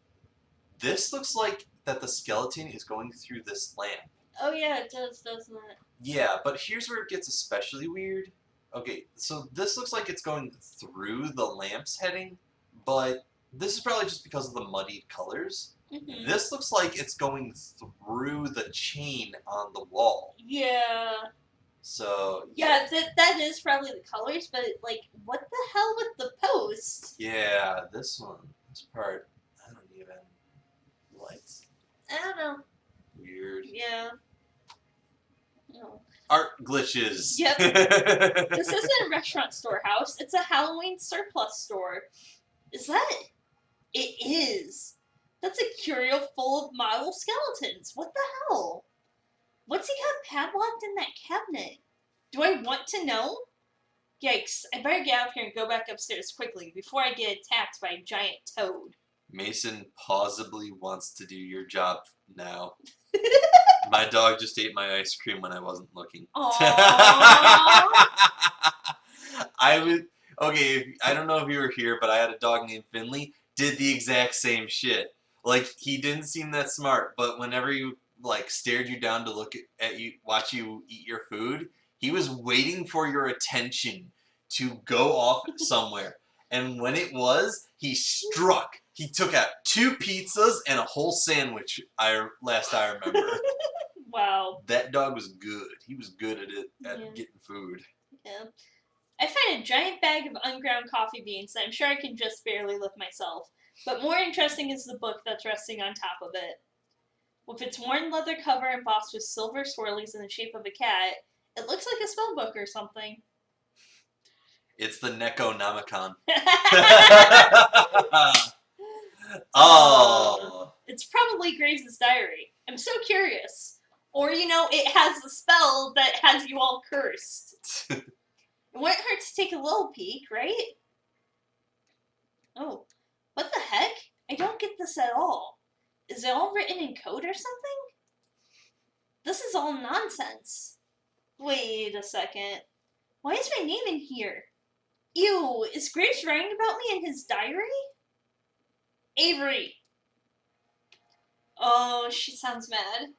This looks like that the skeleton is going through this lamp. Oh yeah, it does, doesn't it? Yeah, but here's where it gets especially weird. Okay, so this looks like it's going through the lamp's heading, but this is probably just because of the muddied colors. Mm-hmm. This looks like it's going through the chain on the wall. Yeah. So Yeah, that is probably the colors, but like, what the hell with the post? yeah, this part, I don't even like. I don't know. Weird. Yeah. No. Art glitches. Yep. This isn't a restaurant storehouse. It's a Halloween surplus store. Is that it? It is. That's a curio full of model skeletons. What the hell? What's he got padlocked in that cabinet? Do I want to know? Yikes. I better get out of here and go back upstairs quickly before I get attacked by a giant toad. Mason plausibly wants to do your job now. My dog just ate my ice cream when I wasn't looking. Aww. Okay, I don't know if you were here, but I had a dog named Finley, did the exact same shit. Like, he didn't seem that smart, but whenever you, like, stared you down to look at you, watch you eat your food, he was waiting for your attention to go off somewhere. And when it was, he struck. He took out 2 pizzas and a whole sandwich, last I remember. Wow. That dog was good. He was good at it, Yeah. getting food. Yeah. I find a giant bag of unground coffee beans that I'm sure I can just barely lift myself. But more interesting is the book that's resting on top of it. With its worn leather cover embossed with silver swirlies in the shape of a cat, it looks like a spell book or something. It's the Necronomicon. Oh. It's probably Graves' diary. I'm so curious. Or, it has a spell that has you all cursed. It wouldn't hurt to take a little peek, right? Oh, what the heck? I don't get this at all. Is it all written in code or something? This is all nonsense. Wait a second. Why is my name in here? Ew, is Graves writing about me in his diary? Avery. Oh, she sounds mad.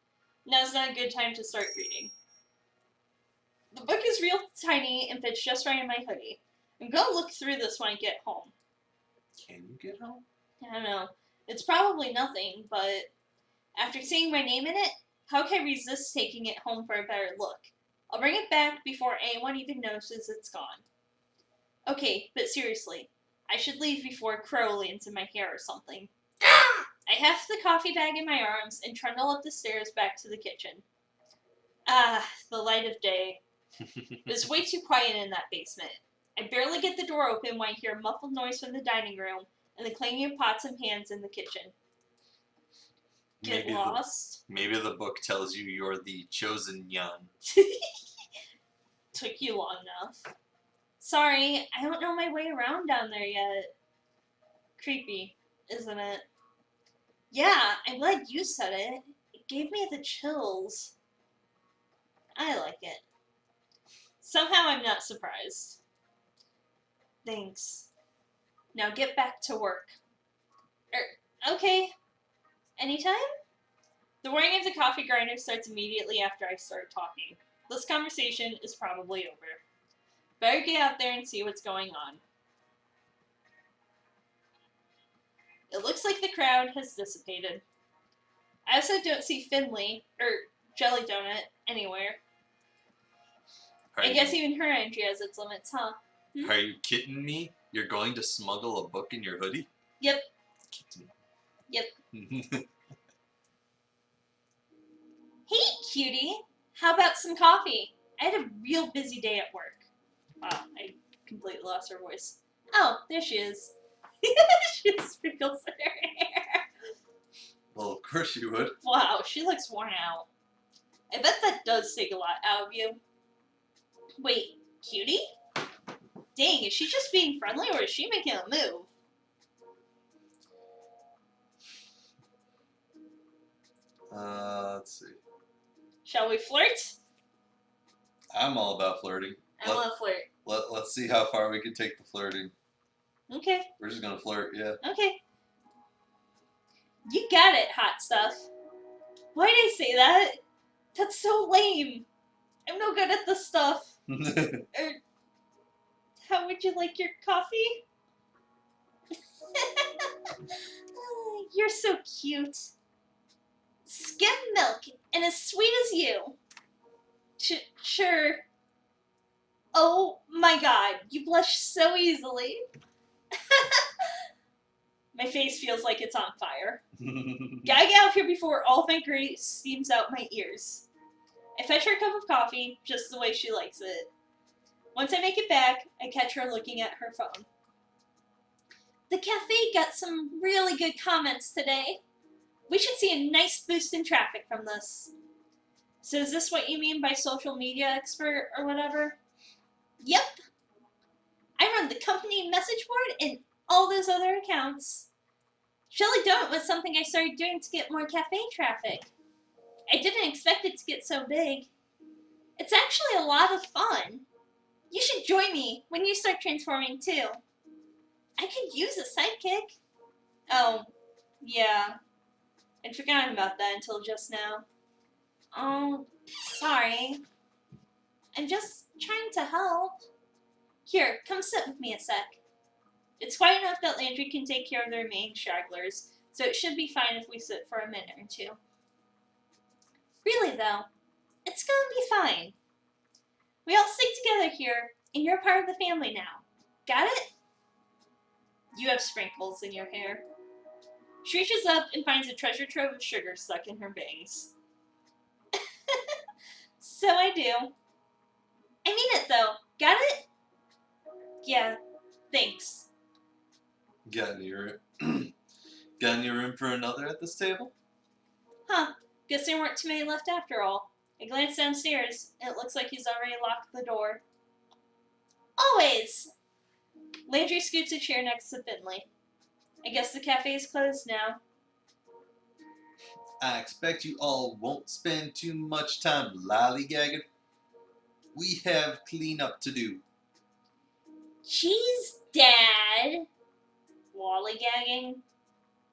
Now's not a good time to start reading. The book is real tiny and fits just right in my hoodie. I'm gonna look through this when I get home. Can you get home? I don't know. It's probably nothing, but after seeing my name in it, how can I resist taking it home for a better look? I'll bring it back before anyone even notices it's gone. Okay, but seriously, I should leave before Crow lands in my hair or something. I heft the coffee bag in my arms and trundle up the stairs back to the kitchen. Ah, the light of day. It's way too quiet in that basement. I barely get the door open when I hear a muffled noise from the dining room and the clanging of pots and pans in the kitchen. Get lost? Maybe the book tells you you're the chosen young. Took you long enough. Sorry, I don't know my way around down there yet. Creepy, isn't it? Yeah, I'm glad you said it. It gave me the chills. I like it. Somehow I'm not surprised. Thanks. Now get back to work. Okay. Anytime? The whirring of the coffee grinder starts immediately after I start talking. This conversation is probably over. Better get out there and see what's going on. It looks like the crowd has dissipated. I also don't see Finley, or Jelly Donut, anywhere. I guess even her entry has its limits, huh? Are you kidding me? You're going to smuggle a book in your hoodie? Yep. Yep. Hey, cutie! How about some coffee? I had a real busy day at work. Wow, I completely lost her voice. Oh, there she is. She has sprinkles in her hair. Well, of course you would. Wow, she looks worn out. I bet that does take a lot out of you. Wait, cutie? Dang, is she just being friendly or is she making a move? Let's see. Shall we flirt? I'm all about flirting. I want to flirt. Let's see how far we can take the flirting. Okay. We're just gonna flirt, yeah. Okay. You got it, hot stuff. Why'd I say that? That's so lame. I'm no good at this stuff. How would you like your coffee? You're so cute. Skim milk and as sweet as you. Sure. Oh my god, you blush so easily. My face feels like it's on fire. Gotta get out of here before all of my grace steams out my ears. I fetch her a cup of coffee, just the way she likes it. Once I make it back, I catch her looking at her phone. The cafe got some really good comments today. We should see a nice boost in traffic from this. So is this what you mean by social media expert or whatever? Yep. I run the company message board and all those other accounts. Jelly Donut was something I started doing to get more cafe traffic. I didn't expect it to get so big. It's actually a lot of fun. You should join me when you start transforming too. I could use a sidekick. Oh, yeah. I'd forgotten about that until just now. Oh, sorry. I'm just trying to help. Here, come sit with me a sec. It's quiet enough that Landry can take care of the remaining stragglers, so it should be fine if we sit for a minute or two. Really, though, it's gonna be fine. We all stick together here, and you're part of the family now. Got it? You have sprinkles in your hair. She reaches up and finds a treasure trove of sugar stuck in her bangs. So I do. I mean it, though. Got it? Yeah, thanks. Got any room? Got any room for another at this table? Huh. Guess there weren't too many left after all. I glanced downstairs, and it looks like he's already locked the door. Always! Landry scoots a chair next to Finley. I guess the cafe's closed now. I expect you all won't spend too much time lollygagging. We have cleanup to do. Jeez, Dad! Lollygagging?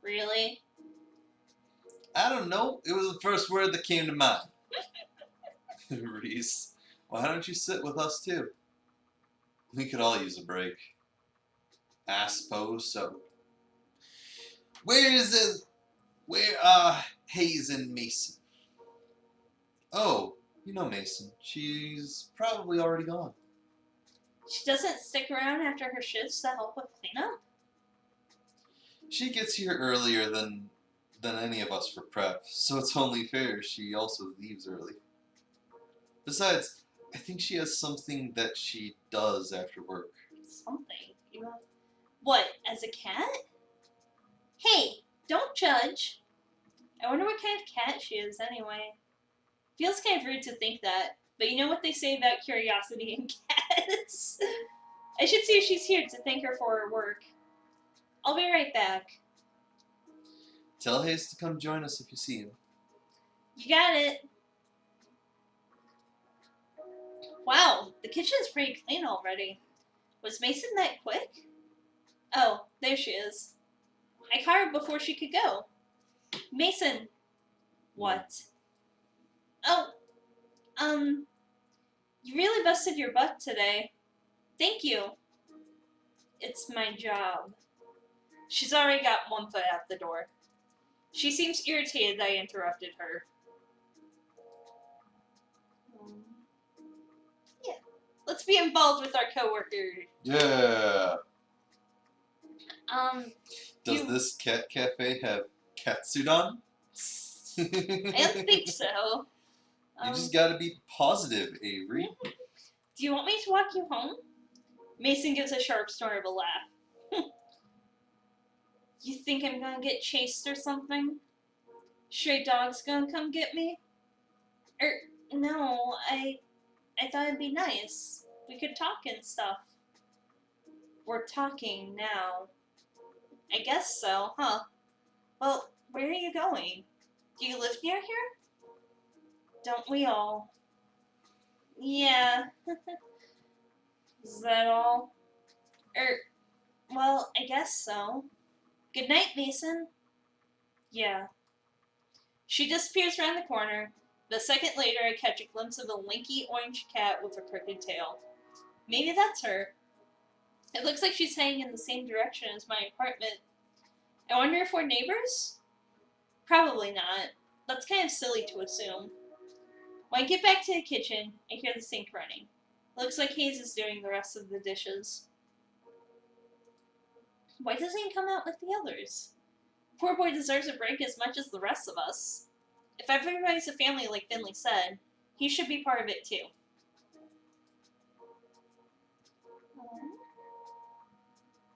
Really? I don't know. It was the first word that came to mind. Reese, why don't you sit with us too? We could all use a break. I suppose so. Where are Hayes and Mason? Oh, you know Mason. She's probably already gone. She doesn't stick around after her shifts to help with cleanup? She gets here earlier than any of us for prep, so it's only fair she also leaves early. Besides, I think she has something that she does after work. Something? What, as a cat? Hey, don't judge. I wonder what kind of cat she is anyway. Feels kind of rude to think that, but you know what they say about curiosity in cats? I should see if she's here to thank her for her work. I'll be right back. Tell Hayes to come join us if you see him. You got it. Wow, the kitchen is pretty clean already. Was Mason that quick? Oh, there she is. I caught her before she could go. Mason. What? Oh, you really busted your butt today. Thank you. It's my job. She's already got one foot out the door. She seems irritated that I interrupted her. Yeah. Let's be involved with our coworker. Yeah. Does You- this cat cafe have Katsudon? I don't think so. You just gotta be positive, Avery. Do you want me to walk you home? Mason gives a sharp snort of a laugh. You think I'm gonna get chased or something? Stray dog's gonna come get me? No, I thought it'd be nice. We could talk and stuff. We're talking now. I guess so, huh? Well, where are you going? Do you live near here? Don't we all? Yeah. Is that all? Well, I guess so. Good night, Mason. Yeah. She disappears around the corner. The second later, I catch a glimpse of a lanky orange cat with a crooked tail. Maybe that's her. It looks like she's heading in the same direction as my apartment. I wonder if we're neighbors? Probably not. That's kind of silly to assume. When I get back to the kitchen, I hear the sink running. Looks like Hayes is doing the rest of the dishes. Why doesn't he come out with the others? Poor boy deserves a break as much as the rest of us. If everybody's a family like Finley said, he should be part of it too.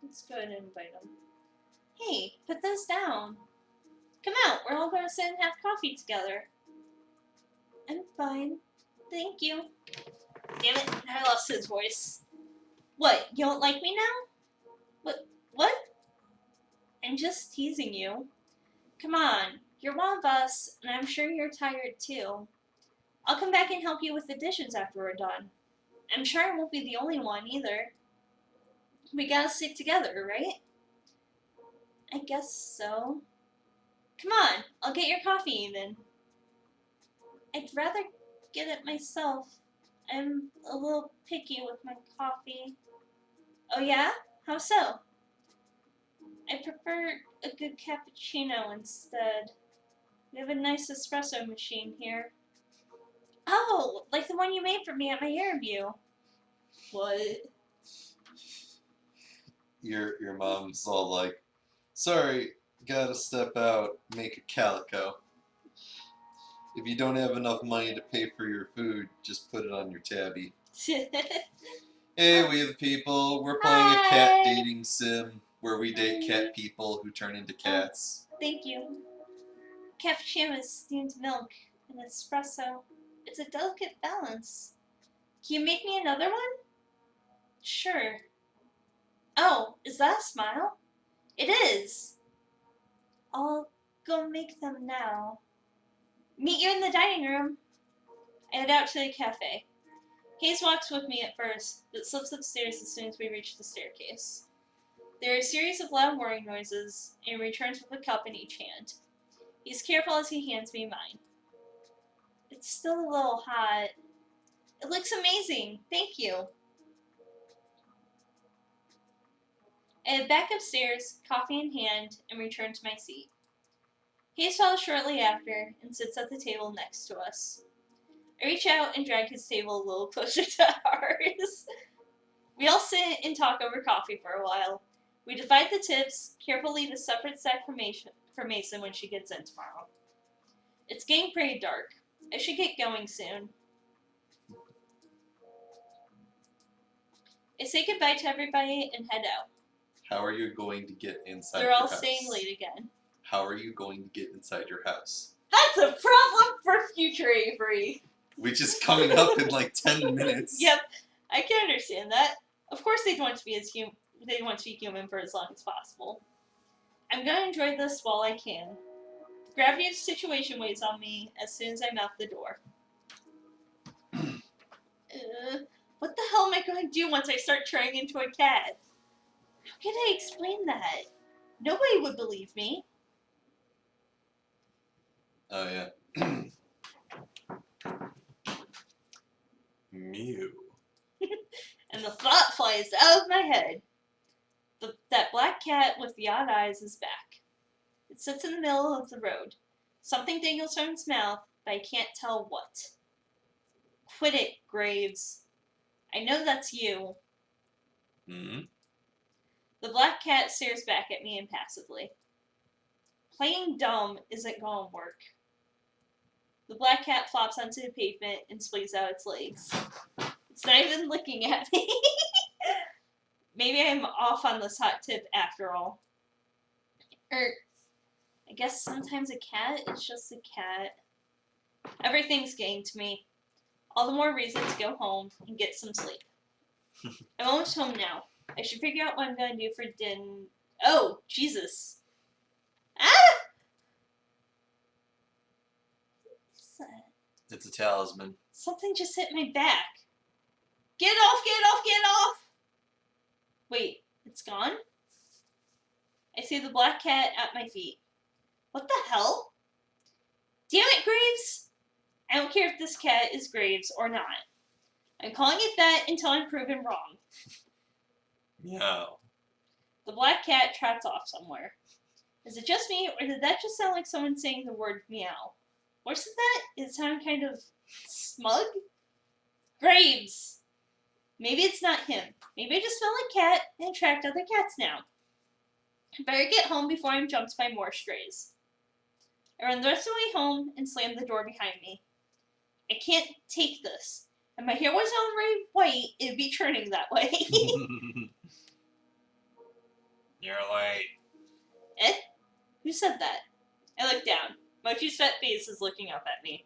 Let's go ahead and invite him. Hey, put those down. Come out, we're all going to sit and have coffee together. I'm fine. Thank you. Damn it, I lost his voice. What, you don't like me now? What? I'm just teasing you. Come on, you're one of us, and I'm sure you're tired too. I'll come back and help you with the dishes after we're done. I'm sure I won't be the only one either. We gotta stick together, right? I guess so. Come on, I'll get your coffee even. I'd rather get it myself. I'm a little picky with my coffee. Oh yeah? How so? I prefer a good cappuccino instead. We have a nice espresso machine here. Oh, like the one you made for me at my interview. What? Your mom's all like, sorry, gotta step out, make a calico. If you don't have enough money to pay for your food, just put it on your tabby. Hey, we the people. We're playing a cat Hi. dating sim where we date cat people who turn into cats. Thank you. Cappuccino is steamed milk and espresso. It's a delicate balance. Can you make me another one? Sure. Oh, is that a smile? It is. I'll go make them now. Meet you in the dining room. I head out to the cafe. Hayes walks with me at first, but slips upstairs as soon as we reach the staircase. There are a series of loud whirring noises, and he returns with a cup in each hand. He's careful as he hands me mine. It's still a little hot. It looks amazing. Thank you. I head back upstairs, coffee in hand, and return to my seat. Hayes follows shortly after and sits at the table next to us. I reach out and drag his table a little closer to ours. We all sit and talk over coffee for a while. We divide the tips, carefully leave a separate stack for Mason when she gets in tomorrow. It's getting pretty dark. I should get going soon. I say goodbye to everybody and head out. How are you going to get inside They're your all house? staying late again. How are you going to get inside your house? That's a problem for future Avery. Which is coming up in like 10 minutes. Yep, I can understand that. Of course, they'd want to be they'd want to be human for as long as possible. I'm gonna enjoy this while I can. The gravity of the situation weighs on me as soon as I'm out the door. What the hell am I going to do once I start turning into a cat? How can I explain that? Nobody would believe me. Oh, yeah. Mew. And the thought flies out of my head. That black cat with the odd eyes is back. It sits in the middle of the road. Something dangles from its mouth, but I can't tell what. Quit it, Graves. I know that's you. Hmm? The black cat stares back at me impassively. Playing dumb isn't gonna work. The black cat flops onto the pavement and splays out its legs. It's not even looking at me. Maybe I'm off on this hot tip after all. I guess sometimes a cat is just a cat. Everything's getting to me. All the more reason to go home and get some sleep. I'm almost home now. I should figure out what I'm gonna do for dinner. Oh, Jesus. Ah! What's that? It's a talisman. Something just hit my back. Get off, get off, get off! Wait, it's gone? I see the black cat at my feet. What the hell? Damn it, Graves! I don't care if this cat is Graves or not. I'm calling it that until I'm proven wrong. Meow. The black cat trots off somewhere. Is it just me, or did that just sound like someone saying the word meow? Wasn't that? It sounded kind of smug? Graves! Maybe it's not him. Maybe I just smell like cat and attract other cats now. I better get home before I'm jumped by more strays. I run the rest of the way home and slam the door behind me. I can't take this. If my hair wasn't already white, it'd be turning that way. You're late. Eh? Who said that? I look down. Mochi's fat face is looking up at me.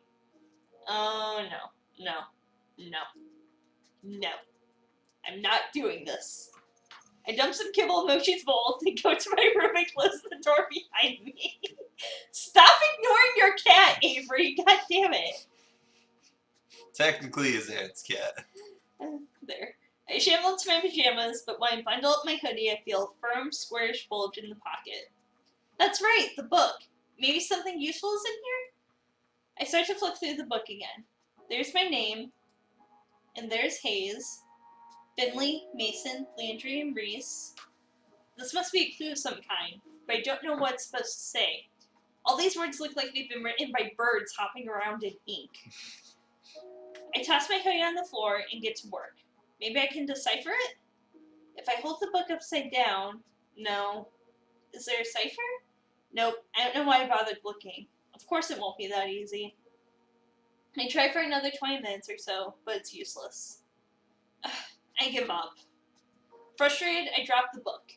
Oh no. No. No. No. I'm not doing this. I dump some kibble in Mochi's bowl, then go to my room and close the door behind me. Stop ignoring your cat, Avery! God damn it! Technically, his aunt's cat. There. I shamble into my pajamas, but when I bundle up my hoodie, I feel a firm, squarish bulge in the pocket. That's right, the book. maybe something useful is in here? I start to flip through the book again. There's my name, and there's Hayes, Finley, Mason, Landry, and Reese. This must be a clue of some kind, but I don't know what it's supposed to say. All these words look like they've been written by birds hopping around in ink. I toss my hoodie on the floor and get to work. Maybe I can decipher it? If I hold the book upside down, no. Is there a cipher? Nope, I don't know why I bothered looking. Of course it won't be that easy. I try for another 20 minutes or so, but it's useless. I give up. Frustrated, I drop the book.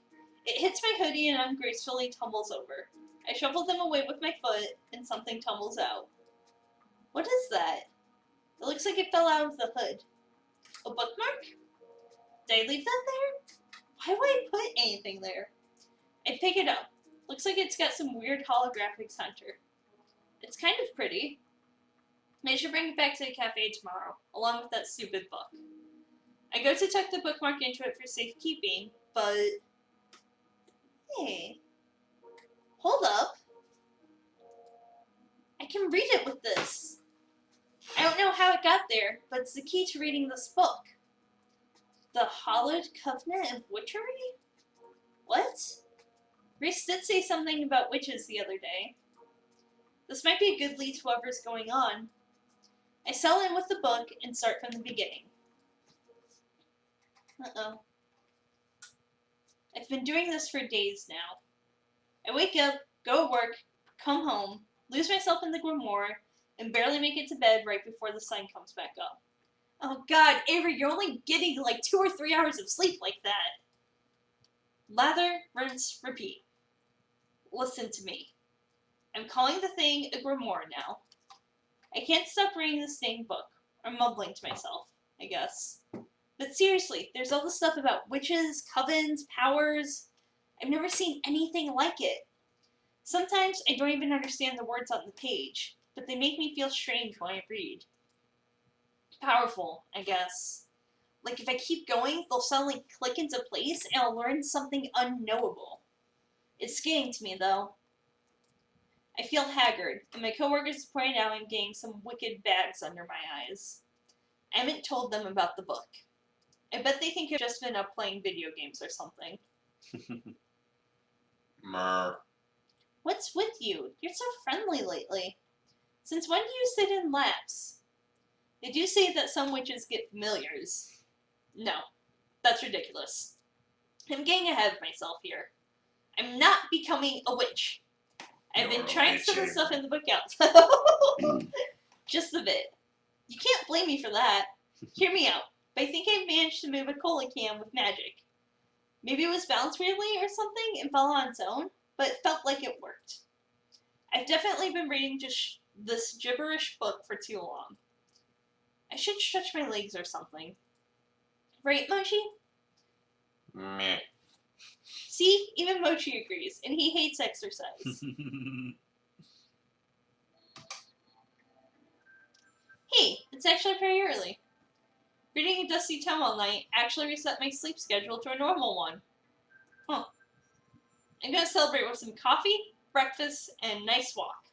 It hits my hoodie and ungracefully tumbles over. I shuffle them away with my foot, and something tumbles out. What is that? It looks like it fell out of the hood. A bookmark? Did I leave that there? Why would I put anything there? I pick it up. Looks like it's got some weird holographic center. It's kind of pretty. I should bring it back to the cafe tomorrow, along with that stupid book. I go to tuck the bookmark into it for safekeeping, but... Hey. Hold up. I can read it with this. I don't know how it got there, but it's the key to reading this book. The Hallowed Covenant of Witchery? What? Reese did say something about witches the other day. This might be a good lead to whatever's going on. I settle in with the book and start from the beginning. Uh-oh. I've been doing this for days now. I wake up, go to work, come home, lose myself in the grimoire, and barely make it to bed right before the sun comes back up. Oh god, Avery, you're only getting like 2 or 3 hours of sleep like that. Lather, rinse, repeat. Listen to me. I'm calling the thing a grimoire now. I can't stop reading this dang book, or mumbling to myself, I guess. But seriously, there's all this stuff about witches, covens, powers. I've never seen anything like it. Sometimes I don't even understand the words on the page, but they make me feel strange when I read. Powerful, I guess. Like if I keep going, they'll suddenly click into place and I'll learn something unknowable. It's getting to me though. I feel haggard, and my coworkers point out I'm getting some wicked bags under my eyes. I haven't told them about the book. I bet they think I've just been up playing video games or something. Mer. What's with you? You're so friendly lately. Since when do you sit in laps? They do say that some witches get familiars. No, that's ridiculous. I'm getting ahead of myself here. I'm not becoming a witch. I've been trying some of the stuff in the book out. Just a bit. You can't blame me for that. Hear me out. But I think I managed to move a cola can with magic. Maybe it was balanced weirdly or something and fell on its own, but it felt like it worked. I've definitely been reading just this gibberish book for too long. I should stretch my legs or something. Right, Mochi? Meh. See, even Mochi agrees, and he hates exercise. Hey, it's actually pretty early. Reading a dusty tome all night actually reset my sleep schedule to a normal one. Huh. I'm gonna celebrate with some coffee, breakfast, and a nice walk.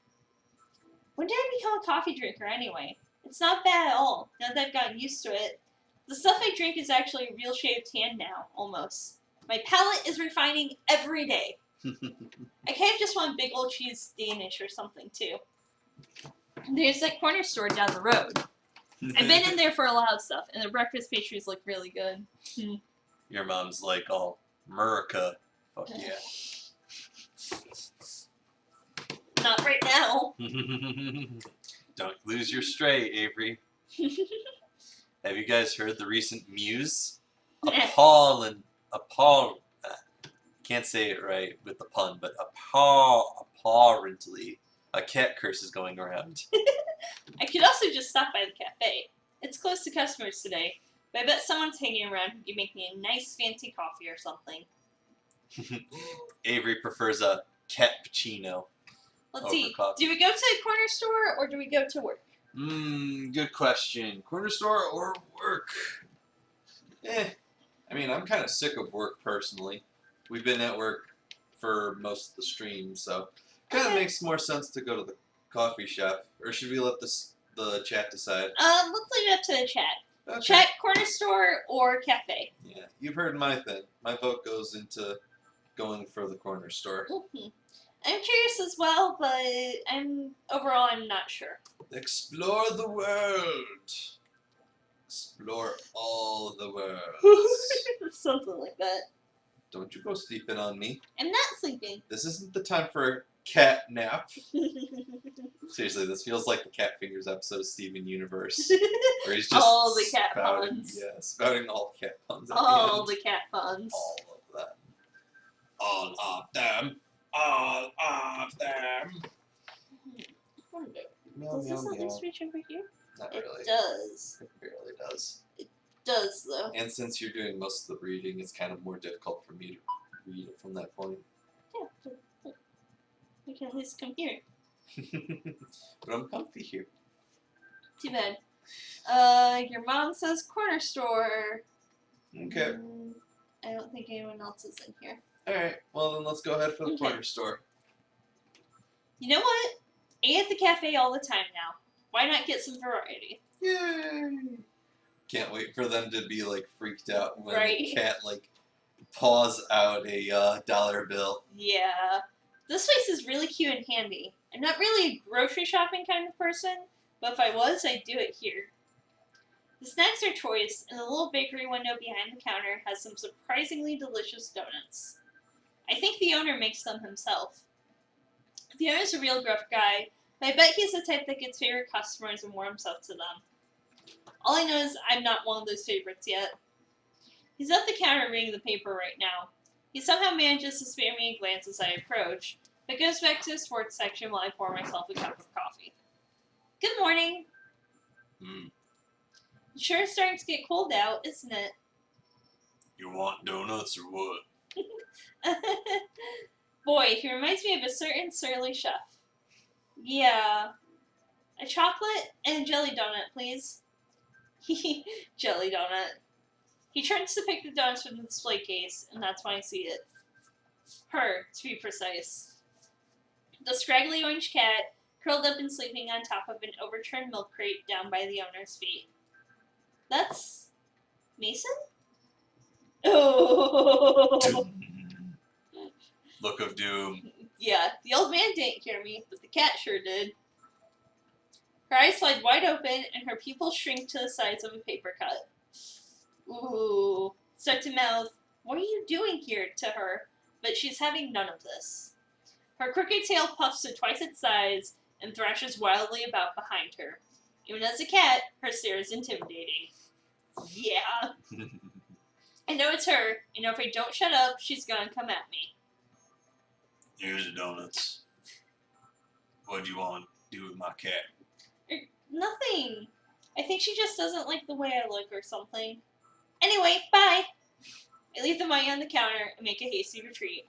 When did I become a coffee drinker anyway? It's not bad at all, now that I've gotten used to it. The stuff I drink is actually a real shade of tan now, almost. My palate is refining every day. I kind of just want big old cheese Danish or something, too. There's that corner store down the road. I've been in there for a lot of stuff, and the breakfast pastries look really good. Your mom's like all America. Fuck yeah. Not right now. Don't lose your stray, Avery. Have you guys heard the recent news? Can't say it right with the pun, but apparently a cat curse is going around. I could also just stop by the cafe. It's close to customers today, but I bet someone's hanging around who can make me a nice fancy coffee or something. Avery prefers a cappuccino. Let's see. Coffee. Do we go to the corner store or do we go to work? Good question. Corner store or work? I mean, I'm kind of sick of work personally. We've been at work for most of the stream, so Kind of Okay. makes more sense to go to the coffee shop, or should we let the chat decide? Let's leave it up to the chat. Okay. Chat, corner store, or cafe. Yeah, you've heard my thing. My vote goes into going for the corner store. Mm-hmm. I'm curious as well, but I'm not sure. Explore the world. Explore all the worlds. Something like that. Don't you go sleeping on me. I'm not sleeping. This isn't the time for a cat nap. Seriously, this feels like the Cat Fingers episode of Steven Universe. Where he's just All the cat spouting, puns. Yeah, spouting all cat puns at All the the cat puns. end. All of them. All of them. Wonder, Meow, does this meow, at meow. least reach over here? Not It really. does. It barely does. Does though. And since you're doing most of the reading, it's kind of more difficult for me to read it from that point. Yeah. We can at least come here. But I'm comfy here. Too bad. Your mom says corner store. Okay. I don't think anyone else is in here. Alright, well then let's go ahead for the Okay. corner store. You know what? I eat at the cafe all the time now. Why not get some variety? Yay! Can't wait for them to be like freaked out when Right. the cat like paws out a dollar bill. Yeah. This place is really cute and handy. I'm not really a grocery shopping kind of person, but if I was, I'd do it here. The snacks are choice, and the little bakery window behind the counter has some surprisingly delicious donuts. I think the owner makes them himself. The owner's a real gruff guy, but I bet he's the type that gets favorite customers and warms up to them. All I know is I'm not one of those favorites yet. He's at the counter reading the paper right now. He somehow manages to spare me a glance as I approach, but goes back to the sports section while I pour myself a cup of coffee. Good morning. It sure is starting to get cold out, isn't it? You want donuts or what? Boy, he reminds me of a certain surly chef. Yeah. A chocolate and a jelly donut, please. Jelly donut. He turns to pick the donuts from the display case, and that's when I see it. Her, to be precise. The scraggly orange cat, curled up and sleeping on top of an overturned milk crate down by the owner's feet. That's Mason? Oh! Look of doom. Yeah, the old man didn't hear me, but the cat sure did. Her eyes slide wide open, and her pupils shrink to the size of a paper cut. Ooh. Start to mouth, "What are you doing here?" to her, but she's having none of this. Her crooked tail puffs to twice its size and thrashes wildly about behind her. Even as a cat, her stare is intimidating. Yeah. I know it's her, and if I don't shut up, she's gonna come at me. Here's the donuts. What do you want to do with my cat? Nothing. I think she just doesn't like the way I look or something. Anyway, bye. I leave the money on the counter and make a hasty retreat.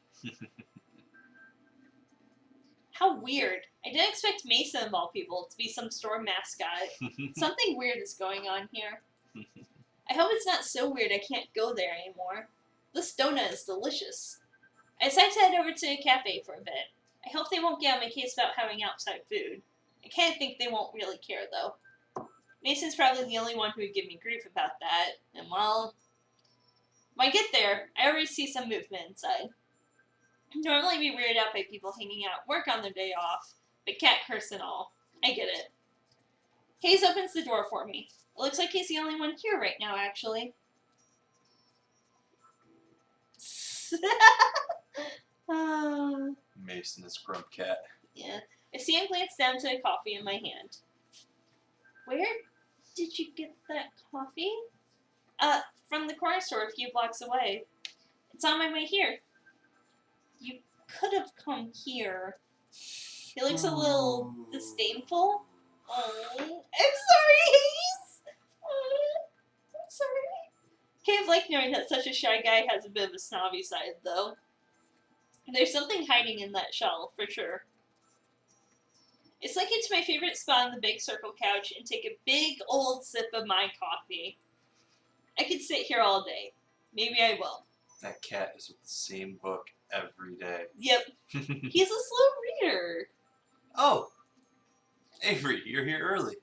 How weird. I didn't expect Mason of all people to be some store mascot. Something weird is going on here. I hope it's not so weird I can't go there anymore. This donut is delicious. I decide to head over to a cafe for a bit. I hope they won't get on my case about having outside food. I kind of think they won't really care, though. Mason's probably the only one who would give me grief about that, and well, when I get there, I already see some movement inside. I'd normally be weirded out by people hanging out at work on their day off, but cat curse and all. I get it. Hayes opens the door for me. It looks like he's the only one here right now, actually. Mason is Grump Cat. Yeah. I see him glance down to the coffee in my hand. Where did you get that coffee? From the corner store a few blocks away. It's on my way here. You could have come here. He looks a little disdainful. Oh, I'm sorry, Hayes! Oh, I'm sorry. Kind of like knowing that such a shy guy has a bit of a snobby side, though. There's something hiding in that shell, for sure. I slink into my favorite spot on the big circle couch and take a big old sip of my coffee. I could sit here all day. Maybe I will. That cat is with the same book every day. Yep, he's a slow reader. Oh, Avery, you're here early.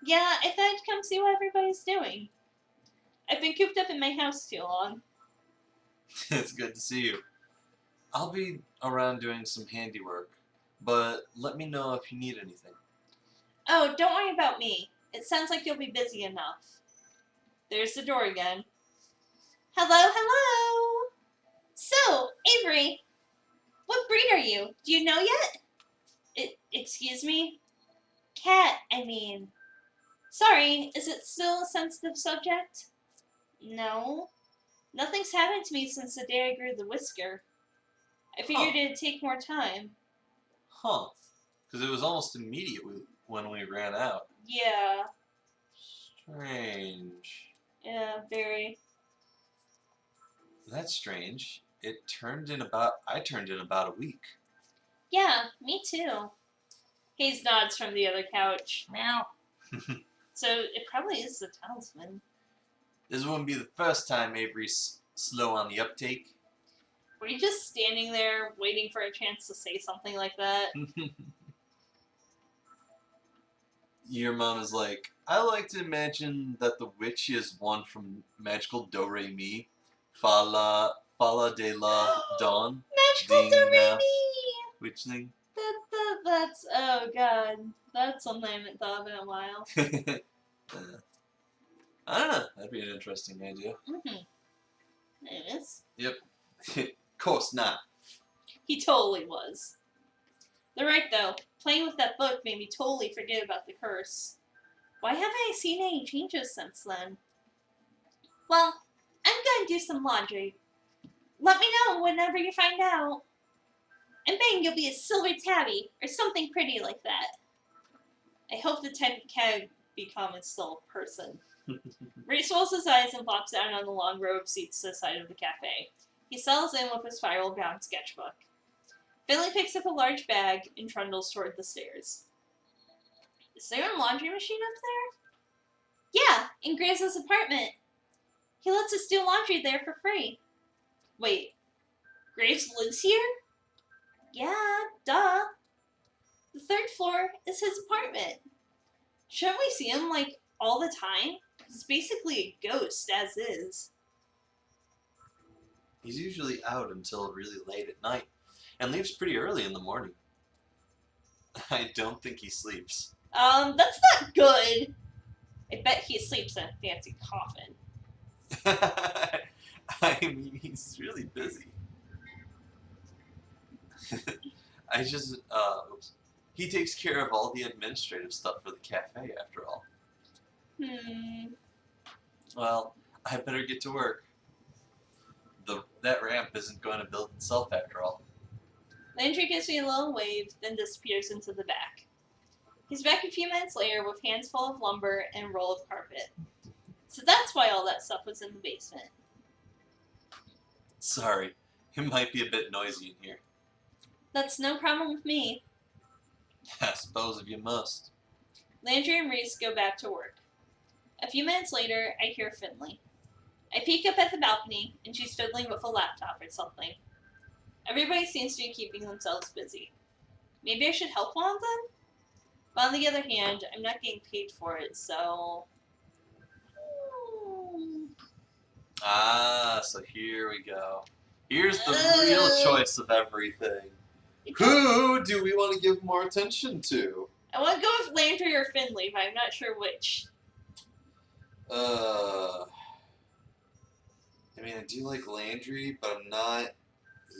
Yeah, I thought I'd come see what everybody's doing. I've been cooped up in my house too long. It's good to see you. I'll be around doing some handiwork, but let me know if you need anything. Oh, don't worry about me. It sounds like you'll be busy enough. There's the door again. Hello, hello! So, Avery, what breed are you? Do you know yet? Excuse me? Cat, I mean. Sorry, is it still a sensitive subject? No. Nothing's happened to me since the day I grew the whisker. I figured Huh. it'd take more time. Huh. Because it was almost immediate when we ran out. Yeah. Strange. Yeah, very. That's strange. I turned in about a week. Yeah, me too. Hayes nods from the other couch. Meow. So it probably is the talisman. This wouldn't be the first time Avery's slow on the uptake. Were you just standing there waiting for a chance to say something like that? Your mom is like, I like to imagine that the witch is one from magical Do Re Mi, Fala de la Dawn. Magical Ding Do-Re-Mi! now. Witch thing. That's, oh god. That's something I haven't thought of in a while. I don't know. That'd be an interesting idea. Mm-hmm. It is. Of course not. He totally was. They're right though. Playing with that book made me totally forget about the curse. Why haven't I seen any changes since then? Well, I'm gonna do some laundry. Let me know whenever you find out. I'm betting you'll be a silver tabby or something pretty like that. I hope the type of cat I become is still a person. Reese rolls his eyes and flops down on the long row of seats to the side of the cafe. He settles in with a spiral-bound sketchbook. Finley picks up a large bag and trundles toward the stairs. Is there a laundry machine up there? Yeah, in Graves' apartment. He lets us do laundry there for free. Wait, Graves lives here? Yeah, duh. The third floor is his apartment. Shouldn't we see him, like, all the time? He's basically a ghost, as is. He's usually out until really late at night and leaves pretty early in the morning. I don't think he sleeps. That's not good. I bet he sleeps in a fancy coffin. I mean, he's really busy. Oops. He takes care of all the administrative stuff for the cafe, after all. Well, I better get to work. That ramp isn't going to build itself, after all. Landry gives me a little wave, then disappears into the back. He's back a few minutes later with hands full of lumber and a roll of carpet. So that's why all that stuff was in the basement. Sorry, it might be a bit noisy in here. That's no problem with me. I suppose if you must. Landry and Reese go back to work. A few minutes later, I hear Finley. I peek up at the balcony, and she's fiddling with a laptop or something. Everybody seems to be keeping themselves busy. Maybe I should help one of them? But on the other hand, I'm not getting paid for it, so... Ah, so here we go. Here's the real choice of everything. It Who do we want to give more attention to? I want to go with Landry or Finley, but I'm not sure which. I mean, I do like Landry, but I'm not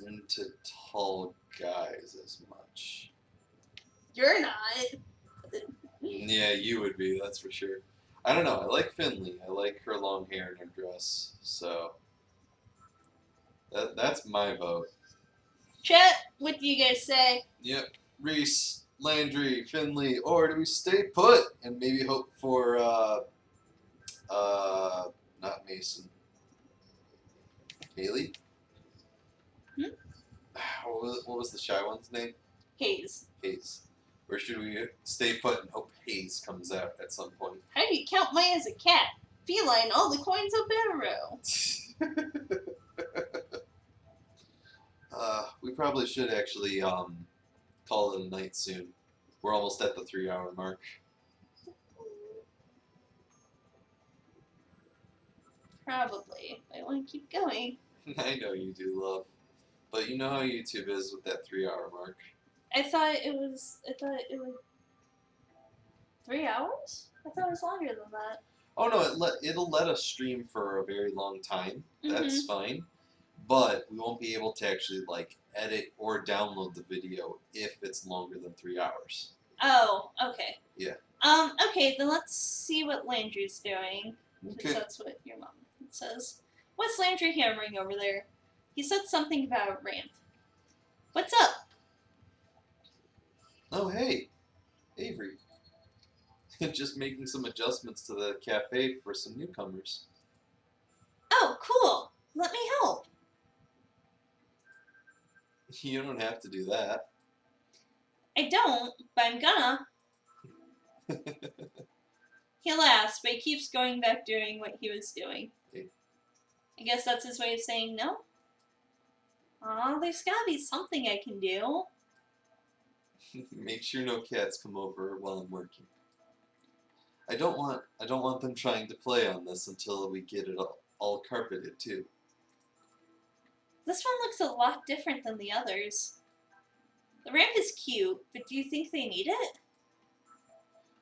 into tall guys as much. You're not. Yeah, you would be, that's for sure. I don't know, I like Finley. I like her long hair and her dress, so that's my vote. Chat, what do you guys say? Yep, Reese, Landry, Finley, or do we stay put and maybe hope for, not Mason. Haley? What was the shy one's name? Hayes. Hayes. Or should we stay put and hope Hayes comes out at some point? How do you count mine as a cat? Feline, all the coins of Barrow. We probably should actually call it a night soon. We're almost at the 3-hour mark. Probably. I want to keep going. I know you do, love. But you know how YouTube is with that 3-hour mark. I thought it was 3 hours? I thought it was longer than that. Oh no, it'll let us stream for a very long time. That's fine. But we won't be able to actually like edit or download the video if it's longer than 3 hours. Oh, okay. Yeah. Okay, then let's see what Landry's doing. Because Okay. that's what your mom says. What's Landry hammering over there? He said something about a ramp. What's up? Oh hey, Avery. Just making some adjustments to the cafe for some newcomers. Oh, cool. Let me help. You don't have to do that. I don't, but I'm gonna. He laughs, but he keeps going back doing what he was doing. I guess that's his way of saying no? Aw, there's gotta be something I can do. Make sure no cats come over while I'm working. I don't want them trying to play on this until we get it all carpeted too. This one looks a lot different than the others. The ramp is cute, but do you think they need it?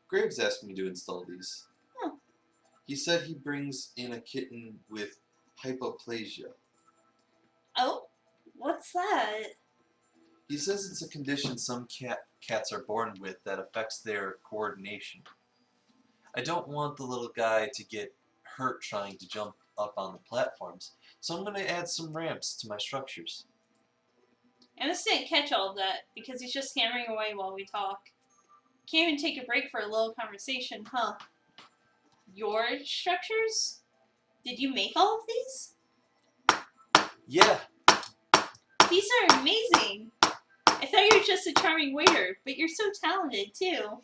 Graves asked me to install these. Oh. He said he brings in a kitten with hypoplasia. Oh? What's that? He says it's a condition some cats are born with that affects their coordination. I don't want the little guy to get hurt trying to jump up on the platforms, so I'm going to add some ramps to my structures. I just didn't catch all of that, because he's just hammering away while we talk. Can't even take a break for a little conversation, huh? Your structures? Did you make all of these? Yeah. These are amazing! I thought you were just a charming waiter, but you're so talented, too.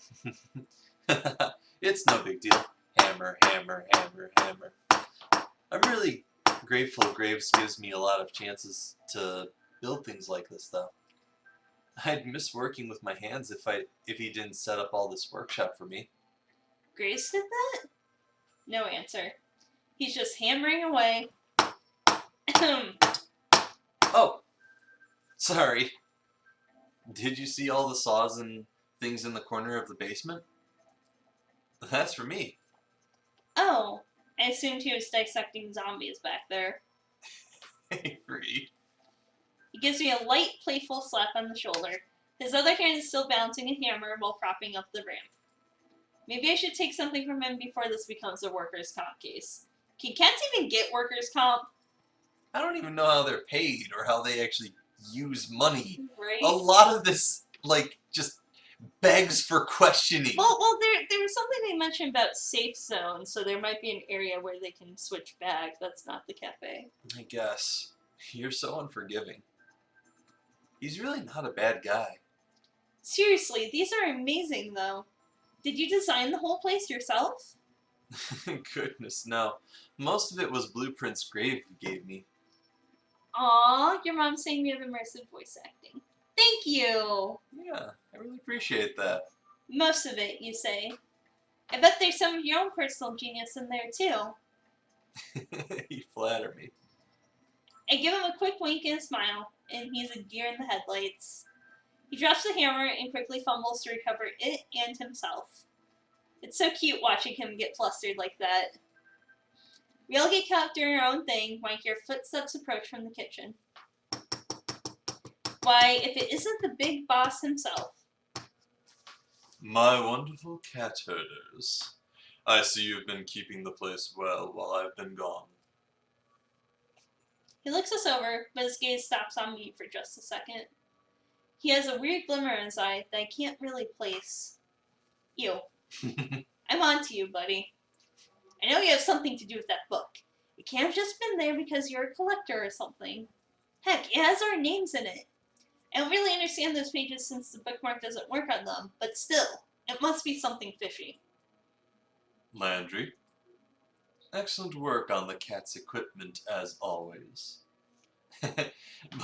It's no big deal. Hammer, hammer, hammer, hammer. I'm really grateful Graves gives me a lot of chances to build things like this, though. I'd miss working with my hands if he didn't set up all this workshop for me. Grace did that? No answer. He's just hammering away. Oh! Sorry. Did you see all the saws and things in the corner of the basement? That's for me. Oh, I assumed he was dissecting zombies back there. Avery. He gives me a light, playful slap on the shoulder. His other hand is still balancing a hammer while propping up the ramp. Maybe I should take something from him before this becomes a workers' comp case. Can cats even get workers' comp? I don't even know how they're paid or how they actually use money. Right? A lot of this, like, just begs for questioning. Well, there was something they mentioned about safe zones, so there might be an area where they can switch back. That's not the cafe. I guess. You're so unforgiving. He's really not a bad guy. Seriously, these are amazing, though. Did you design the whole place yourself? Goodness, no. Most of it was blueprints Grave gave me. Aww, your mom's saying you have immersive voice acting. Thank you! Yeah, I really appreciate that. Most of it, you say. I bet there's some of your own personal genius in there, too. You flatter me. I give him a quick wink and a smile, and he's a deer in the headlights. He drops the hammer and quickly fumbles to recover it and himself. It's so cute watching him get flustered like that. We all get caught doing our own thing when I hear footsteps approach from the kitchen. Why, if it isn't the big boss himself. My wonderful cat herders. I see you've been keeping the place well while I've been gone. He looks us over, but his gaze stops on me for just a second. He has a weird glimmer in his eye that I can't really place. Ew. I'm on to you, buddy. I know you have something to do with that book. It can't have just been there because you're a collector or something. Heck, it has our names in it. I don't really understand those pages since the bookmark doesn't work on them, but still, it must be something fishy. Landry. Excellent work on the cat's equipment as always. But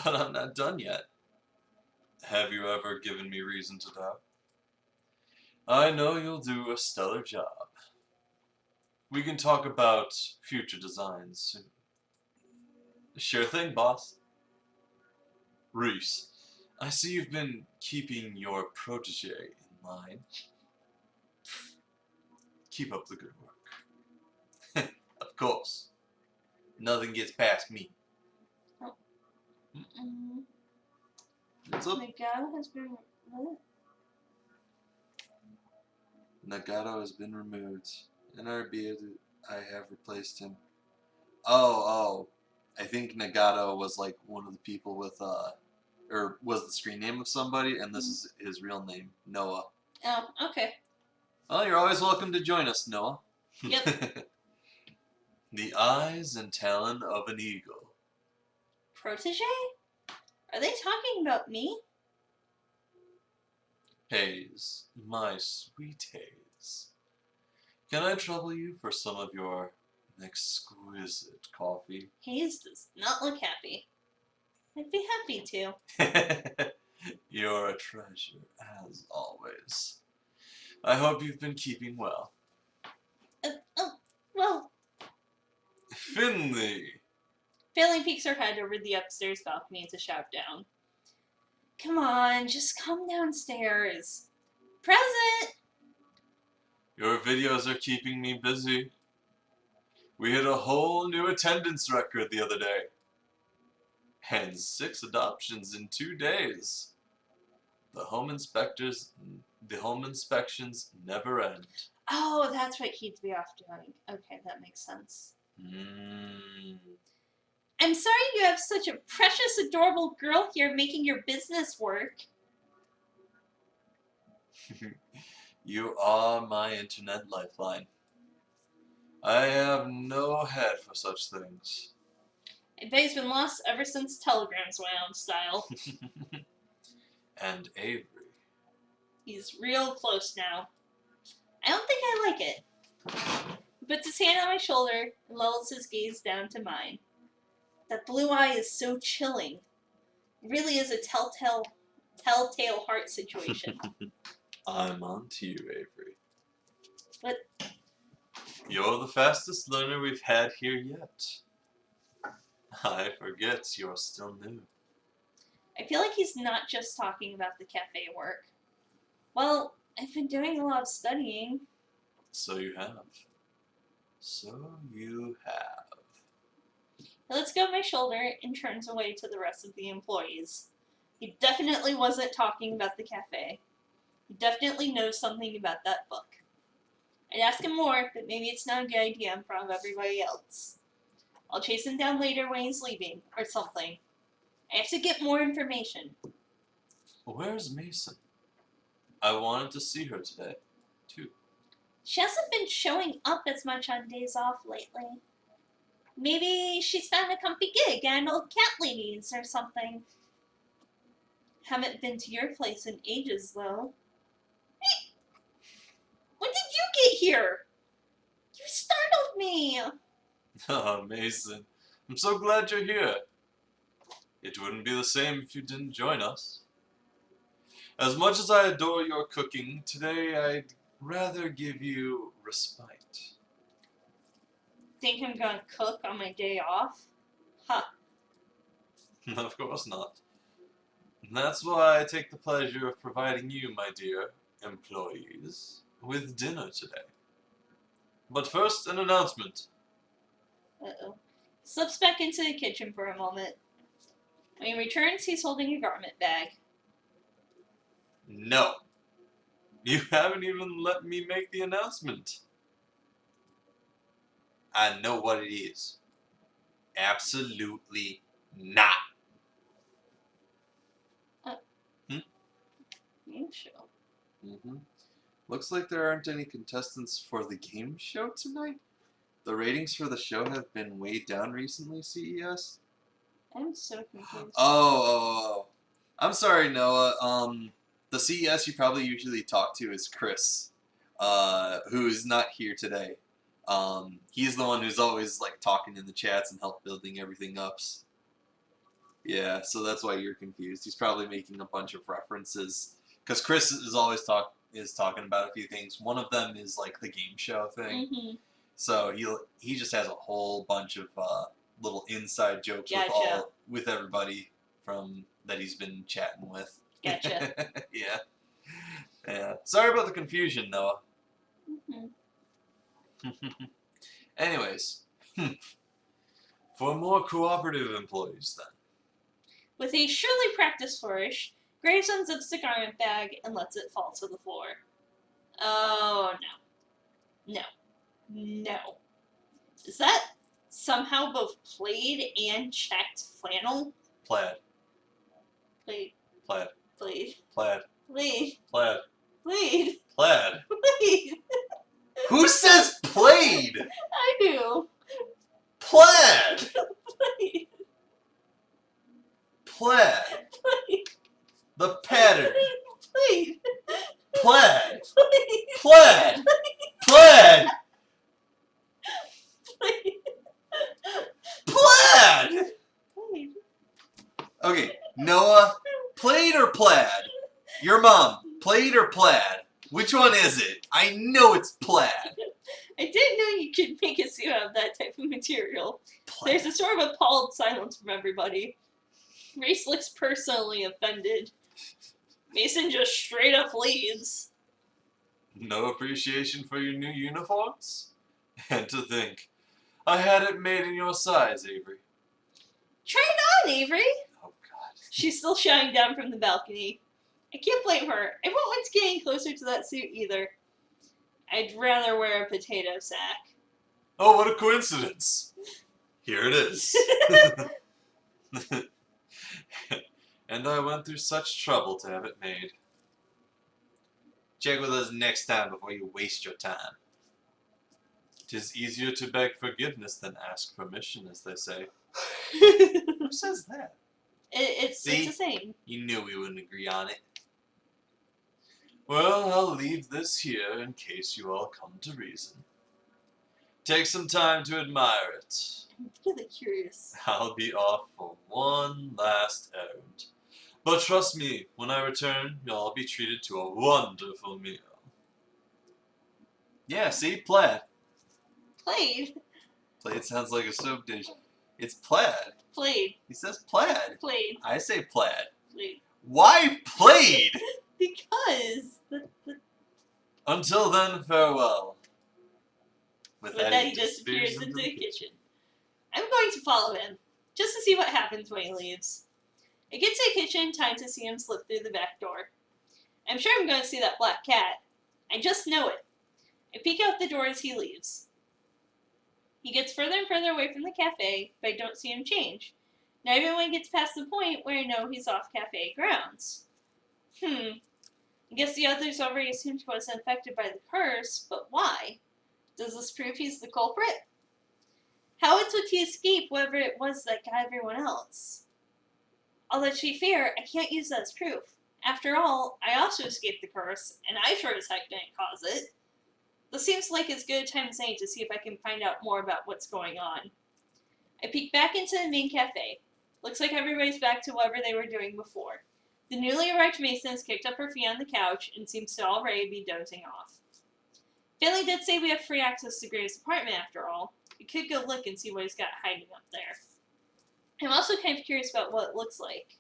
I'm not done yet. Have you ever given me reason to doubt? I know you'll do a stellar job. We can talk about future designs soon. Sure thing, boss. Reese, I see you've been keeping your protege in line. Keep up the good work. Of course. Nothing gets past me. Mm-mm. What's up? Nagato has been. What? Nagato has been removed. NRB, I have replaced him. Oh. I think Nagato was like one of the people with, or was the screen name of somebody, and this is his real name, Noah. Oh, okay. Well, you're always welcome to join us, Noah. Yep. The eyes and talon of an eagle. Protege? Are they talking about me? Haze, my sweet Haze. Can I trouble you for some of your exquisite coffee? Hayes does not look happy. I'd be happy to. You're a treasure, as always. I hope you've been keeping well. Well, Finley! Failing peeks her head over the upstairs balcony to shout down. Come on, just come downstairs. Present! Your videos are keeping me busy. We hit a whole new attendance record the other day. And 6 adoptions in 2 days. The home inspections never end. Oh, that's what he'd be off doing. Okay, that makes sense. I'm sorry you have such a precious, adorable girl here making your business work. You are my internet lifeline. I have no head for such things. I bet he's been lost ever since telegrams went out of style. And Avery. He's real close now. I don't think I like it. He puts his hand on my shoulder and levels his gaze down to mine. That blue eye is so chilling. It really is a telltale heart situation. I'm on to you, Avery. But You're the fastest learner we've had here yet. I forget you're still new. I feel like he's not just talking about the cafe work. Well, I've been doing a lot of studying. So you have. So you have. He lets go of my shoulder and turns away to the rest of the employees. He definitely wasn't talking about the cafe. He definitely knows something about that book. I'd ask him more, but maybe it's not a good idea in front of everybody else. I'll chase him down later when he's leaving, or something. I have to get more information. Where's Mason? I wanted to see her today, too. She hasn't been showing up as much on days off lately. Maybe she's found a comfy gig at an old cat lady's or something. Haven't been to your place in ages, though. Hey! When did you get here? You startled me! Oh, Mason. I'm so glad you're here. It wouldn't be the same if you didn't join us. As much as I adore your cooking, today I'd rather give you respite. Think I'm gonna cook on my day off? Huh. Of course not. That's why I take the pleasure of providing you, my dear employees, with dinner today. But first, an announcement. Uh-oh. Slips back into the kitchen for a moment. When he returns, he's holding a garment bag. No. You haven't even let me make the announcement. I know what it is. Absolutely not. Game show. Looks like there aren't any contestants for the game show tonight. The ratings for the show have been way down recently, CES. I'm so confused. Oh. I'm sorry, Noah. The CES you probably usually talk to is Chris, who's not here today. He's the one who's always like talking in the chats and help building everything up. Yeah, so that's why you're confused. He's probably making a bunch of references because Chris is always talking about a few things. One of them is like the game show thing. Mm-hmm. So he just has a whole bunch of little inside jokes Gotcha. with everybody from that he's been chatting with. Gotcha. Yeah. Yeah. Sorry about the confusion, Noah. Mm-hmm. Anyways, For more cooperative employees, then. With a surely practiced flourish, Graves unzips the garment bag and lets it fall to the floor. Oh no. No. No. Is that somehow both plaid and checked flannel? Plaid. Plaid. Plaid. Plaid. Plaid. Plaid. Plaid. Plaid. Plaid. Plaid. who says plaid? I do. Plaid. Plaid. Plaid. Plaid. The pattern. Plaid. Plaid. Plaid. Plaid. Plaid. Plaid. Plaid. Plaid. Okay, Noah, plaid or plaid? Your mom, plaid or plaid? Which one is it? I know it's plaid. I didn't know you could make a suit out of that type of material. Plaid. There's a sort of appalled silence from everybody. Race looks personally offended. Mason just straight up leaves. No appreciation for your new uniforms? And to think, I had it made in your size, Avery. Try it on, Avery! Oh, God. She's still shouting down from the balcony. I can't blame her. I won't want to get any closer to that suit either. I'd rather wear a potato sack. Oh, what a coincidence. Here it is. And I went through such trouble to have it made. Check with us next time before you waste your time. 'Tis easier to beg forgiveness than ask permission, as they say. Who says that? It's See? the same. You knew we wouldn't agree on it. Well, I'll leave this here in case you all come to reason. Take some time to admire it. I'm really curious. I'll be off for one last errand. But trust me, when I return, you'll all be treated to a wonderful meal. Yeah, see? Plaid. Plaid. Plaid sounds like a soap dish. It's plaid. Plaid. He says plaid. Plaid. I say plaid. Plaid. Why plaid? Because Until then, farewell. With that, he disappears into the kitchen. I'm going to follow him, just to see what happens when he leaves. I get to the kitchen in time to see him slip through the back door. I'm sure I'm going to see that black cat. I just know it. I peek out the door as he leaves. He gets further and further away from the cafe, but I don't see him change. Not even when he gets past the point where I know he's off cafe grounds. I guess the others already assumed he wasn't affected by the curse, but why? Does this prove he's the culprit? How else would he escape whatever it was that got everyone else? Although to be fair, I can't use that as proof. After all, I also escaped the curse, and I sure as heck didn't cause it. This seems like as good a time as any to see if I can find out more about what's going on. I peek back into the main cafe. Looks like everybody's back to whatever they were doing before. The newly arrived Mason has kicked up her feet on the couch and seems to already be dozing off. Finley did say we have free access to Graves' apartment after all. We could go look and see what he's got hiding up there. I'm also kind of curious about what it looks like.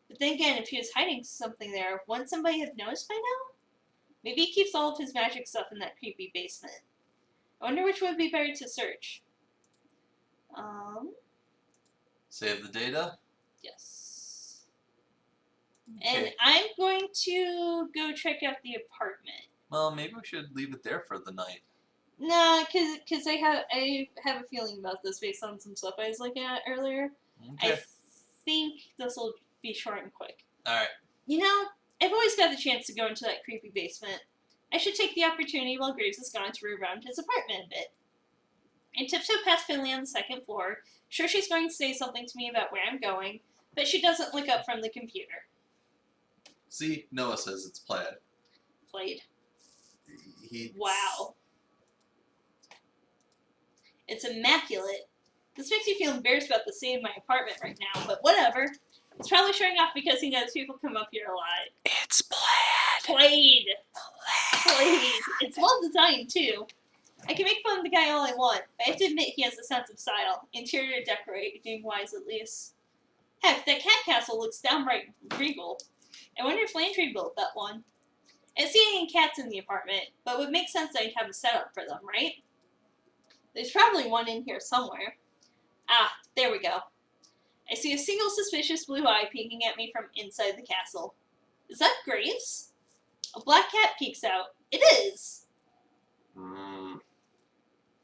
But then again, if he was hiding something there, wouldn't somebody have noticed by now? Maybe he keeps all of his magic stuff in that creepy basement. I wonder which would be better to search. Save the data? Yes. And Okay. I'm going to go check out the apartment. Well, maybe we should leave it there for the night. Nah, cause I have a feeling about this based on some stuff I was looking at earlier. Okay. I think this will be short and quick. Alright. You know, I've always got the chance to go into that creepy basement. I should take the opportunity while Graves is gone to re-around his apartment a bit. I tiptoe past Finley on the second floor, sure she's going to say something to me about where I'm going, but she doesn't look up from the computer. See, Noah says it's plaid. Played. He. Wow. It's immaculate. This makes me feel embarrassed about the state of my apartment right now, but whatever. He's probably showing off because he knows people come up here a lot. It's plaid. Played. It's well designed, too. I can make fun of the guy all I want, but I have to admit he has a sense of style. Interior decorating wise, at least. Heck, that cat castle looks downright regal. I wonder if Landry built that one. I don't see any cats in the apartment, but it would make sense I'd have a setup for them, right? There's probably one in here somewhere. Ah, there we go. I see a single suspicious blue eye peeking at me from inside the castle. Is that Graves? A black cat peeks out. It is!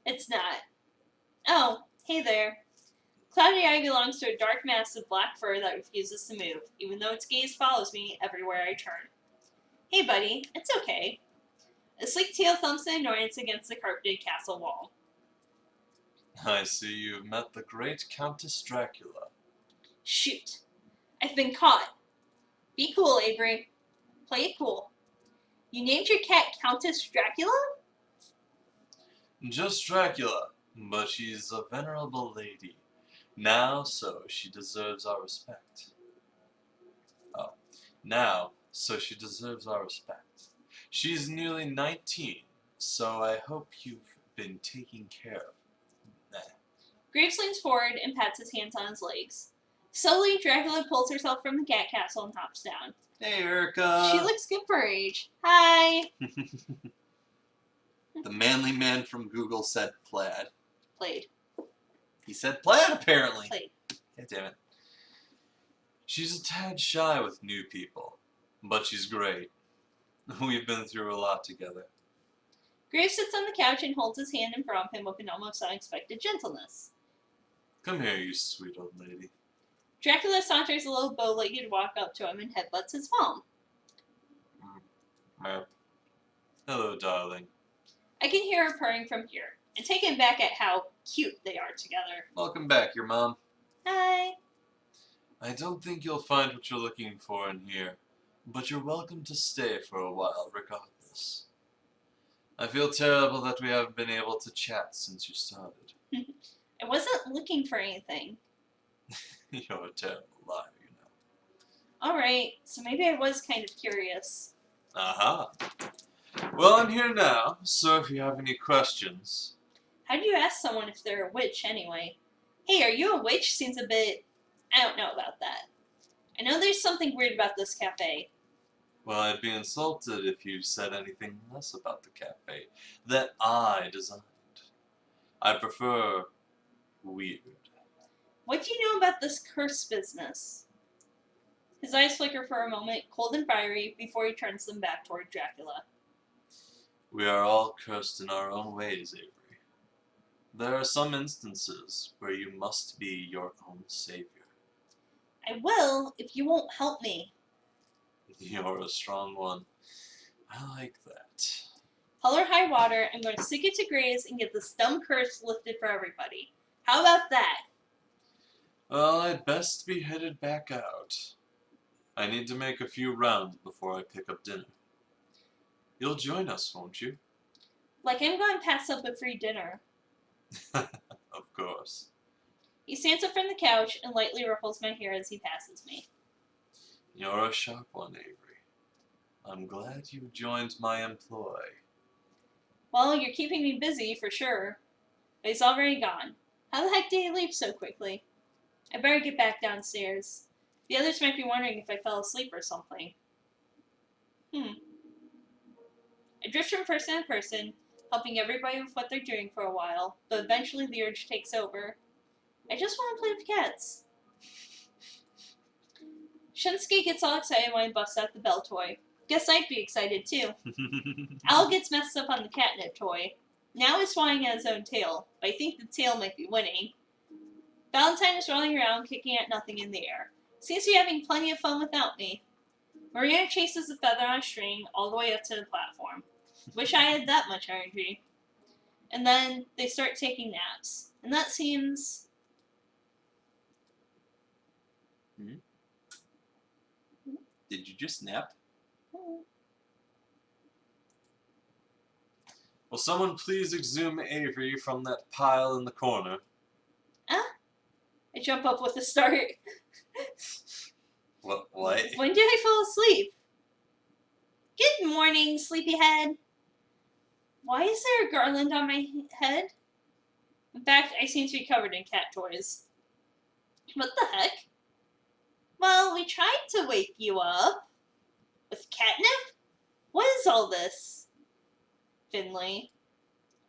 It's not. Oh, hey there. Cloudy Eye belongs to a dark mass of black fur that refuses to move, even though its gaze follows me everywhere I turn. Hey, buddy, it's okay. A sleek tail thumps in annoyance against the carpeted castle wall. I see you've met the great Countess Dracula. Shoot. I've been caught. Be cool, Avery. Play it cool. You named your cat Countess Dracula? Just Dracula, but she's a venerable lady. Now, so she deserves our respect. Oh, now, so she deserves our respect. She's nearly 19, so I hope you've been taking care of. Graves leans forward and pats his hands on his legs. Slowly, Dracula pulls herself from the cat castle and hops down. Hey, Erica! She looks good for her age. Hi! The manly man from Google said plaid. Played. He said plaid, apparently. Played. God damn it. She's a tad shy with new people, but she's great. We've been through a lot together. Graves sits on the couch and holds his hand in front of him with an almost unexpected gentleness. Come here, you sweet old lady. Dracula saunters a little bow-legged walk up to him and headbutts his palm. Hello, darling. I can hear her purring from here, and taken back at how cute they are together. Welcome back, your mom. Hi. I don't think you'll find what you're looking for in here, but you're welcome to stay for a while regardless. I feel terrible that we haven't been able to chat since you started. I wasn't looking for anything. You're a terrible liar, you know. Alright, so maybe I was kind of curious. Aha. Well, I'm here now, so if you have any questions... How do you ask someone if they're a witch, anyway? Hey, are you a witch? Seems a bit... I don't know about that. I know there's something weird about this cafe. Well, I'd be insulted if you said anything less about the cafe that I designed. I prefer weird. What do you know about this curse business? His eyes flicker for a moment, cold and fiery, before he turns them back toward Dracula. We are all cursed in our own ways, Avery. There are some instances where you must be your own savior. I will, if you won't help me. You're a strong one. I like that. Hell or high water, I'm going to stick it to Graves and get this dumb curse lifted for everybody. How about that? Well, I'd best be headed back out. I need to make a few rounds before I pick up dinner. You'll join us, won't you? Like I'm going to pass up a free dinner. Of course. He stands up from the couch and lightly ruffles my hair as he passes me. You're a sharp one, Avery. I'm glad you joined my employ. Well, you're keeping me busy, for sure. But he's already gone. How the heck did he leave so quickly? I better get back downstairs. The others might be wondering if I fell asleep or something. I drift from person to person, helping everybody with what they're doing for a while, but eventually the urge takes over. I just want to play with cats. Shunsky gets all excited when I bust out the bell toy. Guess I'd be excited too. Al gets messed up on the catnip toy. Now he's flying at his own tail, but I think the tail might be winning. Valentine is rolling around, kicking at nothing in the air. Seems to be having plenty of fun without me. Marina chases a feather on a string all the way up to the platform. Wish I had that much energy. And then they start taking naps. And that seems... Did you just nap? Will someone please exhume Avery from that pile in the corner? Ah, jump up with a start. What? When did I fall asleep? Good morning, sleepyhead. Why is there a garland on my head? In fact, I seem to be covered in cat toys. What the heck? Well, we tried to wake you up. With catnip? What is all this? Finley.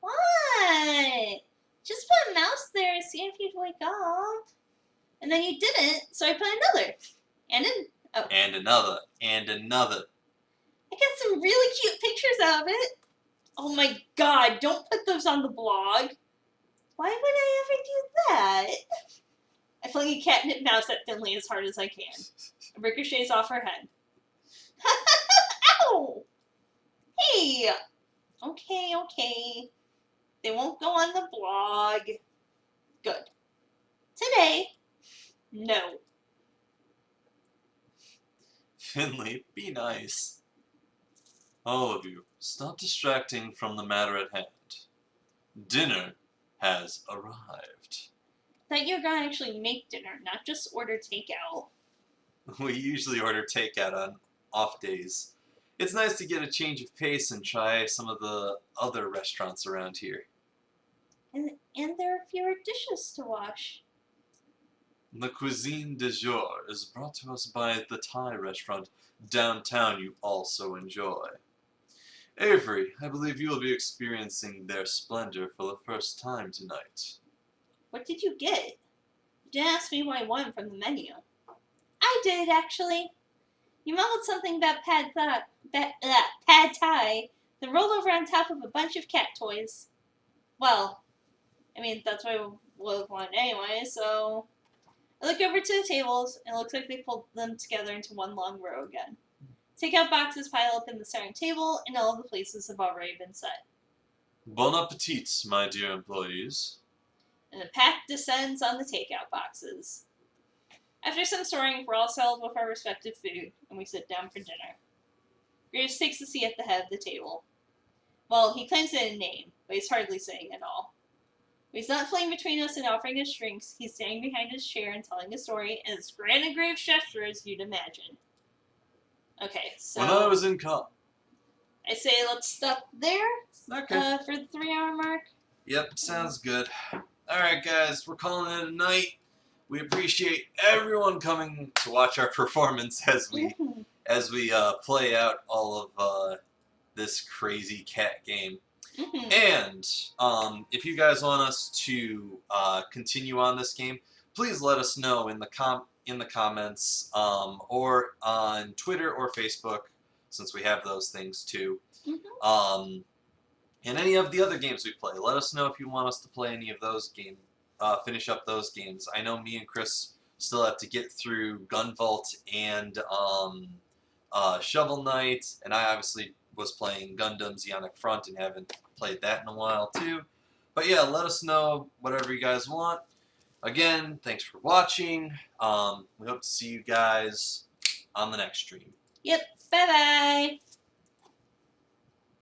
What? Just put a mouse there and see if you'd wake up. And then you didn't, so I put another. And another. And another. I got some really cute pictures out of it. Oh my god, don't put those on the blog. Why would I ever do that? I fling a catnip mouse at Finley as hard as I can. It ricochets off her head. Ow! Hey! Okay. They won't go on the blog. Good. Today, no. Finley, be nice. All of you, stop distracting from the matter at hand. Dinner has arrived. Thought you were gonna actually make dinner, not just order takeout. We usually order takeout on off days. It's nice to get a change of pace and try some of the other restaurants around here. And there are fewer dishes to wash. The cuisine du jour is brought to us by the Thai restaurant downtown you also enjoy. Avery, I believe you will be experiencing their splendor for the first time tonight. What did you get? You didn't ask me what I wanted from the menu. I did, actually. You mumbled something about pad thai, then rolled over on top of a bunch of cat toys. Well, I mean, that's what I would have wanted anyway, so... I look over to the tables, and it looks like they pulled them together into one long row again. Takeout boxes pile up in the center table, and all of the places have already been set. Bon appetit, my dear employees. And the pack descends on the takeout boxes. After some sorting, we're all settled with our respective food, and we sit down for dinner. Graves takes a seat at the head of the table. Well, he claims it in name, but he's hardly saying it all. He's not fleeing between us and offering us drinks. He's standing behind his chair and telling a story in as grand a grave gesture as you'd imagine. Okay, so... When I was in I say let's stop there Okay. for the 3-hour mark. Yep, sounds good. Alright guys, we're calling it a night. We appreciate everyone coming to watch our performance as we play out all of this crazy cat game. And if you guys want us to continue on this game, please let us know in the comments or on Twitter or Facebook, since we have those things too. And any of the other games we play. Let us know if you want us to play any of those games. Finish up those games. I know me and Chris still have to get through Gunvolt and Shovel Knight, and I obviously was playing Gundam Zeonic Front and haven't played that in a while too. But yeah, let us know whatever you guys want. Again, thanks for watching. We hope to see you guys on the next stream. Yep, bye-bye.